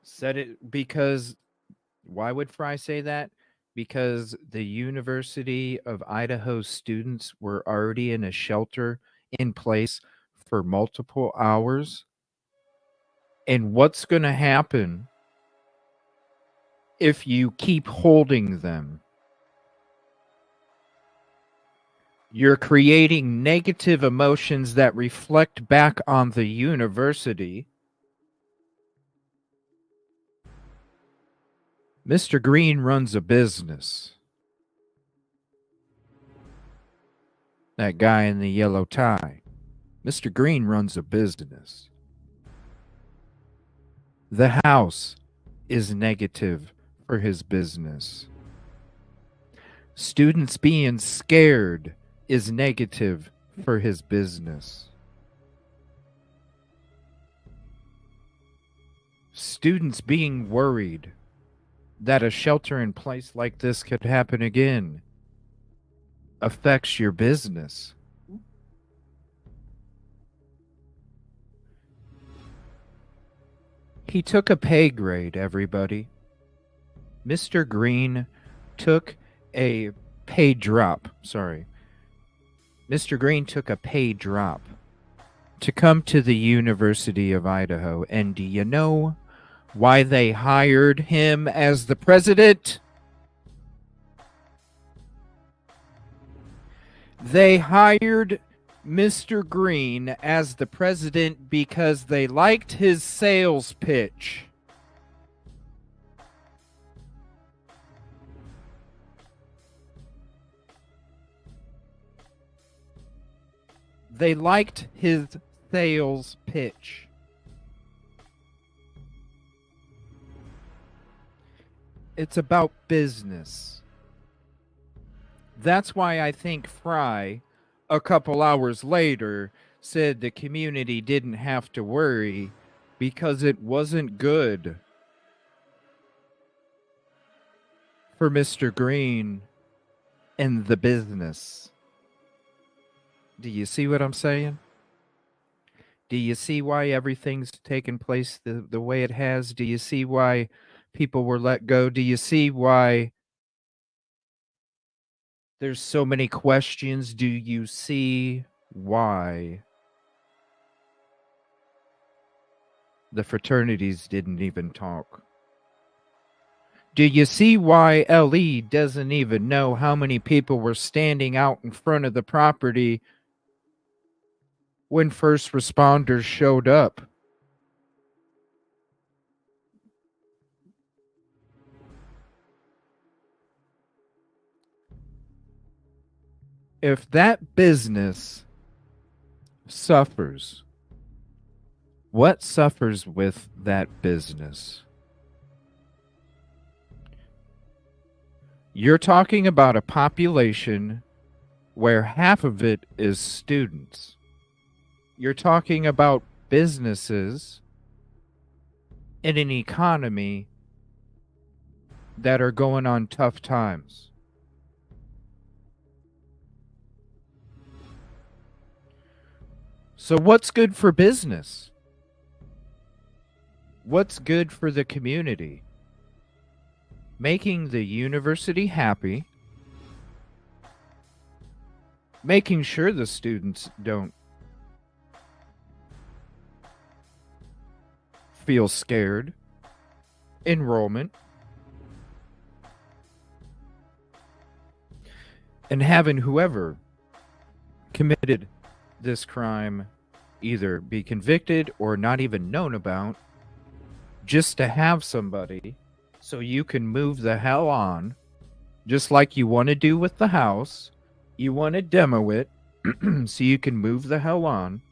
Said it because, why would Fry say that? Because the University of Idaho students were already in a shelter in place for multiple hours. And what's going to happen if you keep holding them? You're creating negative emotions that reflect back on the university. Mr. Green runs a business. That guy in the yellow tie. Mr. Green runs a business. The house is negative for his business. Students being scared is negative for his business. Students being worried that a shelter in place like this could happen again affects your business. He took a pay grade, everybody. Mr. Green took a pay drop. Sorry. Mr. Green took a pay drop to come to the University of Idaho. And do you know why they hired him as the president? They hired Mr. Green as the president because they liked his sales pitch. They liked his sales pitch. It's about business. That's why I think Fry, a couple hours later, said the community didn't have to worry because it wasn't good for Mr. Green and the business. Do you see what I'm saying? Do you see why everything's taken place the way it has? Do you see why people were let go? Do you see why there's so many questions? Do you see why the fraternities didn't even talk? Do you see why LE doesn't even know how many people were standing out in front of the property when first responders showed up? If that business suffers, what suffers with that business? You're talking about a population where half of it is students. You're talking about businesses in an economy that are going on tough times. So what's good for business? What's good for the community? Making the university happy, making sure the students don't feel scared. Enrollment. And having whoever committed this crime either be convicted or not even known about, just to have somebody so you can move the hell on, just like you want to do with the house. You want to demo it so you can move the hell on.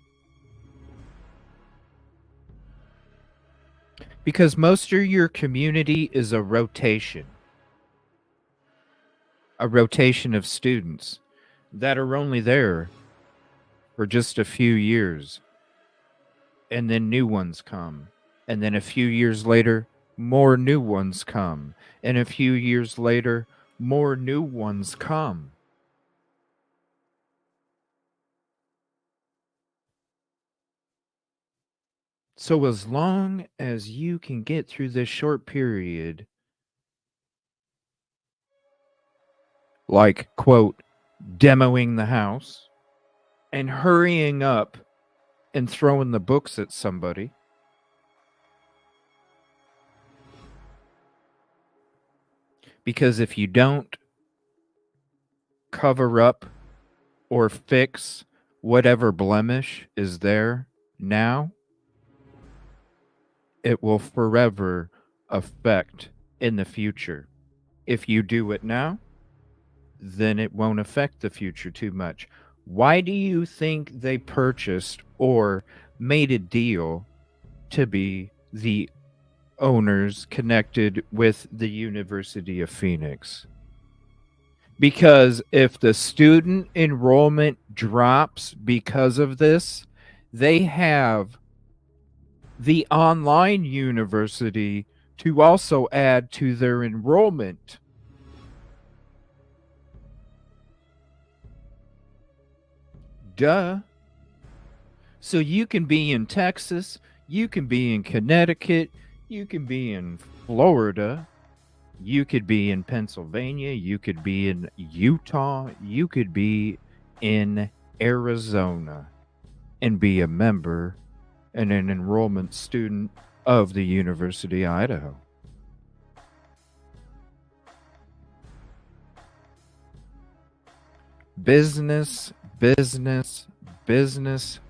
Because most of your community is a rotation of students that are only there for just a few years. And then new ones come. And then a few years later, more new ones come. And a few years later, more new ones come. So as long as you can get through this short period, like, quote, demoing the house and hurrying up and throwing the books at somebody, because if you don't cover up or fix whatever blemish is there now, it will forever affect in the future. If you do it now, then it won't affect the future too much. Why do you think they purchased or made a deal to be the owners connected with the University of Phoenix? Because if the student enrollment drops because of this, they have the online university to also add to their enrollment. Duh. So you can be in Texas, you can be in Connecticut, you can be in Florida, you could be in Pennsylvania, you could be in Utah, you could be in Arizona and be a member and an enrollment student of the University of Idaho. Business, business, business.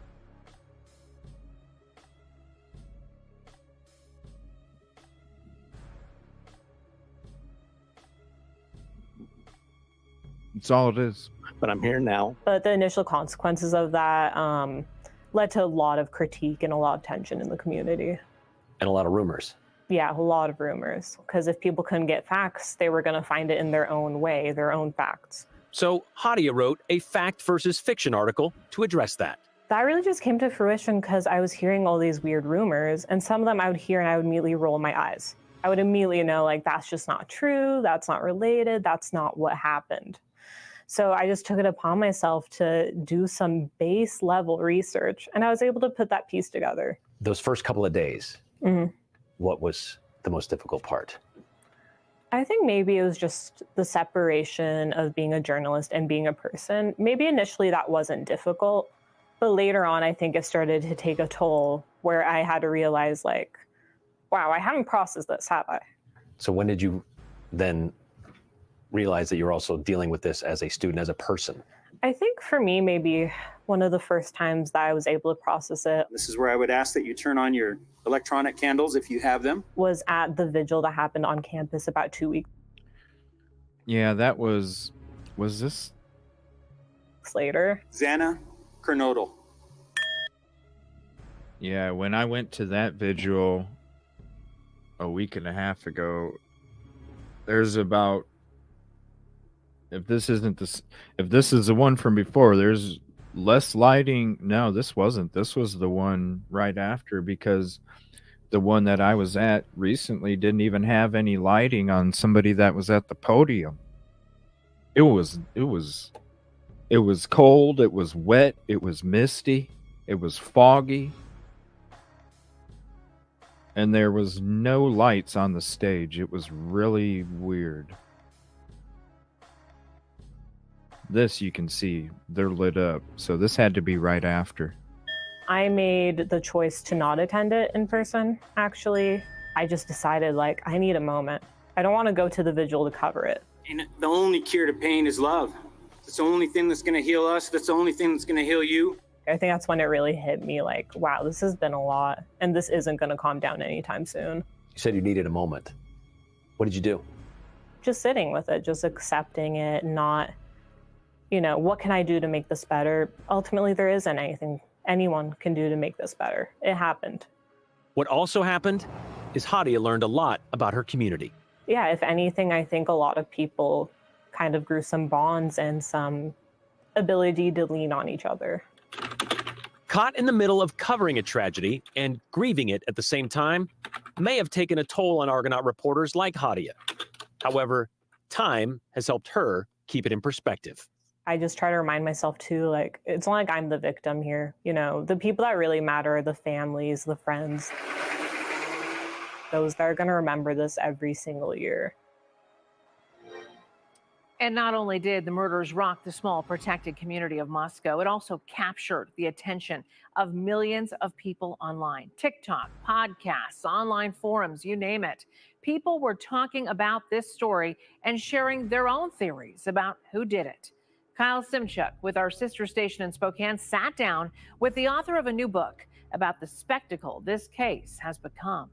It's all it is. But I'm here now. But the initial consequences of that led to a lot of critique and a lot of tension in the community. And a lot of rumors. Yeah, a lot of rumors. Because if people couldn't get facts, they were going to find it in their own way, their own facts. So Hadia wrote a fact versus fiction article to address that. That really just came to fruition because I was hearing all these weird rumors, and some of them I would hear and I would immediately roll my eyes. I would immediately know, like, that's just not true, that's not related, that's not what happened. So I just took it upon myself to do some base level research, and I was able to put that piece together. Those first couple of days, what was the most difficult part? I think maybe it was just the separation of being a journalist and being a person. Maybe initially that wasn't difficult, but later on, I think it started to take a toll where I had to realize, like, wow, I haven't processed this, have I? So when did you then realize that you're also dealing with this as a student, as a person? I think for me, maybe one of the first times that I was able to process it. This is where I would ask that you turn on your electronic candles if you have them. Was at the vigil that happened on campus about 2 weeks Yeah, that was this? later. Xana Kernodle. Yeah, when I went to that vigil a week and a half ago, there's about, if this is the one from before, there's less lighting. No, this wasn't. This was the one right after, because the one that I was at recently didn't even have any lighting on somebody that was at the podium. It was cold, it was wet, it was misty, it was foggy. And there was no lights on the stage. It was really weird. This you can see, they're lit up. So this had to be right after. I made the choice to not attend it in person, actually. I just decided, like, I need a moment. I don't want to go to the vigil to cover it. And the only cure to pain is love. It's the only thing that's going to heal us. That's the only thing that's going to heal you. I think that's when it really hit me, like, wow, this has been a lot, and this isn't going to calm down anytime soon. You said you needed a moment. What did you do? Just sitting with it, just accepting it, not, you know, what can I do to make this better? Ultimately, there isn't anything anyone can do to make this better. It happened. What also happened is Hadia learned a lot about her community. Yeah, if anything, I think a lot of people kind of grew some bonds and some ability to lean on each other. Caught in the middle of covering a tragedy and grieving it at the same time may have taken a toll on Argonaut reporters like Hadia. However, time has helped her keep it in perspective. I just try to remind myself too, like, it's not like I'm the victim here. You know, the people that really matter are the families, the friends, those that are going to remember this every single year. And not only did the murders rock the small protected community of Moscow, it also captured the attention of millions of people online. TikTok, podcasts, online forums, you name it. People were talking about this story and sharing their own theories about who did it. Kyle Simchuk with our sister station in Spokane sat down with the author of a new book about the spectacle this case has become.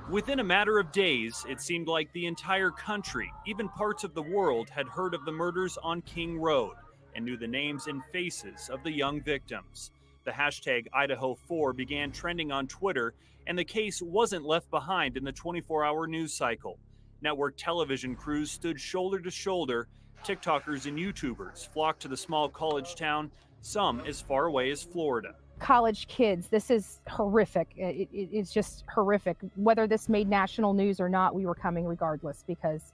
Within a matter of days, it seemed like the entire country, even parts of the world, had heard of the murders on King Road and knew the names and faces of the young victims. The hashtag Idaho4 began trending on Twitter, and the case wasn't left behind in the 24-hour news cycle. Network television crews stood shoulder to shoulder. TikTokers and YouTubers flocked to the small college town, some as far away as Florida. College kids, this is horrific. It's just horrific. Whether this made national news or not, we were coming regardless because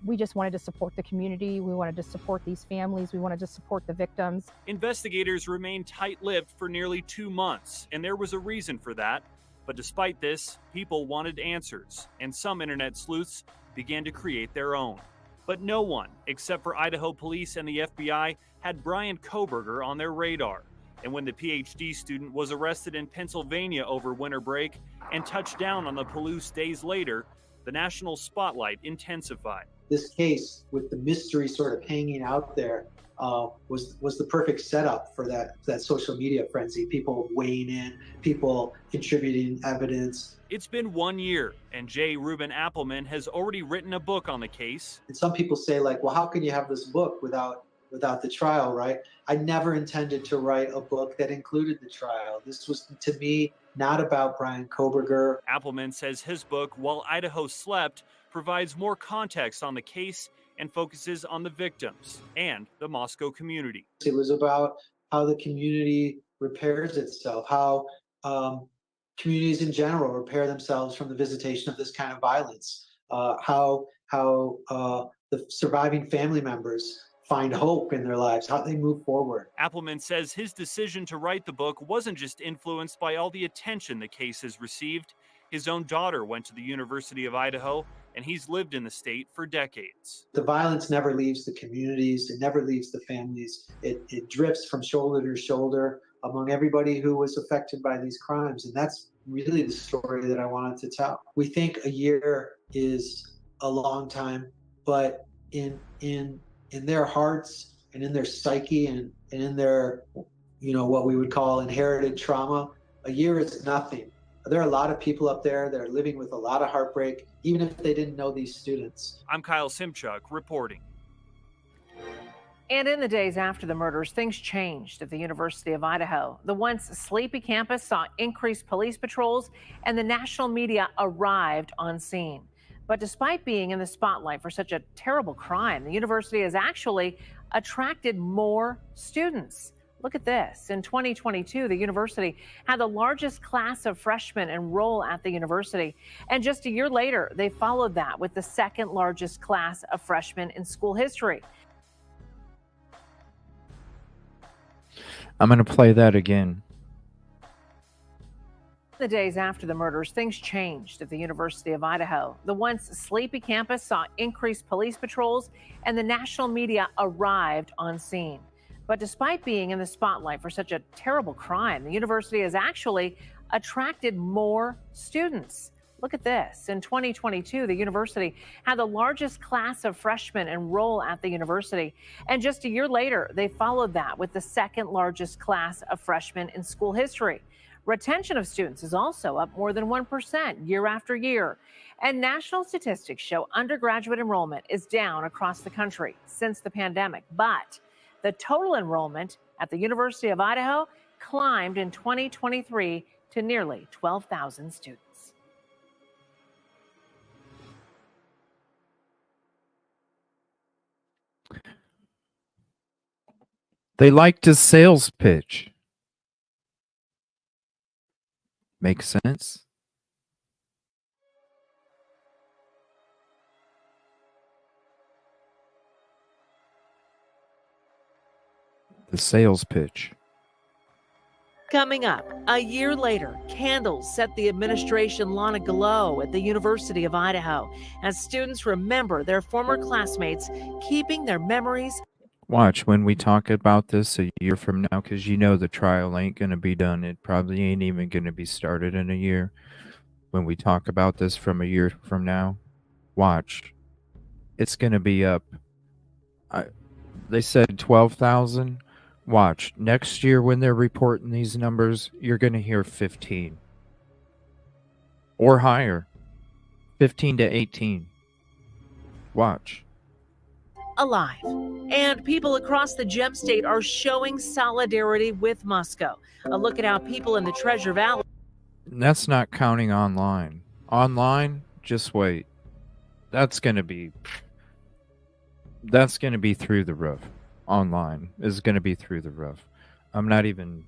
we just wanted to support the community. We wanted to support these families. We wanted to support the victims. Investigators remained tight-lipped for nearly 2 months, and there was a reason for that. But despite this, people wanted answers, and some internet sleuths began to create their own. But no one, except for Idaho police and the FBI, had Brian Kohberger on their radar. And when the PhD student was arrested in Pennsylvania over winter break and touched down on the Palouse days later, the national spotlight intensified. This case, with the mystery sort of hanging out there, was the perfect setup for that social media frenzy. People weighing in, people contributing evidence. It's been 1 year, and J. Reuben Appleman has already written a book on the case. And some people say, like, well, how can you have this book without the trial, right? I never intended to write a book that included the trial. This was, to me, not about Brian Kohberger. Appleman says his book, While Idaho Slept, provides more context on the case and focuses on the victims and the Moscow community. It was about how the community repairs itself, how communities in general repair themselves from the visitation of this kind of violence, how the surviving family members find hope in their lives, how they move forward. Appleman says his decision to write the book wasn't just influenced by all the attention the case has received. His own daughter went to the University of Idaho, and he's lived in the state for decades. The violence never leaves the communities. It never leaves the families. It drifts from shoulder to shoulder among everybody who was affected by these crimes. And that's really the story that I wanted to tell. We think a year is a long time, but in their hearts and in their psyche and in their, what we would call inherited trauma, a year is nothing. There are a lot of people up there that are living with a lot of heartbreak, even if they didn't know these students. I'm Kyle Simchuk reporting. And in the days after the murders, things changed at the University of Idaho. The once sleepy campus saw increased police patrols, and the national media arrived on scene. But despite being in the spotlight for such a terrible crime, the university has actually attracted more students. Look at this. In 2022, the university had the largest class of freshmen enroll at the university. And just a year later, they followed that with the second largest class of freshmen in school history. I'm going to play that again. The days after the murders, things changed at the University of Idaho. The once sleepy campus saw increased police patrols, and the national media arrived on scene. But despite being in the spotlight for such a terrible crime, the university has actually attracted more students. Look at this. In 2022, the university had the largest class of freshmen enroll at the university. And just a year later, they followed that with the second largest class of freshmen in school history. Retention of students is also up more than 1% year after year. And national statistics show undergraduate enrollment is down across the country since the pandemic. But the total enrollment at the University of Idaho climbed in 2023 to nearly 12,000 students. They liked his sales pitch. Makes sense? The sales pitch. Coming up, a year later, candles set the administration lawn aglow at the University of Idaho as students remember their former classmates, keeping their memories. Watch when we talk about this a year from now, because you know the trial ain't going to be done. It probably ain't even going to be started in a year. When we talk about this from a year from now, watch. It's going to be up. They said 12,000. Watch. Next year when they're reporting these numbers, you're going to hear 15. Or higher. 15 to 18. Watch. Alive. And people across the Gem State are showing solidarity with Moscow. A look at how people in the Treasure Valley. And that's not counting online. Online, just wait. That's going to be through the roof. Online is going to be through the roof. I'm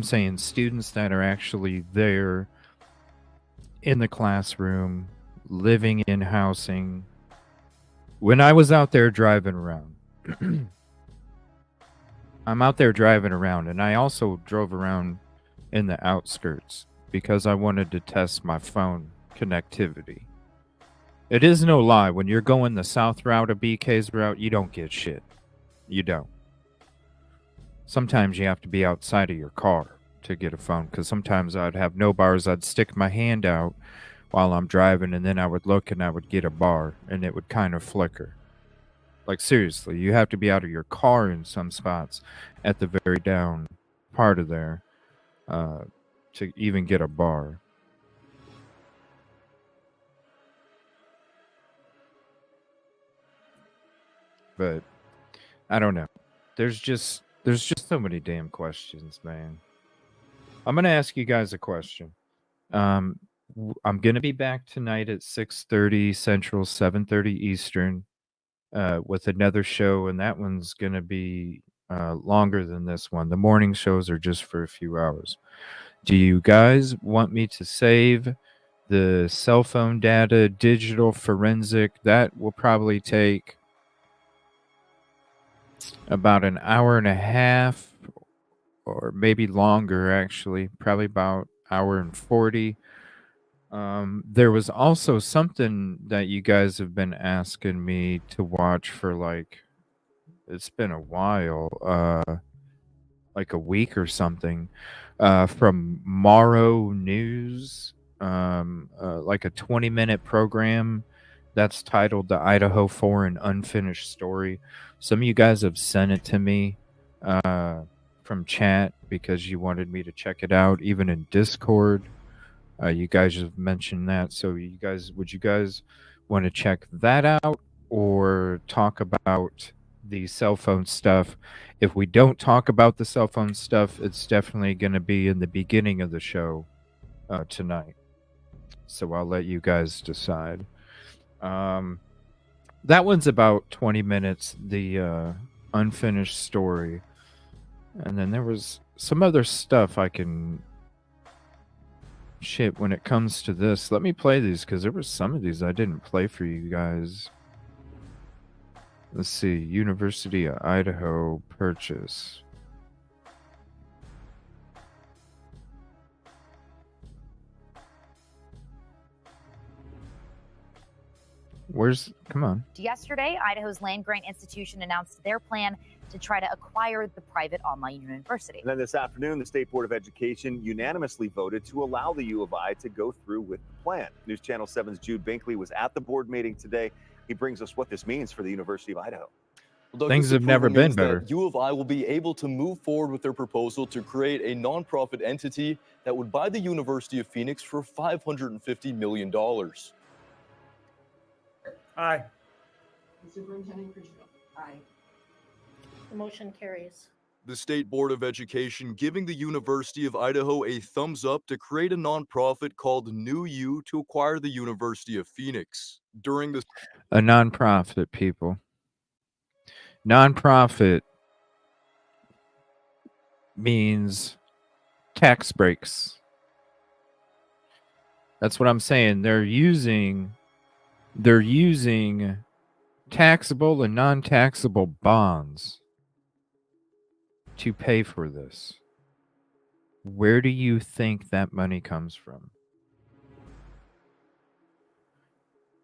saying students that are actually there in the classroom, living in housing. When I was out there driving around, I'm out there driving around, and I also drove around in the outskirts because I wanted to test my phone connectivity. It is no lie. When you're going the south route of BK's route, you don't get shit. You don't. Sometimes you have to be outside of your car to get a phone, because sometimes I'd have no bars. I'd stick my hand out while I'm driving, and then I would look and I would get a bar, and it would kind of flicker. Like, seriously, you have to be out of your car in some spots at the very down part of there to even get a bar. But I don't know. There's just so many damn questions, man. I'm gonna ask you guys a question. I'm gonna be back tonight at 6:30 Central, 7:30 Eastern, with another show, and that one's gonna be longer than this one. The morning shows are just for a few hours. Do you guys want me to save the cell phone data, digital forensic? That will probably take about an hour and a half, or maybe longer, actually. Probably about hour and 40. There was also something that you guys have been asking me to watch for, like, it's been a while, like a week or something, from Morrow News, like a 20-minute program that's titled The Idaho4 An Unfinished Story. Some of you guys have sent it to me from chat because you wanted me to check it out, even in Discord. You guys have mentioned that. So would you guys want to check that out or talk about the cell phone stuff? If we don't talk about the cell phone stuff, it's definitely going to be in the beginning of the show tonight. So I'll let you guys decide. That one's about 20 minutes, the unfinished story. And then there was some other stuff I can... Shit, when it comes to this, let me play these, because there were some of these I didn't play for you guys. Let's see. University of Idaho purchase. Come on. Yesterday, Idaho's land grant institution announced their plan to try to acquire the private online university. And then this afternoon, the State Board of Education unanimously voted to allow the U of I to go through with the plan. News Channel 7's Jude Binkley was at the board meeting today. He brings us what this means for the University of Idaho. Well, Doug, Things this have never approval been means that better. U of I will be able to move forward with their proposal to create a nonprofit entity that would buy the University of Phoenix for $550 million. Aye. Superintendent Crucial. Aye. The motion carries. The State Board of Education giving the University of Idaho a thumbs up to create a nonprofit called New U to acquire the University of Phoenix. During the A nonprofit, people. Nonprofit means tax breaks. That's what I'm saying. They're using taxable and non-taxable bonds to pay for this. Where do you think that money comes from?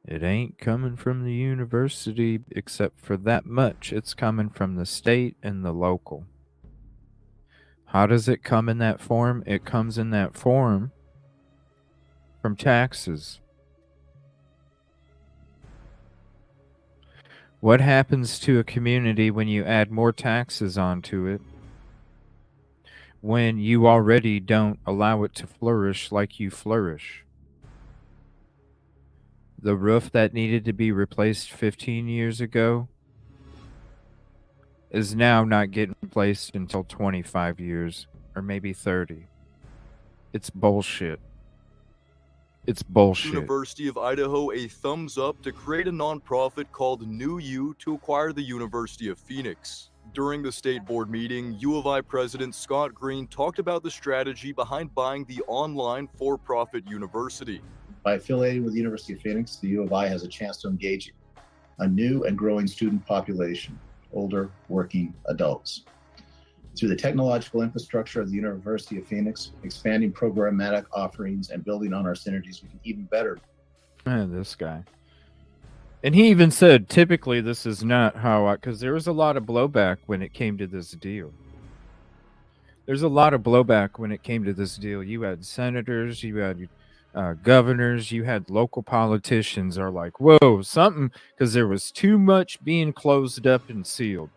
It ain't coming from the university except for that much. It's coming from the state and the local. How does it come in that form? It comes in that form from taxes. What happens to a community when you add more taxes onto it? When you already don't allow it to flourish like you flourish? The roof that needed to be replaced 15 years ago is now not getting replaced until 25 years or maybe 30. It's bullshit. It's bullshit. University of Idaho a thumbs up to create a nonprofit called New U to acquire the University of Phoenix. During the state board meeting, U of I President Scott Green talked about the strategy behind buying the online for-profit university. By affiliating with the University of Phoenix, the U of I has a chance to engage a new and growing student population, older working adults. Through the technological infrastructure of the University of Phoenix, expanding programmatic offerings and building on our synergies, we can even better. This guy. And he even said, typically this is not how because there was a lot of blowback when it came to this deal. There's a lot of blowback when it came to this deal. You had senators, you had governors, you had local politicians are like, whoa, something, because there was too much being closed up and sealed.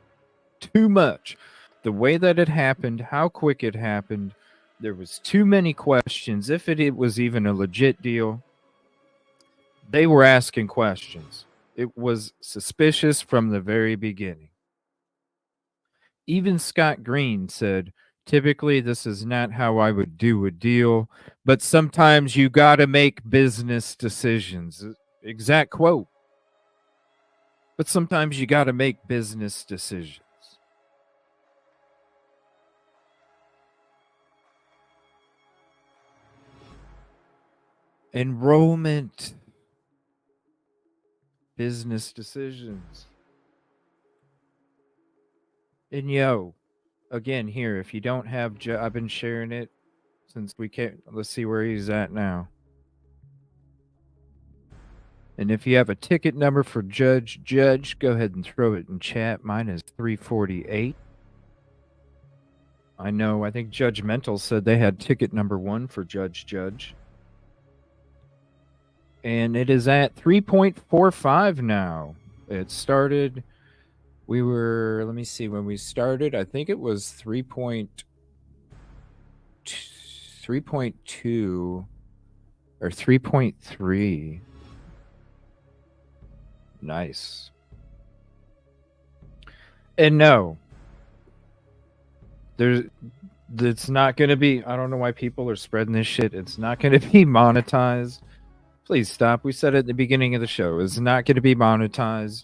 Too much. The way that it happened, how quick it happened, there was too many questions. If it was even a legit deal, they were asking questions. It was suspicious from the very beginning. Even Scott Green said, typically, this is not how I would do a deal, but sometimes you got to make business decisions. Exact quote. But sometimes you got to make business decisions. Enrollment. Business decisions. And again, here, if you don't have, I've been sharing it since we can't, let's see where he's at now. And if you have a ticket number for Judge, go ahead and throw it in chat. Mine is 348. I think Judgmental said they had ticket number 1 for Judge. And it is at 3.45 now. It started... let me see, when we started, I think it was 3.2 or 3.3. Nice. And no, it's not going to be, I don't know why people are spreading this shit. It's not going to be monetized. Please stop. We said it at the beginning of the show. It's not going to be monetized.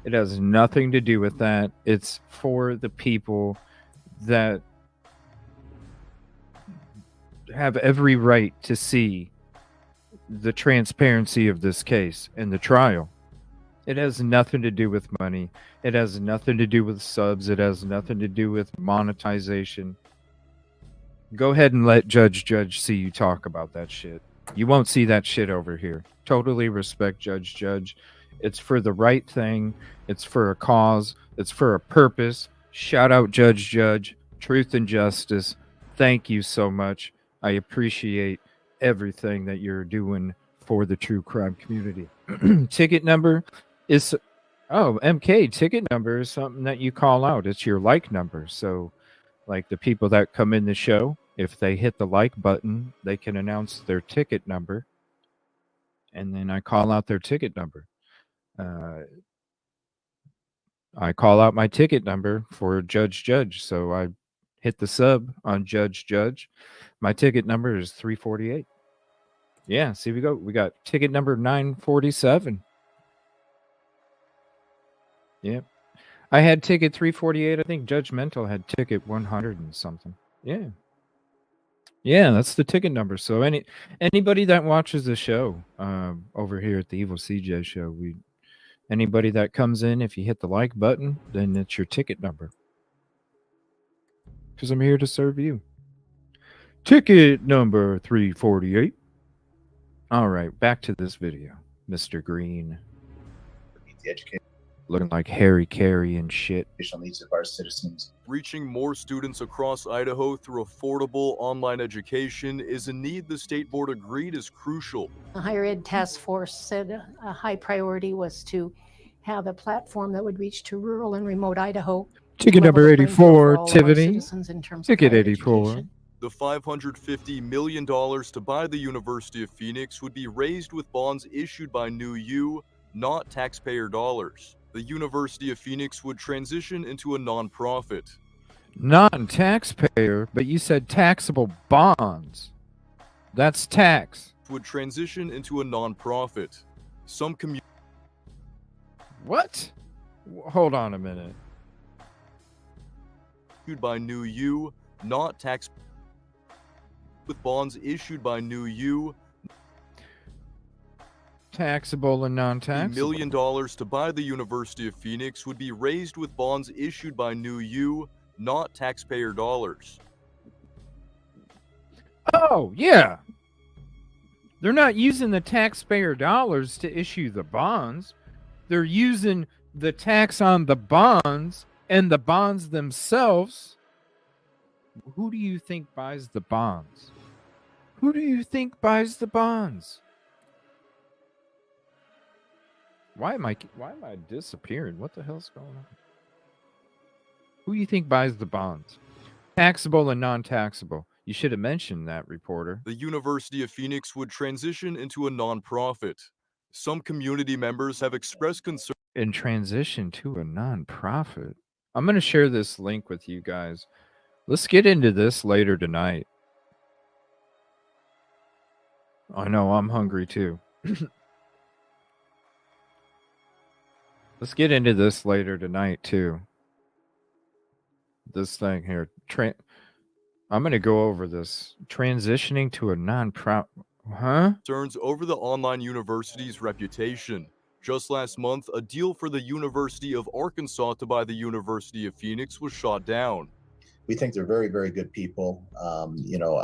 It has nothing to do with that. It's for the people that have every right to see the transparency of this case and the trial. It has nothing to do with money. It has nothing to do with subs. It has nothing to do with monetization. Go ahead and let Judge see you talk about that shit. You won't see that shit over here. Totally respect Judge. It's for the right thing. It's for a cause. It's for a purpose. Shout out Judge, Truth and Justice. Thank you so much. I appreciate everything that you're doing for the true crime community. Ticket number is, MK, ticket number is something that you call out. It's your like number. So, like the people that come in the show, if they hit the like button, they can announce their ticket number. And then I call out their ticket number. I call out my ticket number for Judge. So I hit the sub on Judge. My ticket number is 348. Yeah, see, we got ticket number 947. Yep. I had ticket 348. I think Judgmental had ticket 100 and something. Yeah. Yeah, that's the ticket number. So anybody that watches the show over here at the Evil CJ show, anybody that comes in, if you hit the like button, then it's your ticket number. Because I'm here to serve you. Ticket number 348. All right, back to this video. Mr. Green. The education Looking like Harry Carey and shit. needs of our citizens. Reaching more students across Idaho through affordable online education is a need the state board agreed is crucial. The Higher Ed Task Force said a high priority was to have a platform that would reach to rural and remote Idaho. Ticket number 84, Tiffany. Ticket Ticket 84. The $550 million to buy the University of Phoenix would be raised with bonds issued by New U, not taxpayer dollars. The University of Phoenix would transition into a nonprofit. Non-taxpayer, but you said taxable bonds. That's tax. Would transition into a nonprofit. Some community. What? Hold on a minute. Issued by New U, not tax. With bonds issued by New U. Taxable and non-taxable. $1 million to buy the University of Phoenix would be raised with bonds issued by New U, not taxpayer dollars. Oh, yeah. They're not using the taxpayer dollars to issue the bonds. They're using the tax on the bonds and the bonds themselves. Who do you think buys the bonds? Who do you think buys the bonds? Why am I disappearing? What the hell's going on? Who do you think buys the bonds? Taxable and non-taxable. You should have mentioned that, reporter. The University of Phoenix would transition into a nonprofit. Some community members have expressed concern. In transition to a nonprofit. I'm going to share this link with you guys. Let's get into this later tonight. I know, I'm hungry too. Let's get into this later tonight too. This thing here. I'm going to go over this. Transitioning to a nonprofit. Huh? Concerns over the online university's reputation. Just last month, a deal for the University of Arkansas to buy the University of Phoenix was shot down. We think they're very, very good people.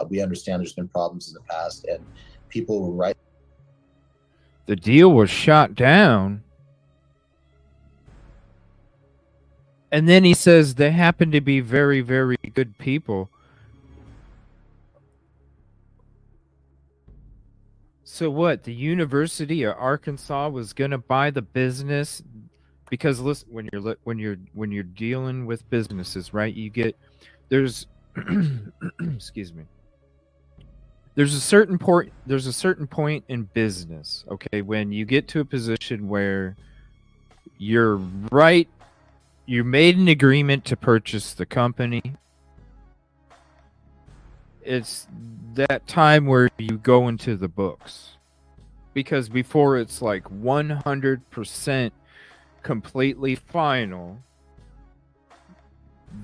We understand there's been problems in the past, and people were right. The deal was shot down. And then he says they happen to be very, very good people. So what? The University of Arkansas was going to buy the business because listen, when you're dealing with businesses, right? There's excuse me. There's a certain point in business, okay, when you get to a position where you made an agreement to purchase the company. It's that time where you go into the books. Because before it's like 100% completely final,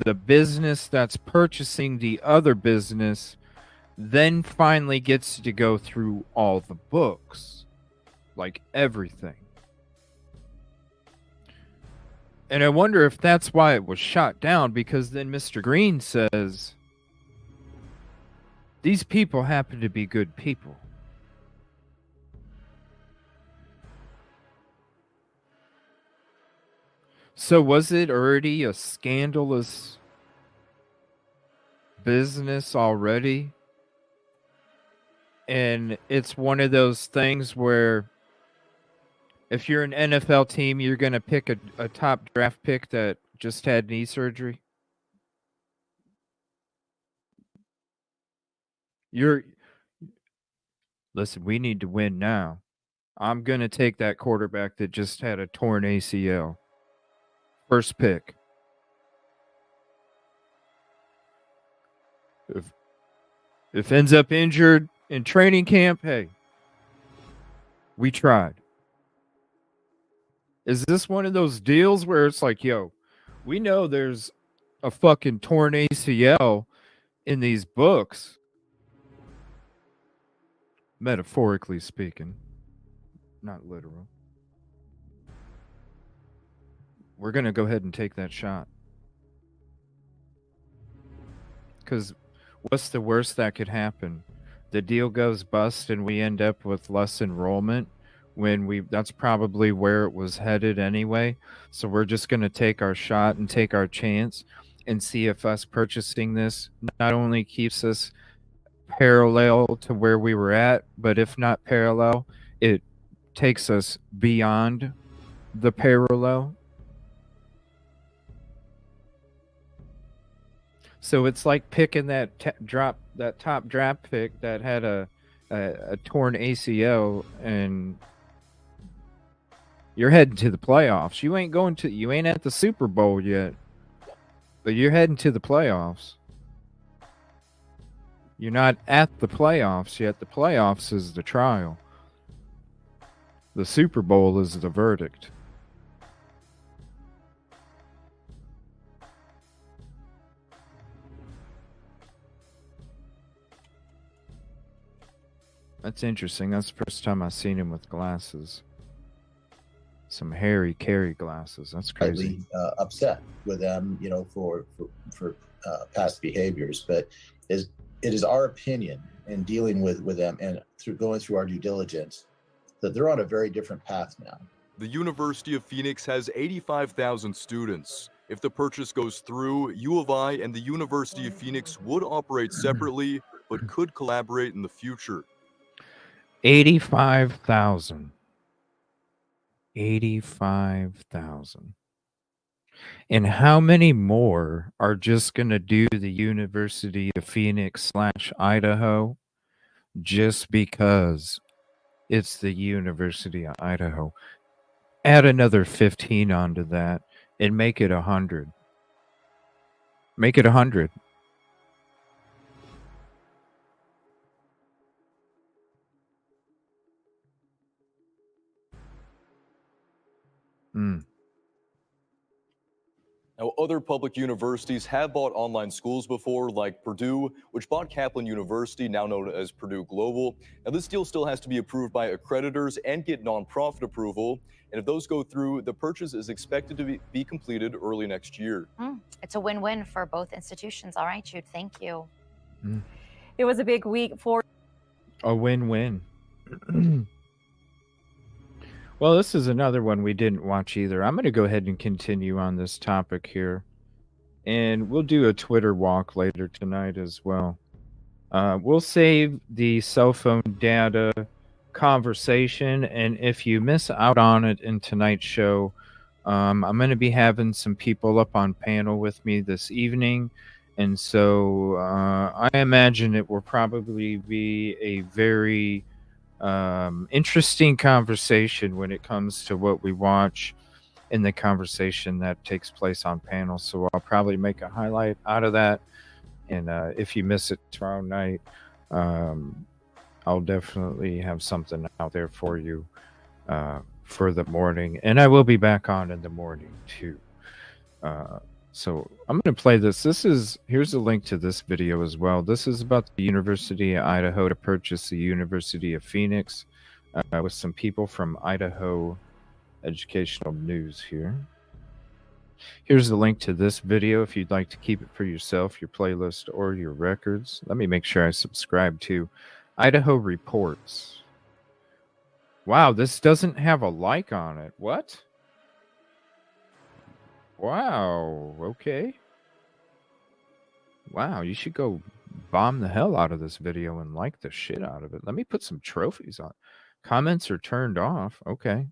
the business that's purchasing the other business then finally gets to go through all the books. Like everything. And I wonder if that's why it was shot down, because then Mr. Green says, these people happen to be good people. So was it already a scandalous business already? And it's one of those things where if you're an NFL team, you're going to pick a top draft pick that just had knee surgery. Listen, we need to win now. I'm going to take that quarterback that just had a torn ACL. First pick. If ends up injured in training camp, hey, we tried. Is this one of those deals where it's like, yo, we know there's a fucking torn ACL in these books, metaphorically speaking, not literal. We're going to go ahead and take that shot. Because what's the worst that could happen? The deal goes bust and we end up with less enrollment when that's probably where it was headed anyway. So we're just going to take our shot and take our chance and see if us purchasing this not only keeps us parallel to where we were at, but if not parallel, it takes us beyond the parallel. So it's like picking that top draft pick that had a torn ACL, and you're heading to the playoffs. You ain't at the Super Bowl yet, but you're heading to the playoffs. You're not at the playoffs yet. The playoffs is the trial. The Super Bowl is the verdict. That's interesting. That's the first time I've seen him with glasses. Some Harry Carey glasses. That's crazy. Upset with them, for past behaviors, but it is our opinion in dealing with them and going through our due diligence that they're on a very different path now. The University of Phoenix has 85,000 students. If the purchase goes through, U of I and the University of Phoenix would operate separately, but could collaborate in the future. 85,000. 85,000. And how many more are just going to do the University of Phoenix / Idaho just because it's the University of Idaho? Add another 15 onto that and make it 100. Make it 100. Now, other public universities have bought online schools before, like Purdue, which bought Kaplan University, now known as Purdue Global. Now, this deal still has to be approved by accreditors and get nonprofit approval. And if those go through, the purchase is expected to be completed early next year. It's a win-win for both institutions. All right, Jude, thank you. It was a big week for a win-win. Well, this is another one we didn't watch either. I'm going to go ahead and continue on this topic here. And we'll do a Twitter walk later tonight as well. We'll save the cell phone data conversation. And if you miss out on it in tonight's show, I'm going to be having some people up on panel with me this evening. And so I imagine it will probably be a very interesting conversation when it comes to what we watch in the conversation that takes place on panel. So I'll probably make a highlight out of that. And if you miss it tomorrow night, I'll definitely have something out there for you for the morning. And I will be back on in the morning too. So I'm going to play this. Here's a link to this video as well. This is about the University of Idaho to purchase the University of Phoenix with some people from Idaho Educational News here. Here's the link to this video if you'd like to keep it for yourself, your playlist, or your records. Let me make sure I subscribe to Idaho Reports. Wow, this doesn't have a like on it. What? Wow. Okay. Wow, you should go bomb the hell out of this video and like the shit out of it. Let me put some trophies on. Comments are turned off. Okay.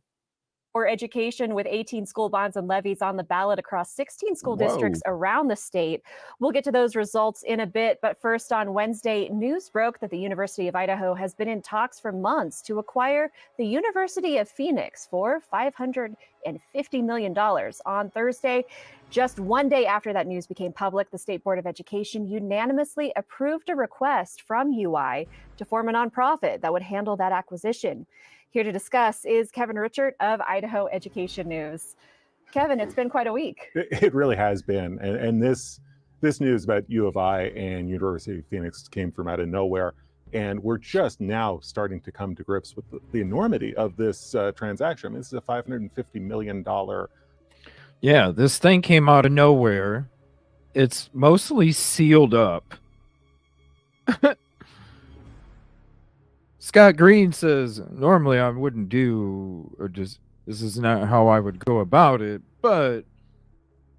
For education, with 18 school bonds and levies on the ballot across 16 school districts around the state. We'll get to those results in a bit, but first, on Wednesday, news broke that the University of Idaho has been in talks for months to acquire the University of Phoenix for $550 million. On Thursday, just one day after that news became public, the State Board of Education unanimously approved a request from UI to form a nonprofit that would handle that acquisition. Here to discuss is Kevin Richard of Idaho Education News. Kevin, it's been quite a week. It really has been. And this news about U of I and University of Phoenix came from out of nowhere. And we're just now starting to come to grips with the enormity of this transaction. I mean, this is a $550 million. Yeah, this thing came out of nowhere. It's mostly sealed up. Scott Green says, normally I wouldn't do, or just, this is not how I would go about it, but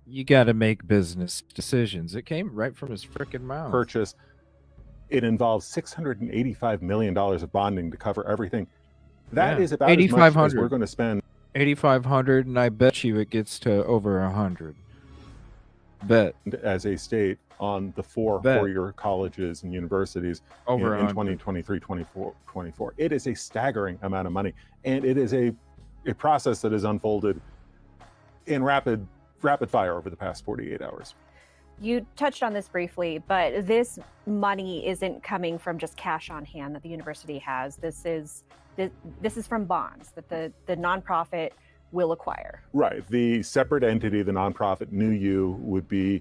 you got to make business decisions. It came right from his freaking mouth. Purchase. It involves $685 million of bonding to cover everything. That is about as much as we're going to spend. 8,500, and I bet you it gets to over 100. Bet. As a state on the four-year colleges and universities over in 2023, 24. It is a staggering amount of money, and it is a process that has unfolded in rapid fire over the past 48 hours. You touched on this briefly, but this money isn't coming from just cash on hand that the university has. This is from bonds that the nonprofit will acquire. Right. The separate entity, the nonprofit New U, would be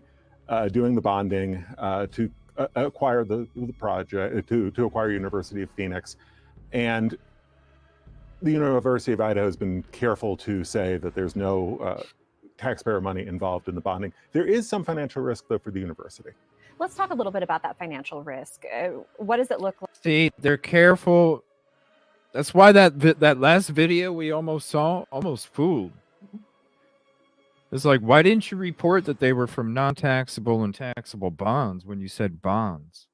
doing the bonding to acquire the project, to acquire University of Phoenix. And the University of Idaho has been careful to say that there's no taxpayer money involved in the bonding. There is some financial risk, though, for the university. Let's talk a little bit about that financial risk. What does it look like? See, they're careful. That's why that last video we almost saw almost fooled. It's like, why didn't you report that they were from non-taxable and taxable bonds when you said bonds?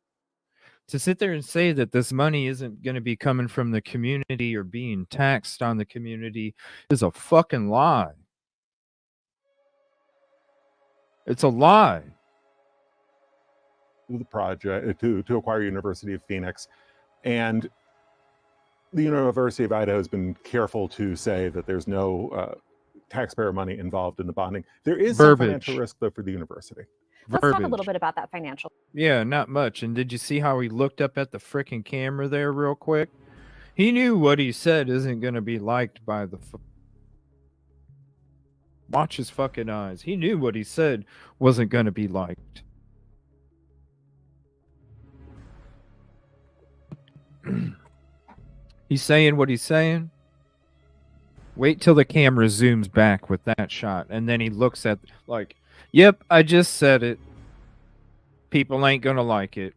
To sit there and say that this money isn't going to be coming from the community or being taxed on the community is a fucking lie. It's a lie. The project to acquire University of Phoenix, and the University of Idaho has been careful to say that there's no taxpayer money involved in the bonding. There is some financial risk, though, for the university. Let's talk a little bit about that financial. Yeah, not much. And did you see how he looked up at the freaking camera there real quick? He knew what he said isn't going to be liked by the... Watch his fucking eyes. He knew what he said wasn't going to be liked. He's saying what he's saying. Wait till the camera zooms back with that shot, and then he looks at, like, yep, I just said it. People ain't gonna like it.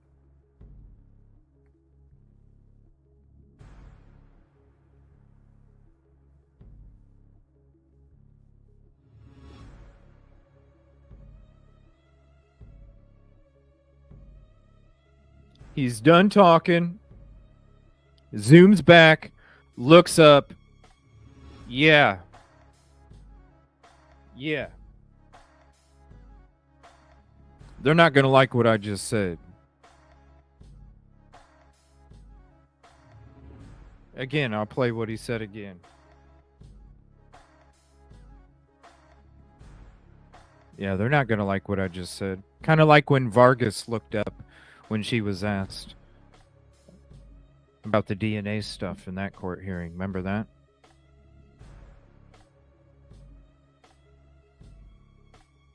He's done talking. Zooms back, looks up. Yeah. Yeah. They're not going to like what I just said. Again, I'll play what he said again. Yeah, they're not going to like what I just said. Kind of like when Vargas looked up when she was asked about the DNA stuff in that court hearing. Remember that?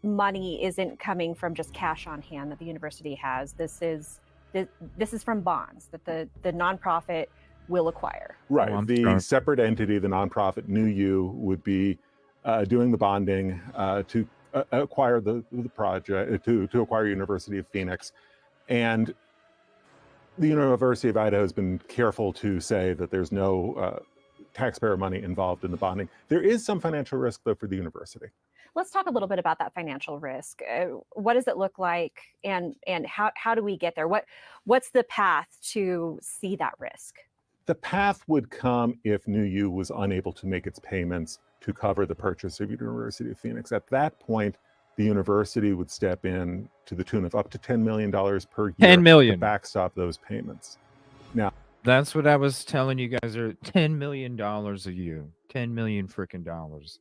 Money isn't coming from just cash on hand that the university has. This is from bonds that the nonprofit will acquire. Right. Oh, the separate entity, the nonprofit New U, would be doing the bonding to acquire the project, to acquire University of Phoenix. And the University of Idaho has been careful to say that there's no taxpayer money involved in the bonding. There is some financial risk, though, for the university. Let's talk a little bit about that financial risk. What does it look like, and how do we get there? What's the path to see that risk? The path would come if New U was unable to make its payments to cover the purchase of University of Phoenix. At that point, the university would step in to the tune of up to $10 million per year $10 million. to backstop those payments. Now, that's what I was telling you guys. Are $10 million a year. $10 million freaking dollars.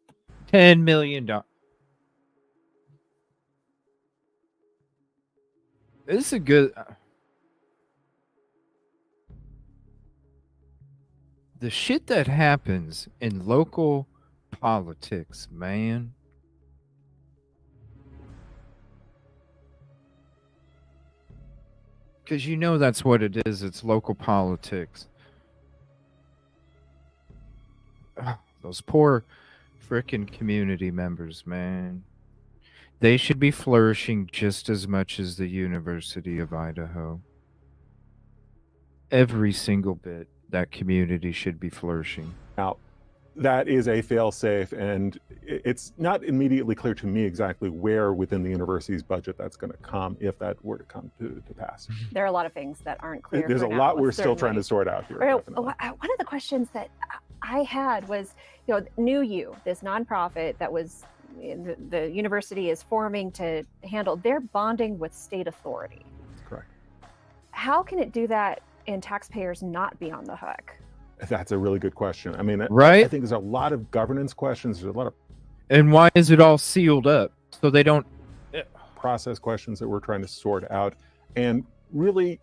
$10 million. This is a good. The shit that happens in local politics, man. Because you know that's what it is. It's local politics. Ugh, those poor frickin' community members, man. They should be flourishing just as much as the University of Idaho. Every single bit. That community should be flourishing. Now, that is a fail-safe, and it's not immediately clear to me exactly where within the university's budget that's going to come, if that were to come to pass. There are a lot of things that aren't clear. There's a lot we're still trying to sort out here. One of the questions that I had was, New U, this nonprofit that was the university is forming to handle, they're bonding with state authority. Correct. How can it do that and taxpayers not be on the hook? That's a really good question. I mean, right? I think there's a lot of governance questions. There's a lot of And why is it all sealed up so they don't process questions that we're trying to sort out. And really,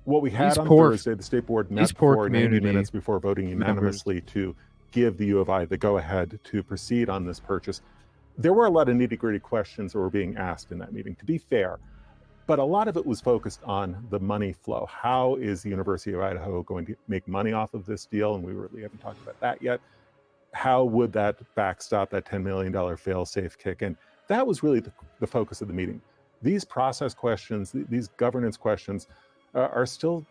what we had These on poor- Thursday, the state board met these poor for 90 community minutes before voting unanimously to give the U of I the go-ahead to proceed on this purchase. There were a lot of nitty-gritty questions that were being asked in that meeting, to be fair. But a lot of it was focused on the money flow. How is the University of Idaho going to make money off of this deal? And we really haven't talked about that yet. How would that backstop, that $10 million fail-safe kick in? That was really the focus of the meeting. These process questions, these governance questions are still,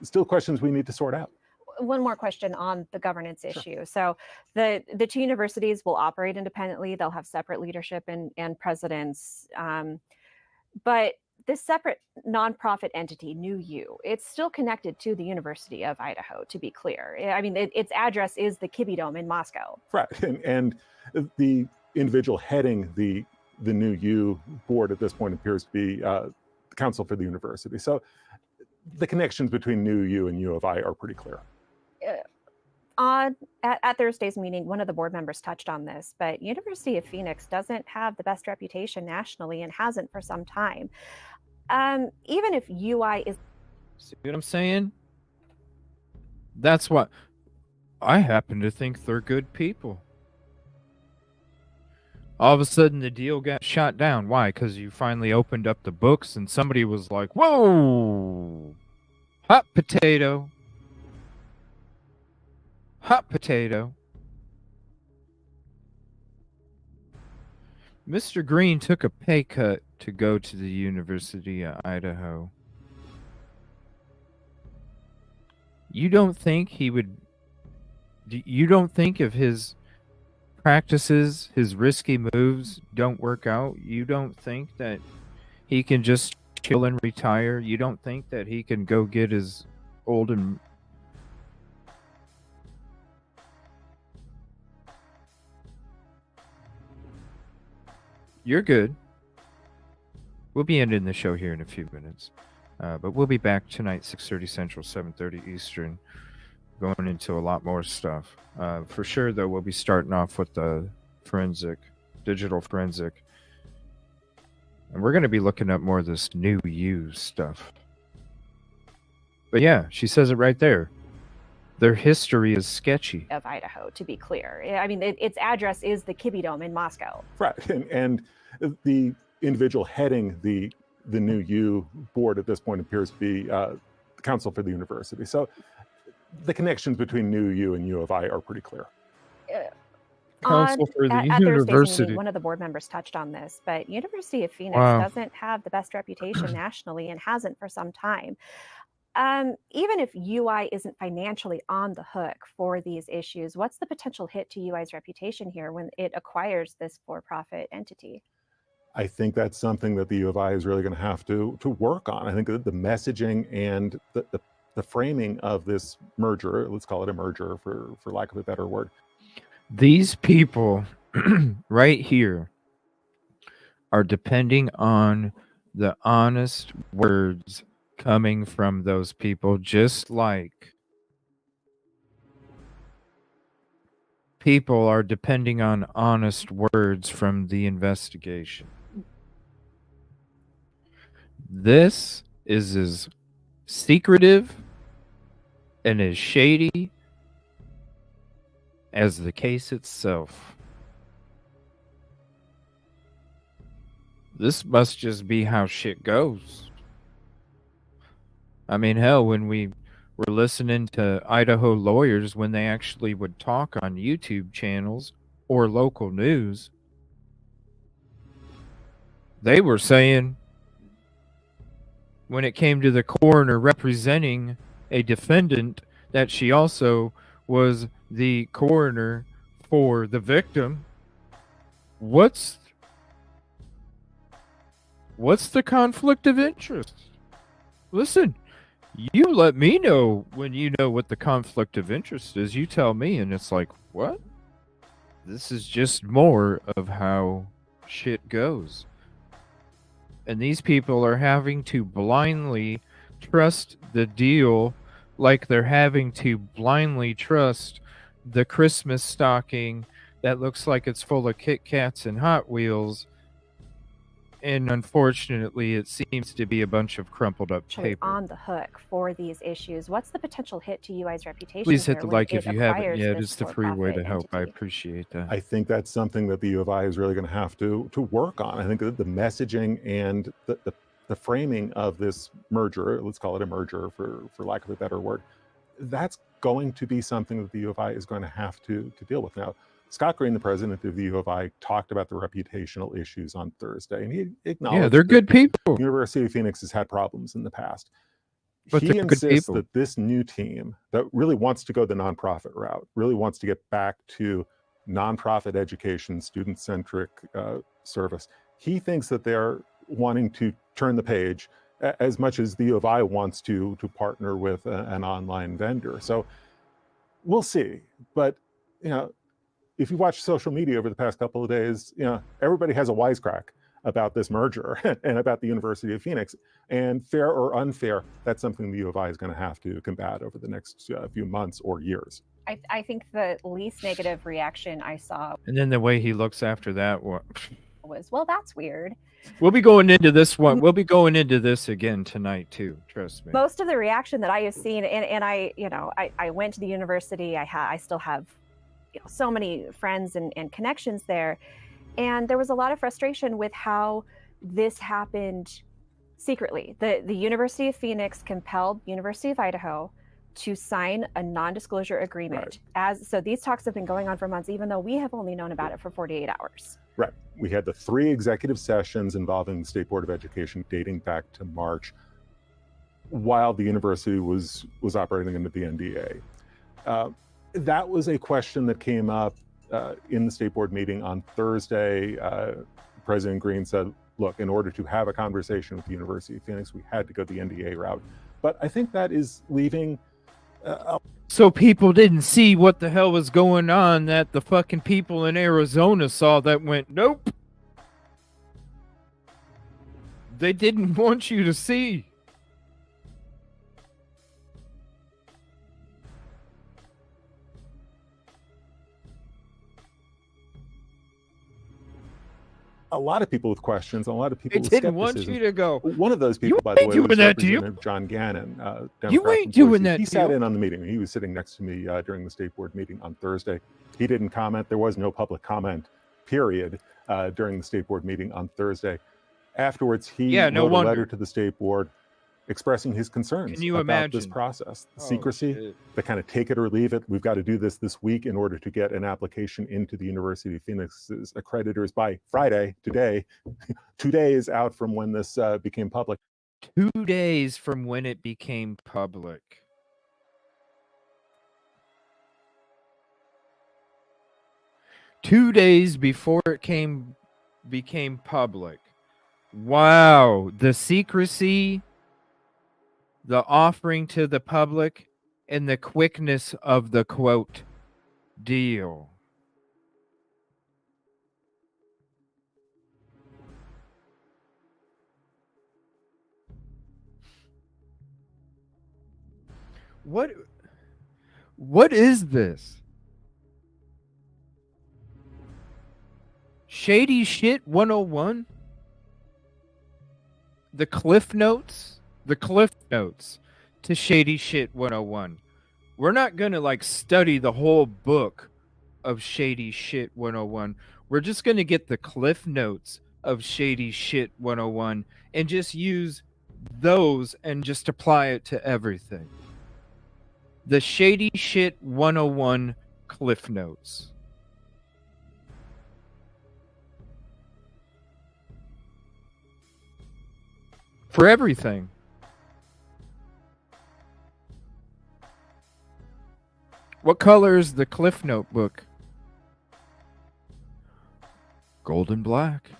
still questions we need to sort out. One more question on the governance issue. So the two universities will operate independently. They'll have separate leadership and presidents. But this separate nonprofit entity, New U, it's still connected to the University of Idaho, to be clear. I mean, its address is the Kibbe Dome in Moscow. Right. And the individual heading the New U board at this point appears to be the counsel for the university. So the connections between New U and U of I are pretty clear. At Thursday's meeting, one of the board members touched on this, but University of Phoenix doesn't have the best reputation nationally and hasn't for some time. Even if UI is... See what I'm saying? That's what I happen to think they're good people. All of a sudden the deal got shot down. Why? Because you finally opened up the books and somebody was like, whoa, hot potato. Hot potato. Mr. Green took a pay cut to go to the University of Idaho. You don't think he would... You don't think if his practices, his risky moves don't work out, you don't think that he can just chill and retire? You don't think that he can go get his old and... You're good. We'll be ending the show here in a few minutes. But we'll be back tonight, 6:30 Central, 7:30 Eastern, going into a lot more stuff. For sure, though, we'll be starting off with the digital forensic. And we're going to be looking at more of this New U stuff. But yeah, she says it right there. Their history is sketchy. Of Idaho, to be clear. I mean, its address is the Kibbe Dome in Moscow. Right. And the individual heading the New U board at this point appears to be the counsel for the university. So the connections between New U and U of I are pretty clear. Counsel for the At Thursday's university. meeting, one of the board members touched on this, but University of Phoenix Wow. doesn't have the best reputation nationally and hasn't for some time. Even if UI isn't financially on the hook for these issues, what's the potential hit to UI's reputation here when it acquires this for-profit entity? I think that's something that the U of I is really going to have to work on. I think that the messaging and the framing of this merger, let's call it a merger for lack of a better word. These people right here are depending on the honest words coming from those people, just like people are depending on honest words from the investigation. This is as secretive and as shady as the case itself. This must just be how shit goes. I mean, hell, when we were listening to Idaho lawyers when they actually would talk on YouTube channels or local news, they were saying when it came to the coroner representing a defendant that she also was the coroner for the victim. What's the conflict of interest? Listen, you let me know when you know what the conflict of interest is. You tell me, and it's like, what? This is just more of how shit goes. And these people are having to blindly trust the deal like they're having to blindly trust the Christmas stocking that looks like it's full of Kit Kats and Hot Wheels. And unfortunately, it seems to be a bunch of crumpled up paper. On the hook for these issues, what's the potential hit to UI's reputation? Please hit the when like it if you haven't acquires yet. this It's the free way to for-profit help. I entity? appreciate that. I think that's something that the U of I is really going to have to work on. I think that the messaging and the framing of this merger, let's call it a merger for lack of a better word, that's going to be something that the U of I is going to have to deal with. Now, Scott Green, the president of the U of I, talked about the reputational issues on Thursday, and he acknowledged they're that good people. University of Phoenix has had problems in the past. But He they're good insists people. that this new team that really wants to go the nonprofit route, really wants to get back to nonprofit education, student-centric service. He thinks that they're wanting to turn the page as much as the U of I wants to partner with an online vendor. So we'll see. But, you know, if you watch social media over the past couple of days, you know, everybody has a wisecrack about this merger and about the University of Phoenix. And fair or unfair, that's something the U of I is going to have to combat over the next few months or years. I think the least negative reaction I saw And then the way he looks after that one. was, well, that's weird. We'll be going into this one. We'll be going into this again tonight too. Trust me. Most of the reaction that I have seen, and I went to the university. I still have so many friends and connections there. And there was a lot of frustration with how this happened secretly. The University of Phoenix compelled University of Idaho to sign a non-disclosure agreement. So these talks have been going on for months, even though we have only known about it for 48 hours. Right. We had the 3 executive sessions involving the State Board of Education dating back to March, while the university was operating under the NDA. That was a question that came up in the State Board meeting on Thursday. President Green said, look, in order to have a conversation with the University of Phoenix, we had to go the NDA route. But I think that is leaving... So people didn't see what the hell was going on that the fucking people in Arizona saw that went, nope. They didn't want you to see. A lot of people with questions, a lot of people They with didn't want skepticism. you to go. One of those people, You by the ain't way, was doing that to you. Representative John Gannon. Democrat You from ain't doing Boise. that He to sat you. in on the meeting. He was sitting next to me during the State Board meeting on Thursday. He didn't comment. There was no public comment, period, during the State Board meeting on Thursday. Afterwards, he Yeah, no wrote wonder. a letter to the State Board expressing his concerns Can you about this imagine? process. The Oh, secrecy, shit. the kind of take it or leave it. We've got to do this week in order to get an application into the University of Phoenix's accreditors by Friday, today, 2 days out from when this became public. 2 days from when it became public. Two days before it became public. Wow, the secrecy, the offering to the public, and the quickness of the quote deal. What is this? Shady Shit 101? The cliff notes to Shady Shit 101. We're not going to like study the whole book of Shady Shit 101. We're just going to get the cliff notes of Shady Shit 101 and just use those and just apply it to everything. The Shady Shit 101 cliff notes. For everything. What color is the cliff note book? Golden black.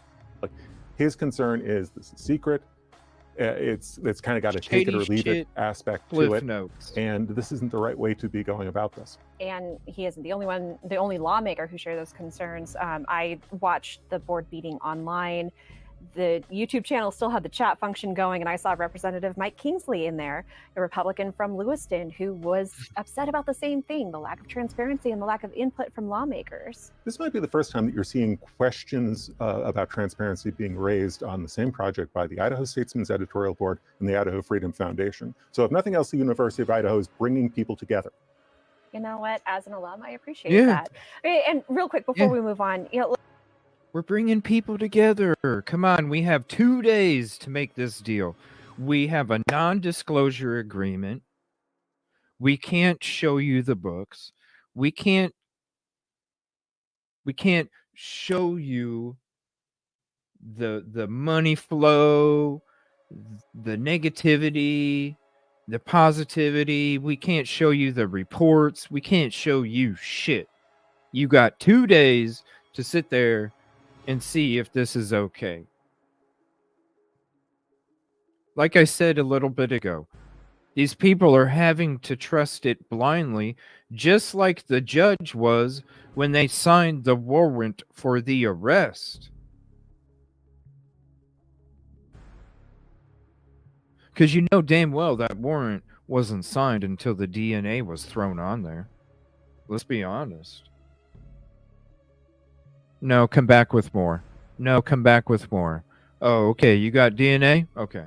His concern is this is secret. It's kind of got a take it or leave it aspect to it. Notes. And this isn't the right way to be going about this. And he isn't the only lawmaker who shared those concerns. I watched the board meeting online. The YouTube channel still had the chat function going, and I saw Representative Mike Kingsley in there, a Republican from Lewiston, who was upset about the same thing, the lack of transparency and the lack of input from lawmakers. This might be the first time that you're seeing questions about transparency being raised on the same project by the Idaho Statesman's Editorial Board and the Idaho Freedom Foundation. So if nothing else, the University of Idaho is bringing people together. You know what? As an alum, I appreciate Yeah. that. Okay, and real quick, before we move on, We're bringing people together. Come on, we have 2 days to make this deal. We have a non-disclosure agreement. We can't show you the books. We can't show you the money flow, the negativity, the positivity. We can't show you the reports. We can't show you shit. You got 2 days to sit there and see if this is okay. Like I said a little bit ago, these people are having to trust it blindly, just like the judge was when they signed the warrant for the arrest. Because you know damn well that warrant wasn't signed until the DNA was thrown on there. Let's be honest. No, come back with more. No, come back with more. Oh, okay. You got DNA? Okay.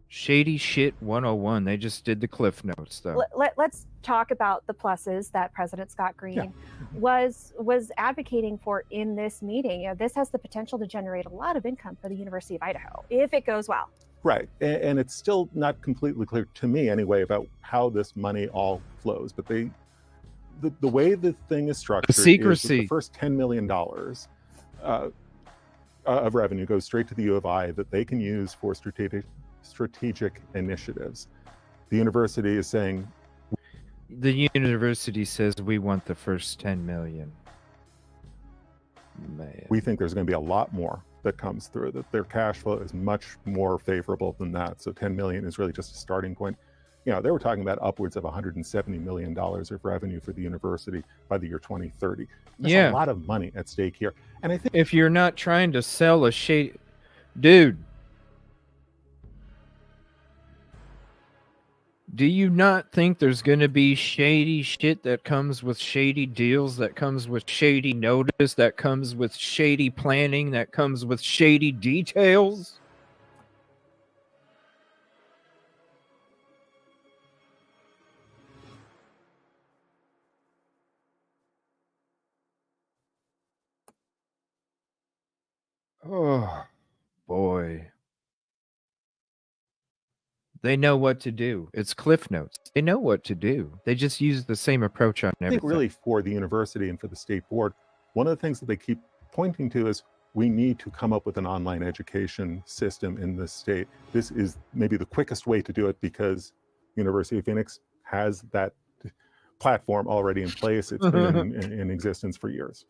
Shady Shit 101. They just did the cliff notes, though. let's talk about the pluses that President Scott Green was advocating for in this meeting. You know, this has the potential to generate a lot of income for the University of Idaho if it goes well. Right. And it's still not completely clear to me anyway about how this money all flows. But the way the thing is structured is that the first $10 million of revenue goes straight to the U of I that they can use for strategic initiatives. The university is saying... The university says we want the first 10 million. Man. We think there's going to be a lot more that comes through, that their cash flow is much more favorable than that. So 10 million is really just a starting point. You know, they were talking about upwards of $170 million of revenue for the university by the year 2030. There's a lot of money at stake here. And I think if you're not trying to sell a shady... Dude. Do you not think there's going to be shady shit that comes with shady deals, that comes with shady notice, that comes with shady planning, that comes with shady details? Oh, boy. They know what to do. It's cliff notes. They know what to do. They just use the same approach on everything. I think really for the university and for the state board, one of the things that they keep pointing to is we need to come up with an online education system in this state. This is maybe the quickest way to do it because University of Phoenix has that platform already in place. It's been in existence for years.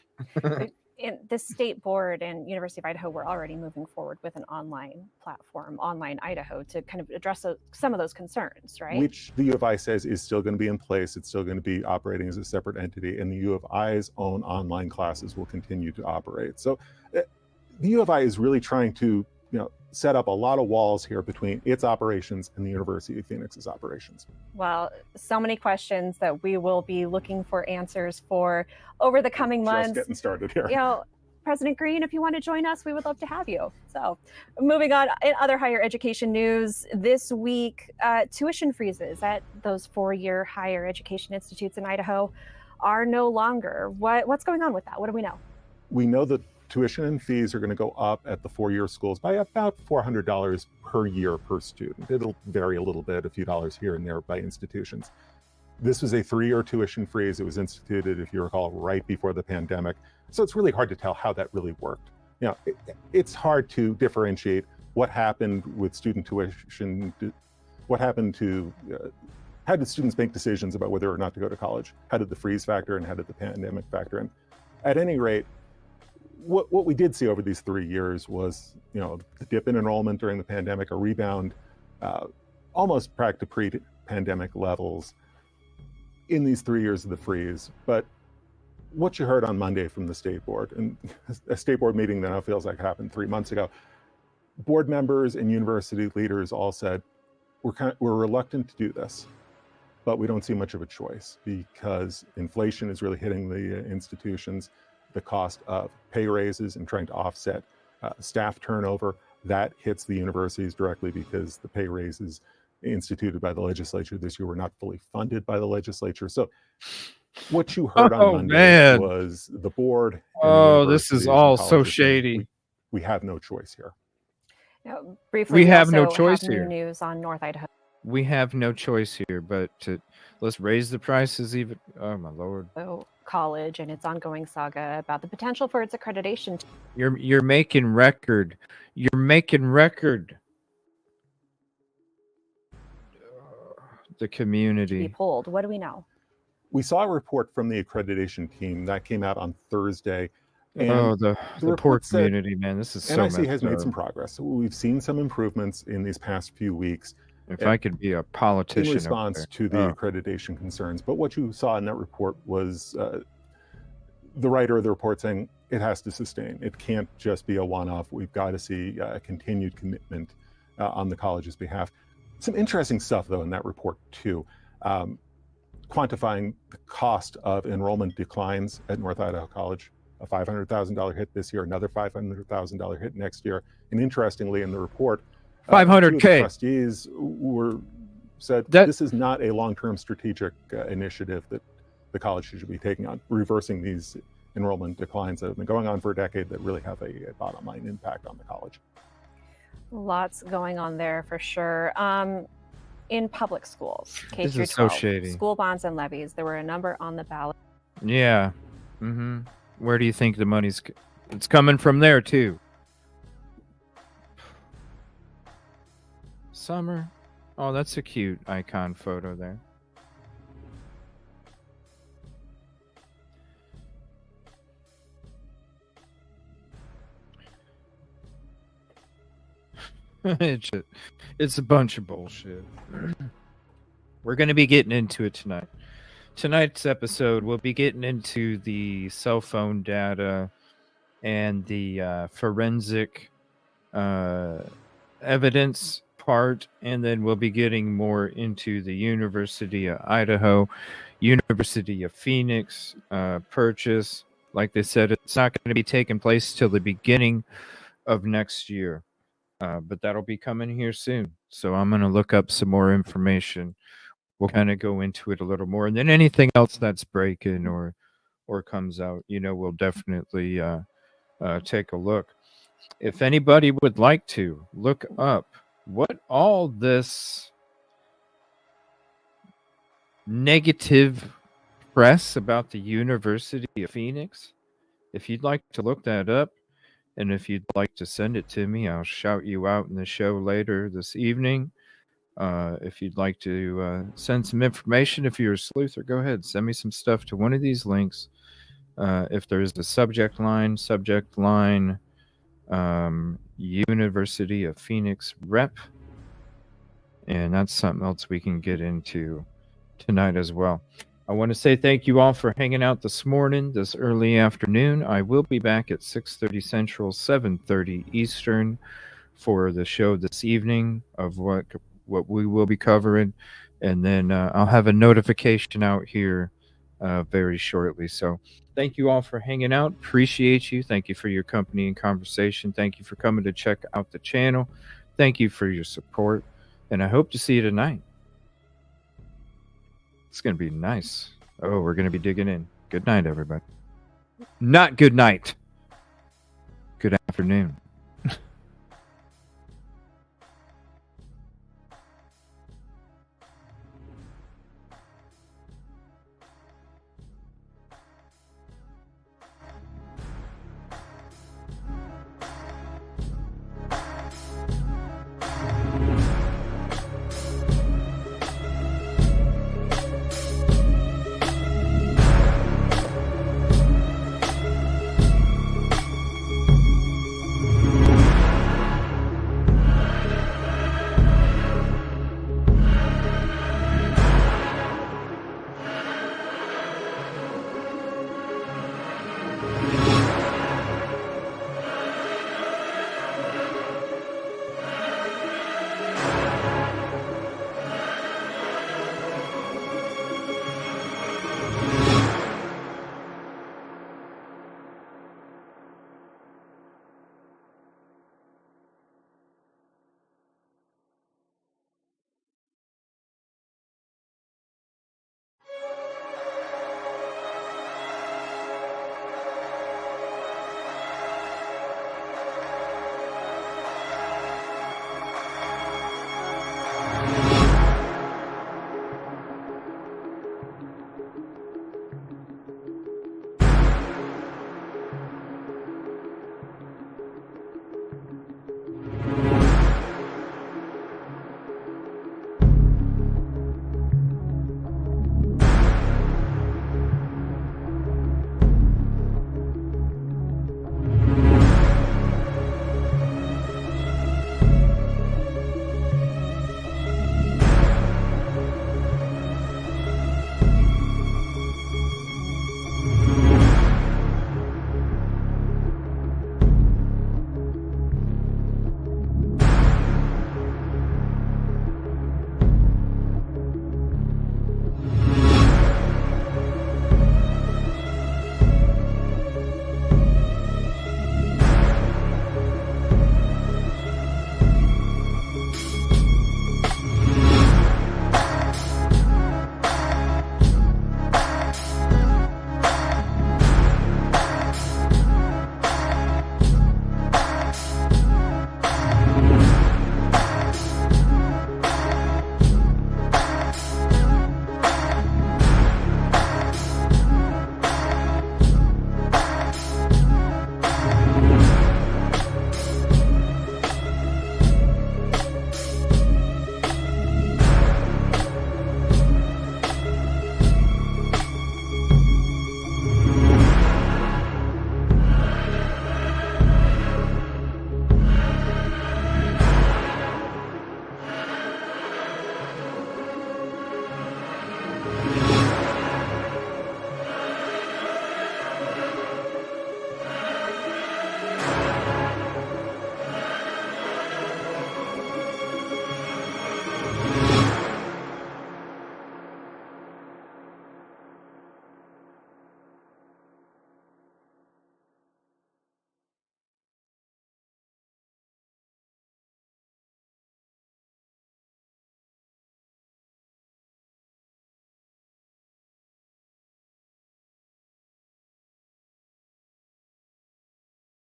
And the state board and University of Idaho were already moving forward with an online platform, Online Idaho, to kind of address some of those concerns, right? Which the U of I says is still going to be in place. It's still going to be operating as a separate entity, and the U of I's own online classes will continue to operate. So the U of I is really trying to, set up a lot of walls here between its operations and the University of Phoenix's operations. Well, so many questions that we will be looking for answers for over the coming months. Just getting started here. President Green, if you want to join us, we would love to have you. So moving on, in other higher education news, this week, tuition freezes at those 4-year higher education institutes in Idaho are no longer. What's going on with that? What do we know? We know that tuition and fees are going to go up at the 4-year schools by about $400 per year per student. It'll vary a little bit, a few dollars here and there by institutions. This was a 3-year tuition freeze. It was instituted, if you recall, right before the pandemic. So it's really hard to tell how that really worked. It's hard to differentiate what happened with student tuition, what happened to, how did students make decisions about whether or not to go to college? How did the freeze factor and how did the pandemic factor in? At any rate, what we did see over these 3 years was, the dip in enrollment during the pandemic, a rebound almost back to pre-pandemic levels in these 3 years of the freeze. But what you heard on Monday from the state board, and a state board meeting that now feels like it happened 3 months ago, board members and university leaders all said, we're reluctant to do this, but we don't see much of a choice because inflation is really hitting the institutions. The cost of pay raises and trying to offset staff turnover, that hits the universities directly because the pay raises instituted by the legislature this year were not fully funded by the legislature. So what you heard on Monday was the board. This is all so shady. We have no choice here. Now, briefly, we have no also choice have new here. news on North Idaho. We have no choice here, but let's raise the prices even. Oh my Lord! College and its ongoing saga about the potential for its accreditation. You're making record. You're making record. The community. To be pulled. What do we know? We saw a report from the accreditation team that came out on Thursday. And the poor community, man. This is so messed NIC has made up. some progress. We've seen some improvements in these past few weeks. If I could be a politician. In response to the accreditation concerns. But what you saw in that report was the writer of the report saying it has to sustain. It can't just be a one-off. We've got to see a continued commitment on the college's behalf. Some interesting stuff, though, in that report, too. Quantifying the cost of enrollment declines at North Idaho College. A $500,000 hit this year, another $500,000 hit next year. And interestingly, in the report, 500K. Trustees said this is not a long-term strategic initiative that the college should be taking on, reversing these enrollment declines that have been going on for a decade that really have a bottom line impact on the college. Lots going on there for sure. In public schools, K This through is so 12, shady. school bonds and levies, there were a number on the ballot. Yeah. Where do you think the money's? It's coming from there too. Summer. Oh, that's a cute icon photo there. It's a bunch of bullshit. We're going to be getting into it tonight. Tonight's episode, we'll be getting into the cell phone data and the forensic evidence part, and then we'll be getting more into the University of Idaho, University of Phoenix purchase. Like they said, it's not going to be taking place till the beginning of next year, but that'll be coming here soon. So I'm going to look up some more information. We'll kind of go into it a little more, and then anything else that's breaking or comes out, we'll definitely take a look. If anybody would like to look up what all this negative press about the University of Phoenix if you'd like to look that up, and if you'd like to send it to me, I'll shout you out in the show later this evening. If you'd like to send some information, if you're a sleuther, go ahead, send me some stuff to one of these links. If there's a subject line, University of Phoenix rep, and that's something else we can get into tonight as well. I want to say thank you all for hanging out this morning, this early afternoon. I will be back at 6:30 Central, 7:30 Eastern for the show this evening of what we will be covering. And then I'll have a notification out here very shortly. So thank you all for hanging out. Appreciate you. Thank you for your company and conversation. Thank you for coming to check out the channel. Thank you for your support. And I hope to see you tonight. It's going to be nice. Oh, we're going to be digging in. Good night, everybody. Not good night. Good afternoon.